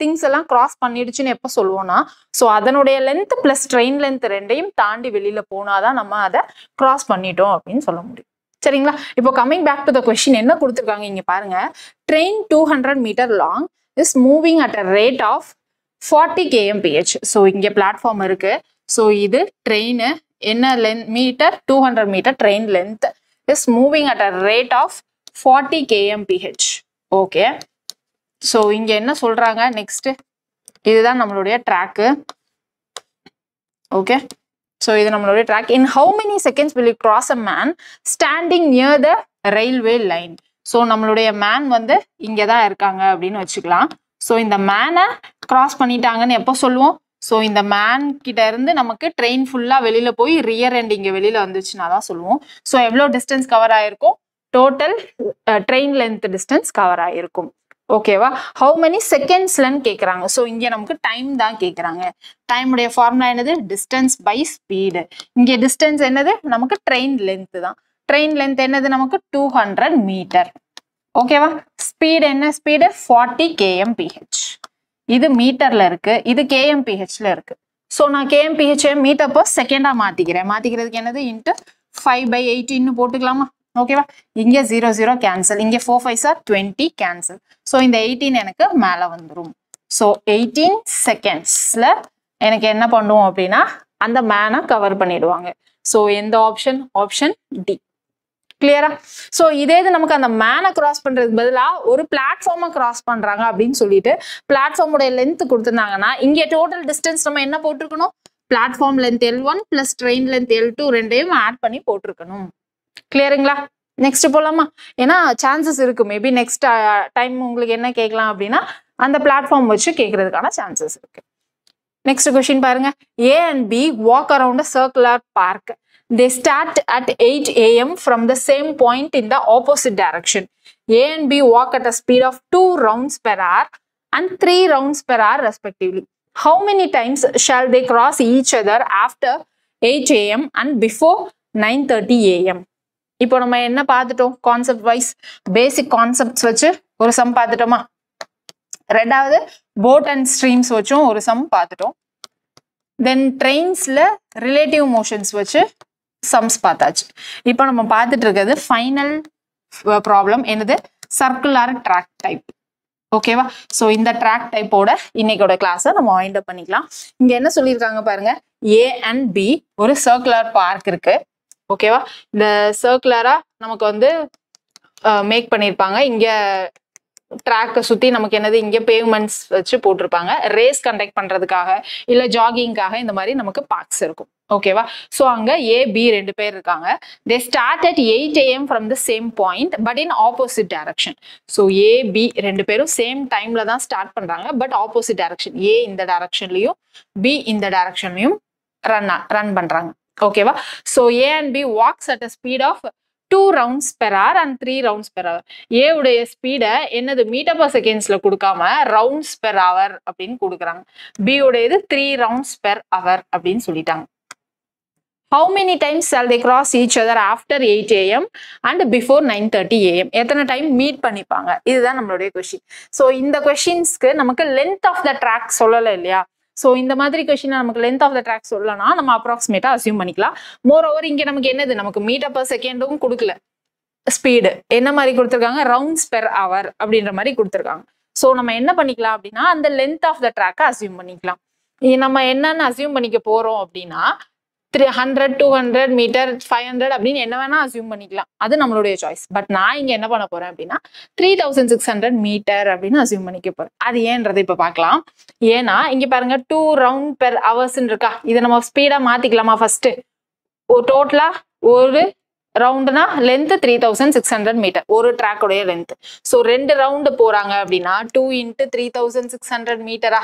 S1: திங்ஸ் எல்லாம் கிராஸ் பண்ணிடுச்சுன்னு எப்போ சொல்லுவோம்னா, ஸோ அதனுடைய லென்த் பிளஸ் ட்ரெயின் லென்த் ரெண்டையும் தாண்டி வெளியில போனாதான் நம்ம அதை கிராஸ் பண்ணிட்டோம் அப்படின்னு சொல்ல முடியும். சரிங்களா? இப்போ coming back to the question, என்ன கொடுத்துருக்காங்க இங்க பாருங்க. Train 200 metre long is moving at a rate of 40 kmph. So இங்கே பிளாட்ஃபார்ம் இருக்கு. ஸோ இது ட்ரெயின் என்ன metre, 200 metre train length is moving at a rate of 40 kmph. Okay, so இங்க என்ன சொல்றாங்க நெக்ஸ்ட், இதுதான் நம்மளுடைய ட்ராக்கு. ஓகே, ஸோ இது நம்மளுடைய track. In how many seconds will you cross a man standing near the railway line. So நம்மளுடைய man வந்து இங்கே தான் இருக்காங்க அப்படின்னு வச்சுக்கலாம். ஸோ இந்த மேனை கிராஸ் பண்ணிட்டாங்கன்னு எப்போ சொல்லுவோம்? ஸோ இந்த மேன் கிட்ட இருந்து நமக்கு ட்ரெயின் ஃபுல்லா வெளியில போய் ரியர் எண்ட் இங்க வெளியில வந்துச்சுன்னா தான் சொல்லுவோம். ஸோ எவ்வளோ டிஸ்டன்ஸ் கவர் ஆயிருக்கும், total train length distance cover ஆயிருக்கும். ஓகேவா? ஹவு மெனி செகண்ட்ஸ்லன்னு கேட்குறாங்க. ஸோ இங்கே நமக்கு டைம் தான் கேட்குறாங்க. டைமுடைய ஃபார்முலா என்னது, டிஸ்டன்ஸ் பை ஸ்பீடு. இங்கே டிஸ்டன்ஸ் என்னது, நமக்கு ட்ரெயின் லென்த் தான். ட்ரெயின் லென்த் என்னது, நமக்கு 200 மீட்டர். ஓகேவா? ஸ்பீடு என்ன ஸ்பீடு? 40 kmph. இது மீட்டர்ல இருக்கு, இது kmph இருக்கு. ஸோ நான் kmph மீட்டர் per செகண்டா மாத்திக்கிறேன். மாத்திக்கிறதுக்கு என்னது? இன்ட்டு 5/18 போட்டுக்கலாமா? ஓகேவா? இங்க 0 0 கேன்சல், இங்க 4 5s are 20 கேன்சல். ஸோ இந்த 18 எனக்கு மேல வந்துடும். ஸோ 18 செகண்ட்ஸ்ல எனக்கு என்ன பண்ணுவோம் அப்படின்னா அந்த மேனை கவர் பண்ணிடுவாங்க. ஸோ எந்த ஆப்ஷன்? Option D. கிளியரா? ஸோ இதே இது நமக்கு அந்த மேனை கிராஸ் பண்றதுக்கு பதிலாக ஒரு பிளாட்ஃபார்மை கிராஸ் பண்றாங்க அப்படின்னு சொல்லிட்டு பிளாட்ஃபார்மோட லென்த் கொடுத்துருந்தாங்கன்னா இங்கே டோட்டல் டிஸ்டன்ஸ் நம்ம என்ன போட்டிருக்கணும்? Platform length L1 plus train length L2 ரெண்டையும் ஆட் பண்ணி போட்டிருக்கணும். கிளியருங்களா? நெக்ஸ்ட் போலாமா? ஏன்னா சான்சஸ் இருக்கு, மேபி நெக்ஸ்ட் டைம் உங்களுக்கு என்ன கேட்கலாம் அப்படின்னா அந்த பிளாட்ஃபார்ம் வச்சு கேட்கறதுக்கான சான்சஸ் இருக்கு. நெக்ஸ்ட் கொஸ்டின் பாருங்க. A and B walk around a circular park. They start at 8 AM from the same point in the opposite direction. A and B walk at a speed of 2 rounds per hour and 3 rounds per hour respectively. How many times shall they cross each other after 8 AM and before 9:30 AM? இப்போ நம்ம என்ன பார்த்துட்டோம்? Concept wise பேசிக் concepts வச்சு ஒரு some பார்த்துட்டோமா? ரெண்டாவது boat and streams வச்சும் ஒரு sum பார்த்துட்டோம். தென் ட்ரெயின்ஸ்ல ரிலேட்டிவ் மோஷன்ஸ் வச்சு சம்ஸ் பார்த்தாச்சு. இப்போ நம்ம பார்த்துட்டு இருக்கிறது ஃபைனல் ப்ராப்ளம் என்னது? Circular track type. ஓகேவா? ஸோ இந்த ட்ராக் டைப்போட இன்னைக்கோட கிளாஸை நம்ம வைண்ட் அப் பண்ணிக்கலாம். இங்க என்ன சொல்லியிருக்காங்க பாருங்க. A and B ஒரு சர்க்குலர் பார்க் இருக்கு. ஓகேவா? இந்த சர்க்குலரா நமக்கு வந்து மேக் பண்ணியிருப்பாங்க. இங்க ட்ராக்கை சுத்தி நமக்கு என்னது? இங்க பேவ்மெண்ட்ஸ் வச்சு போட்டிருப்பாங்க. ரேஸ் கண்டக்ட் பண்றதுக்காக இல்ல ஜாகிங்காக இந்த மாதிரி நமக்கு பார்க்ஸ் இருக்கும். ஓகேவா? ஸோ அங்க A B ரெண்டு பேர் இருக்காங்க. தே start at 8 AM from the same point but in opposite direction. So A B ரெண்டு பேரும் சேம் டைம்ல தான் ஸ்டார்ட் பண்றாங்க, பட் ஆப்போசிட் டைரக்ஷன். A இந்த டைரக்ஷன்லயும் B இந்த டைரக்ஷன்லயும் ரன் பண்றாங்க. ஓகேவா? So A and B walks at a speed of 2 rounds per hour and 3 rounds per hour. A உடைய ஸ்பீடை என்னது? மீட்டர் பர் செகண்ட்ஸ்ல கொடுக்காம ரவுண்ட்ஸ் பெர் ஹவர் அப்படின்னு கொடுக்குறாங்க. B உடையது 3 rounds per hour அப்படின்னு சொல்லிட்டாங்க. How many times shall they cross each other after 8 AM and before 9:30 AM? எத்தனை டைம் மீட் பண்ணிப்பாங்க? இதுதான் நம்மளுடைய கொஸ்டின். ஸோ இந்த கொஸ்டின்ஸ்க்கு நமக்கு லென்த் ஆஃப் த ட்ராக் சொல்லலை இல்லையா? ஸோ இந்த மாதிரி கொஸ்டின் நமக்கு லென்த் ஆஃப் த ட்ராக் சொல்லனா நம்ம அப்ராக்சிமேட்டா அசியூம் பண்ணிக்கலாம். மோர் ஓவர் இங்க நமக்கு என்னது? நமக்கு மீட்டர் பர் செகண்டும் கொடுக்கல, ஸ்பீடு என்ன மாதிரி கொடுத்துருக்காங்க? ரவுண்ட்ஸ் பெர் ஹவர் அப்படின்ற மாதிரி கொடுத்துருக்காங்க. ஸோ நம்ம என்ன பண்ணிக்கலாம் அப்படின்னா அந்த லென்த் ஆஃப் த ட்ராக்கை அசியூம் பண்ணிக்கலாம். நம்ம என்னன்னு அசியூம் பண்ணிக்க போறோம் அப்படின்னா 300 200 மீட்டர் 500 அப்படின்னு என்ன வேணா அசியூம் பண்ணிக்கலாம், அது நம்மளுடைய சாய்ஸ். பட் நான் இங்க என்ன பண்ண போறேன் அப்படின்னா 3600 மீட்டர் அப்படின்னு அசியூம் பண்ணிக்க போறேன். அது ஏன்றதை இப்ப பார்க்கலாம். ஏன்னா இங்க பாருங்க 2 round per hours இருக்கா, இதை நம்ம ஸ்பீடா மாத்திக்கலாமா? ஃபர்ஸ்ட் டோட்டலா ஒரு ரவுண்டுனா லென்த் 3600 மீட்டர், ஒரு ட்ராக்கோடைய லென்த். ஸோ 2 ரவுண்டு போறாங்க அப்படின்னா 2 × 3600 மீட்டரா?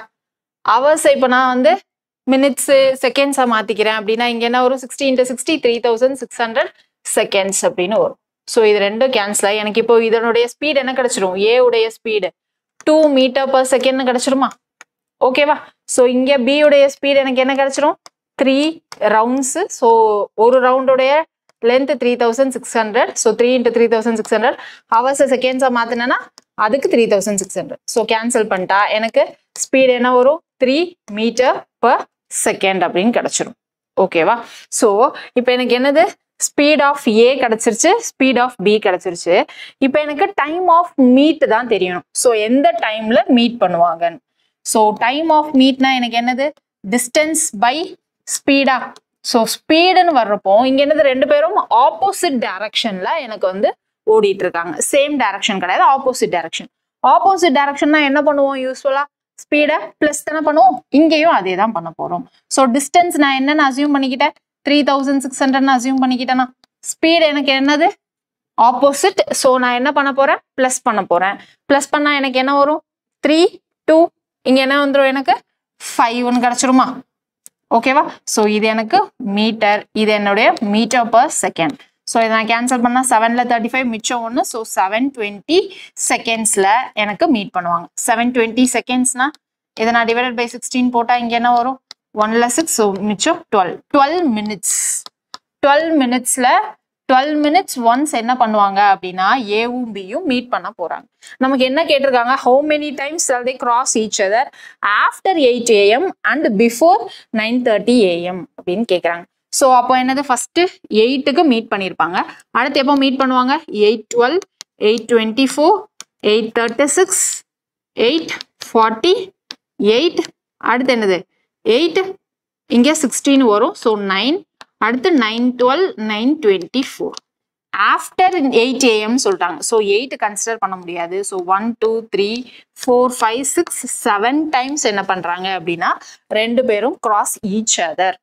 S1: ஹவர்ஸ் இப்போ நான் வந்து மினிட்ஸ் செகண்ட்ஸா மாத்திக்கிறேன் அப்படின்னா இங்க என்ன வரும்? 60 × 60 3600 செகண்ட்ஸ் அப்படின்னு வரும். ஸோ இது ரெண்டும் கேன்சல் ஆகி எனக்கு இப்போ இதனுடைய ஸ்பீட் என்ன கிடைச்சிரும்? A உடைய ஸ்பீடு 2 மீட்டர் பர் செகண்ட் கிடைச்சிருமா? ஓகேவா? ஸோ இங்க B உடைய ஸ்பீட் எனக்கு என்ன கிடைச்சிரும்? 3 rounds. ஸோ ஒரு ரவுண்டோடைய லென்த் 3600. ஸோ 3 × 3600 ஹவர்ஸ் செகண்ட்ஸா மாத்தினா அதுக்கு 3600. ஸோ கேன்சல் பண்ணிட்டா எனக்கு ஸ்பீட் என்ன வரும்? 3 மீட்டர் பர் செகண்ட் அப்படின்னு கிடைச்சிரும். ஓகேவா? ஸோ இப்போ எனக்கு என்னது? ஸ்பீட் ஆஃப் A கிடைச்சிருச்சு, ஸ்பீட் ஆஃப் B கிடைச்சிருச்சு. இப்போ எனக்கு டைம் ஆஃப் மீட் தான் தெரியணும். ஸோ எந்த டைம்ல மீட் பண்ணுவாங்க? ஸோ டைம் ஆஃப் மீட்னா எனக்கு என்னது? டிஸ்டன்ஸ் பை ஸ்பீடா? ஸோ ஸ்பீடுன்னு வர்றப்போ இங்க என்னது? ரெண்டு பேரும் ஆப்போசிட் டைரக்ஷன்ல எனக்கு வந்து ஓடிட்டு இருக்காங்க. சேம் டைரக்ஷன் கிடையாது, ஆப்போசிட் டைரக்ஷன். ஆப்போசிட் டைரக்ஷன்னா என்ன பண்ணுவோம்? யூஸ்வலா ஸ்பீடை பிளஸ் தானே பண்ணுவோம். இங்கேயும் அதே தான் பண்ண போறோம். ஸோ டிஸ்டன்ஸ் நான் என்னன்னு அசியூம் பண்ணிக்கிட்டேன்? 3600 அசியூம் பண்ணிக்கிட்டேன்னா ஸ்பீட் எனக்கு என்னது? ஆப்போசிட். ஸோ நான் என்ன பண்ண போறேன்? பிளஸ் பண்ண போறேன். பிளஸ் பண்ணா எனக்கு என்ன வரும்? 3 2 இங்க என்ன வந்துடும்? எனக்கு 5 கிடைச்சிருமா? ஓகேவா? ஸோ இது எனக்கு மீட்டர், இது என்னுடைய மீட்டர் பர் செகண்ட். ஸோ இதை நான் கேன்சல் பண்ணா 7ல 35 மிச்சம் 1. ஸோ 720 செகண்ட்ஸ்ல எனக்கு மீட் பண்ணுவாங்க. 720 செகண்ட்ஸ்னா இதை நான் டிவைடட் பை 16 போட்டா இங்க என்ன வரும்? 1ல 6. ஸோ மிச்சம் 12 மினிட்ஸ். 12 மினிட்ஸ்ல 12 minutes once என்ன பண்ணுவாங்க அப்படின்னா ஏவும் பியும் மீட் பண்ண போறாங்க. நமக்கு என்ன கேட்டிருக்காங்க, how many times shall they cross each other after 8 AM and before 9:30 AM அப்படின்னு கேட்குறாங்க. ஸோ அப்போ என்னது, ஃபர்ஸ்ட் 8க்கு மீட் பண்ணியிருப்பாங்க, அடுத்து எப்போ மீட் பண்ணுவாங்க, 8:12, 8:24, 8:36, 8:48, அடுத்து என்னது 8, இங்கே 16 வரும், ஸோ 9, அடுத்து 9:12, 9:24 ஆஃப்டர் 8 AM சொல்லிட்டாங்க. ஸோ 8 கன்சிடர் பண்ண முடியாது. ஸோ 1 2 3 4 5 6 7 டைம்ஸ் என்ன பண்றாங்க அப்படின்னா ரெண்டு பேரும் கிராஸ் ஈச் அதர்.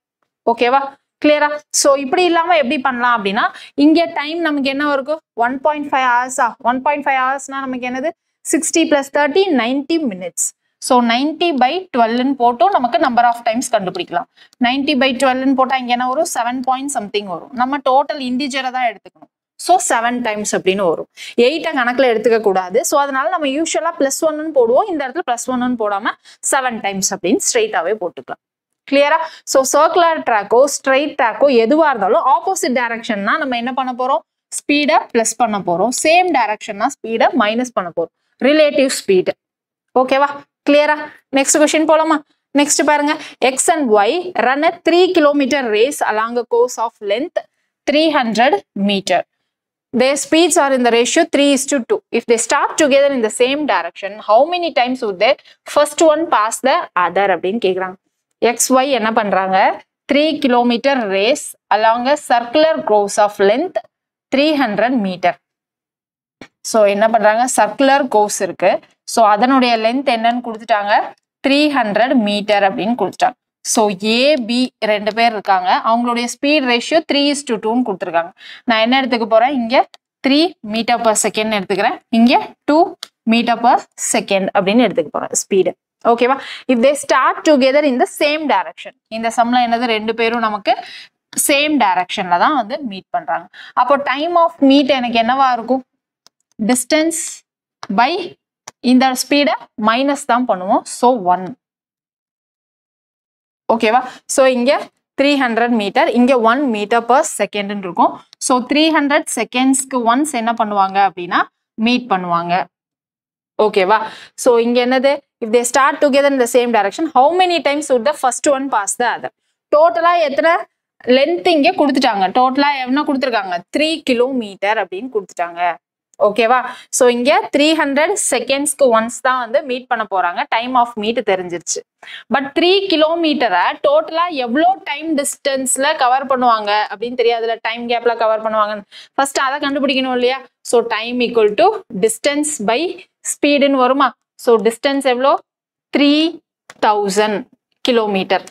S1: ஓகேவா, கிளியரா? ஸோ இப்படி இல்லாம எப்படி பண்ணலாம் அப்படின்னா, இங்க டைம் நமக்கு என்ன இருக்கும், 1.5 ஹவர்ஸா, 1.5 ஹவர்ஸ்னா நமக்கு என்னது 60 + 30 90 minutes. ஸோ 90/12 போட்டோம், நமக்கு நம்பர் ஆஃப் டைம்ஸ் கண்டுபிடிக்கலாம். 90/12 போட்டா இங்க என்ன வரும், 7 point something வரும். நம்ம டோட்டல் இண்டிஜரை தான் எடுத்துக்கணும். ஸோ 7 டைம்ஸ் அப்படின்னு வரும். 8 கணக்குல எடுத்துக்க கூடாது. ஸோ அதனால நம்ம யூஸ்வலா +1 போடுவோம், இந்த இடத்துல +1 போடாம 7 டைம்ஸ் அப்படின்னு ஸ்ட்ரெயிட்டாவே போட்டுக்கலாம். கிளியரா? So circular Draco straight Draco எதுவா இருந்தாலும் ஆப்போசிட் டைரக்ஷன்னா நம்ம என்ன பண்ண போறோம், ஸ்பீடை ப்ளஸ் பண்ண போறோம். சேம் டைரக்ஷன்னா ஸ்பீடை மைனஸ் பண்ண போறோம். Relative speed. ஓகேவா, கிளியரா? நெக்ஸ்ட் கொஸ்டின் போலாமா? நெக்ஸ்ட் பாருங்க, X and Y run a 3 kilometer race along a course of length 300 meter. Their speeds are in the ratio 3:2. If they start together in the same direction, how many times would they first one pass the other அப்படின்னு கேக்குறாங்க. XY என்ன பண்றாங்க, 3 kilometer race along a circular course of length 300 meter. So என்ன பண்றாங்க, circular course இருக்கு. So அதனுடைய length என்னன்னு கொடுத்துட்டாங்க, 300 மீட்டர் அப்படின்னு கொடுத்துட்டாங்க. ஸோ ஏபி ரெண்டு பேர் இருக்காங்க, அவங்களுடைய ஸ்பீட் ரேஷியோ 3:2 கொடுத்துருக்காங்க. நான் என்ன எடுத்துக்க போறேன், இங்க 3 மீட்டர்/செகண்ட் எடுத்துக்கிறேன், இங்க 2 மீட்டர்/செகண்ட் அப்படின்னு எடுத்துக்க போறேன் ஸ்பீடு. ஓகேவா? If they start together in the same direction, இந்த சம்ல என்னது ரெண்டு பேரும் நமக்கு சேம் டைரக்ஷன்ல தான் வந்து மீட் பண்றாங்க. அப்போ டைம் ஆஃப் மீட் எனக்கு என்னவா இருக்கும், டிஸ்டன்ஸ் பை இந்த ஸ்பீடை மைனஸ் தான் பண்ணுவோம். ஸோ 1. ஓகேவா? ஸோ இங்க 300 மீட்டர், இங்க 1 மீட்டர்/செகண்ட் இருக்கும். ஸோ 300 செகண்ட்ஸ்க்கு ஒன்ஸ் என்ன பண்ணுவாங்க அப்படின்னா மீட் பண்ணுவாங்க. ஓகேவா? ஸோ இங்க என்னது, if they start together in the same direction, how many times would the first one pass the other? டோட்டலா எத்தனை லென்த் இங்க கொடுத்துட்டாங்க, டோட்டலா என்ன கொடுத்துருக்காங்க, 3 கிலோமீட்டர் அப்படின்னு கொடுத்துட்டாங்க. ஓகேவா? ஸோ இங்க 300 செகண்ட்ஸ்க்கு ஒன்ஸ் தான் வந்து மீட் பண்ண போறாங்க. டைம் ஆஃப் மீட் தெரிஞ்சிருச்சு. பட் 3 கிலோமீட்டரை டோட்டலா எவ்வளோ டைம் டிஸ்டன்ஸ்ல கவர் பண்ணுவாங்க அப்படின்னு தெரியாதுல, டைம் கேப்ல கவர் பண்ணுவாங்க. ஃபர்ஸ்ட் அதை கண்டுபிடிக்கணும் இல்லையா? So time equal to distance by ஸ்பீடுன்னு வருமா? ஸோ டிஸ்டன்ஸ் எவ்வளோ, 3000 கிலோமீட்டர்,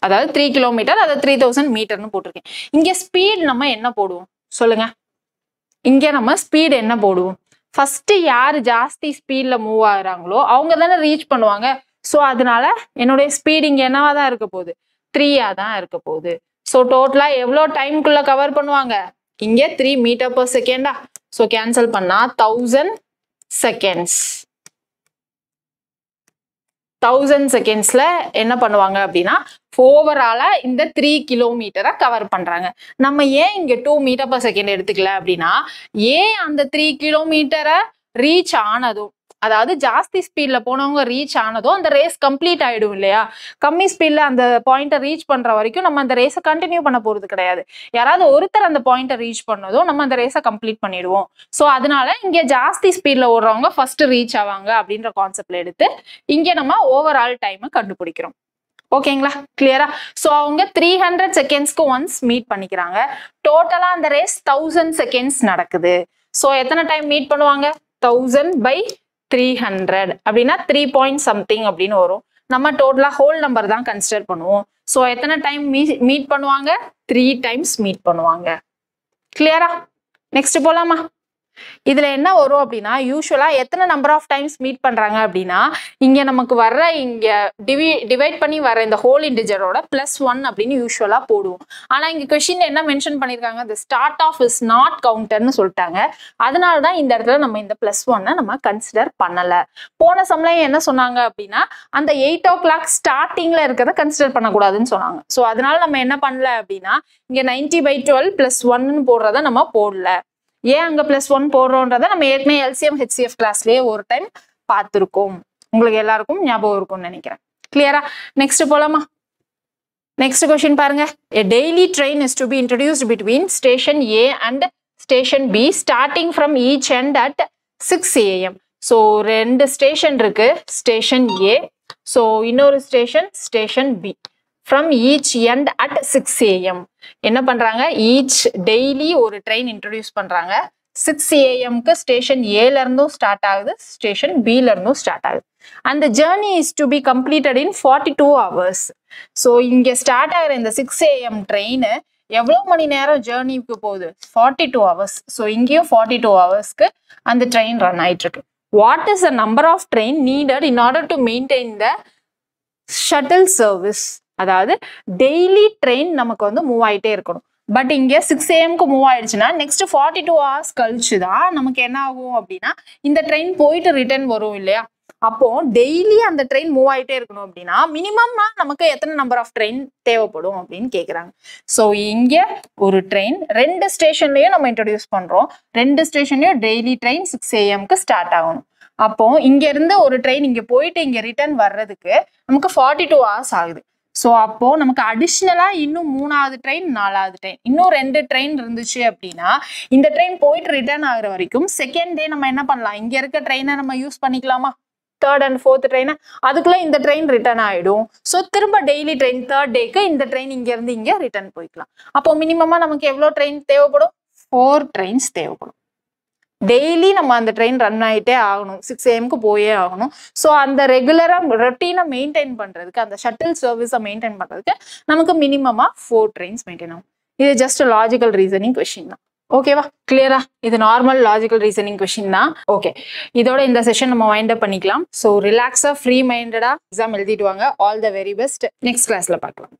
S1: அதாவது 3 கிலோமீட்டர், அதாவது 3000 மீட்டர்னு போட்டிருக்கேன். இங்க ஸ்பீட் நம்ம என்ன போடுவோம் சொல்லுங்க, இங்க நம்ம ஸ்பீட் என்ன போடுவோம், ஃபர்ஸ்ட் யாரு ஜாஸ்தி ஸ்பீட்ல மூவ் ஆகுறாங்களோ அவங்க தானே ரீச் பண்ணுவாங்க. ஸோ அதனால என்னுடைய ஸ்பீட் இங்க என்னவா தான் இருக்க போகுது, 3 தான் இருக்க போகுது. ஸோ டோட்டலா எவ்வளோ டைம்குள்ள கவர் பண்ணுவாங்க, இங்க 3 மீட்டர்/செகண்டா. ஸோ கேன்சல் பண்ணா 1000 செகண்ட்ஸ். 1000 செகண்ட்ஸ்ல என்ன பண்ணுவாங்க அப்படின்னா ஓவராலா இந்த 3 கிலோமீட்டரை கவர் பண்றாங்க. நம்ம ஏன் இங்க 2 மீட்டர்/செகண்ட் எடுத்துக்கல அப்படின்னா, ஏன் அந்த 3 கிலோமீட்டரை ரீச் ஆனதும், அதாவது ஜாஸ்தி ஸ்பீட்ல போனவங்க ரீச் ஆனதும் அந்த ரேஸ் கம்ப்ளீட் ஆயிடும் இல்லையா. கம்மி ஸ்பீட்ல அந்த பாயிண்ட்டை ரீச் பண்ற வரைக்கும் நம்ம அந்த ரேஸை கண்டினியூ பண்ண போறது கிடையாது. யாராவது ஒருத்தர் அந்த பாயிண்ட்டை ரீச் பண்ணதும் நம்ம அந்த ரேஸை கம்ப்ளீட் பண்ணிடுவோம். ஸோ அதனால இங்க ஜாஸ்தி ஸ்பீட்ல ஓடுறவங்க ஃபர்ஸ்ட் ரீச் ஆவாங்க அப்படின்ற கான்செப்ட்ல எடுத்து இங்க நம்ம ஓவரால் டைமை கண்டுபிடிக்கிறோம். ஓகேங்களா, கிளியரா? ஸோ அவங்க 300 செகண்ட்ஸ்க்கு ஒன்ஸ் மீட் பண்ணிக்கிறாங்க. டோட்டலா அந்த ரேஸ் 1000 செகண்ட்ஸ் நடக்குது. ஸோ எத்தனை டைம் மீட் பண்ணுவாங்க, 1000/300 அப்படின்னா 3 point something அப்படின்னு வரும். நம்ம டோட்டலா ஹோல் நம்பர் தான் கன்சிடர் பண்ணுவோம். ஸோ எத்தனை டைம் மீட் பண்ணுவாங்க, 3 டைம்ஸ் மீட் பண்ணுவாங்க. கிளியரா? நெக்ஸ்ட் போலாமா? இதுல என்ன வரும் அப்படின்னா யூஸ்வலா எத்தனை நம்பர் ஆஃப் டைம்ஸ் மீட் பண்றாங்க அப்படின்னா இங்க நமக்கு வர்ற இங்க டிவைட் பண்ணி வர இந்த ஹோல் இன்டிஜரோட +1 அப்படின்னு யூஸ்வலா போடுவோம். ஆனா இங்க கொஸ்டின் என்ன மென்ஷன் பண்ணிருக்காங்க, the start of is not counterன்னு சொல்லிட்டாங்க. அதனாலதான் இந்த இடத்துல நம்ம இந்த +1 நம்ம கன்சிடர் பண்ணல. போன சமயம் என்ன சொன்னாங்க அப்படின்னா அந்த 8 o'clock ஸ்டார்டிங்ல இருக்கிறத கன்சிடர் பண்ணக்கூடாதுன்னு சொன்னாங்க. ஸோ அதனால நம்ம என்ன பண்ணல அப்படின்னா இங்க 90/12 +1 போடுறத நம்ம போடல. ஏன் அங்க +1 போடுறோன்றத நம்ம ஏற்கனவே LCM HCF கிளாஸ்லயே ஒரு டைம் பார்த்திருக்கோம். உங்களுக்கு எல்லாருக்கும் ஞாபகம் இருக்கும்னு நினைக்கிறேன். கிளியரா? நெக்ஸ்ட் போலாமா? நெக்ஸ்ட் கொஸ்டின் பாருங்க. A daily train is to be introduced between station A and station B starting from each end at 6 AM. So 2 station இருக்கு. ஸ்டேஷன் A, ஸோ இன்னொரு station B. From each end at 6 AM. என்ன பண்றாங்க, each daily ஒரு train introduce பண்றாங்க. 6 AM station ஏல இருந்தும் start ஆகுது, station பில இருந்தும் ஸ்டார்ட் ஆகுது. அந்த journey is to be completed in 42 hours. So இங்க ஸ்டார்ட் ஆகிற இந்த 6 AM ட்ரெயின் எவ்வளவு மணி நேரம் ஜேர்னிக்கு போகுது, 42 hours. ஸோ இங்கேயும் 42 ஹவர்ஸ்க்கு அந்த ட்ரெயின் ரன் ஆயிட்டு இருக்கு. What is the number of train needed in order to maintain the shuttle service? அதாவது டெய்லி ட்ரெயின் நமக்கு வந்து மூவ் ஆயிட்டே இருக்கணும். பட் இங்க 6 AM மூவ் ஆயிடுச்சுன்னா நெக்ஸ்ட் 42 hours கழிச்சு தான் நமக்கு என்ன ஆகும் அப்படின்னா இந்த ட்ரெயின் போயிட்டு ரிட்டர்ன் வரும் இல்லையா? அப்போ டெய்லி அந்த ட்ரெயின் மூவ் ஆயிட்டே இருக்கணும் அப்படின்னா மினிமம்னா நமக்கு எத்தனை நம்பர் ஆஃப் ட்ரெயின் தேவைப்படும் அப்படின்னு கேக்குறாங்க. ஸோ இங்க ஒரு ட்ரெயின் 2 ஸ்டேஷன்லயும் நம்ம இன்ட்ரோடியூஸ் பண்றோம். 2 ஸ்டேஷன்லயும் டெய்லி ட்ரெயின் 6 AM ஸ்டார்ட் ஆகணும். அப்போ இங்க இருந்து ஒரு ட்ரெயின் இங்க போயிட்டு இங்க ரிட்டர்ன் வர்றதுக்கு நமக்கு 42 hours ஆகுது. ஸோ அப்போ நமக்கு அடிஷ்னலா இன்னும் 3வது ட்ரெயின் 4வது ட்ரெயின் இன்னும் 2 ட்ரெயின் இருந்துச்சு அப்படின்னா இந்த ட்ரெயின் போயிட்டு ரிட்டர்ன் ஆகுற வரைக்கும் செகண்ட் டே நம்ம என்ன பண்ணலாம், இங்க இருக்க ட்ரெயினை நம்ம யூஸ் பண்ணிக்கலாமா? 3rd and 4th ட்ரெயினை அதுக்குள்ள இந்த ட்ரெயின் ரிட்டர்ன் ஆயிடும். ஸோ திரும்ப டெய்லி ட்ரெயின் 3rd டேக்கு இந்த ட்ரெயின் இங்க இருந்து இங்க ரிட்டர்ன் போய்க்கலாம். அப்போ மினிமமா நமக்கு எவ்வளவு ட்ரெயின் தேவைப்படும், 4 ட்ரெயின்ஸ் தேவைப்படும். டெய்லி நம்ம அந்த ட்ரெயின் ரன் ஆகிட்டே ஆகணும், 6 AM போயே ஆகணும். ஸோ அந்த ரெகுலரா ரொட்டீனை மெயின்டைன் பண்றதுக்கு அந்த ஷட்டில் சர்வீஸை மெயின்டைன் பண்றதுக்கு நமக்கு மினிமமா 4 ட்ரெயின்ஸ் மெயின்டைன் ஆகும். இது ஜஸ்ட் லாஜிக்கல் ரீசனிங் கொஸ்டின் தான். ஓகேவா? கிளியரா? இது நார்மல் லாஜிக்கல் ரீசனிங் கொஸ்டின் தான். ஓகே, இதோட இந்த செஷன் நம்ம வைண்ட் அப் பண்ணிக்கலாம். ஸோ ரிலாக்ஸா ஃப்ரீ மைண்டடா எக்ஸாம் எழுதிட்டு வாங்க. All the very best. Next கிளாஸ்ல பார்க்கலாம்.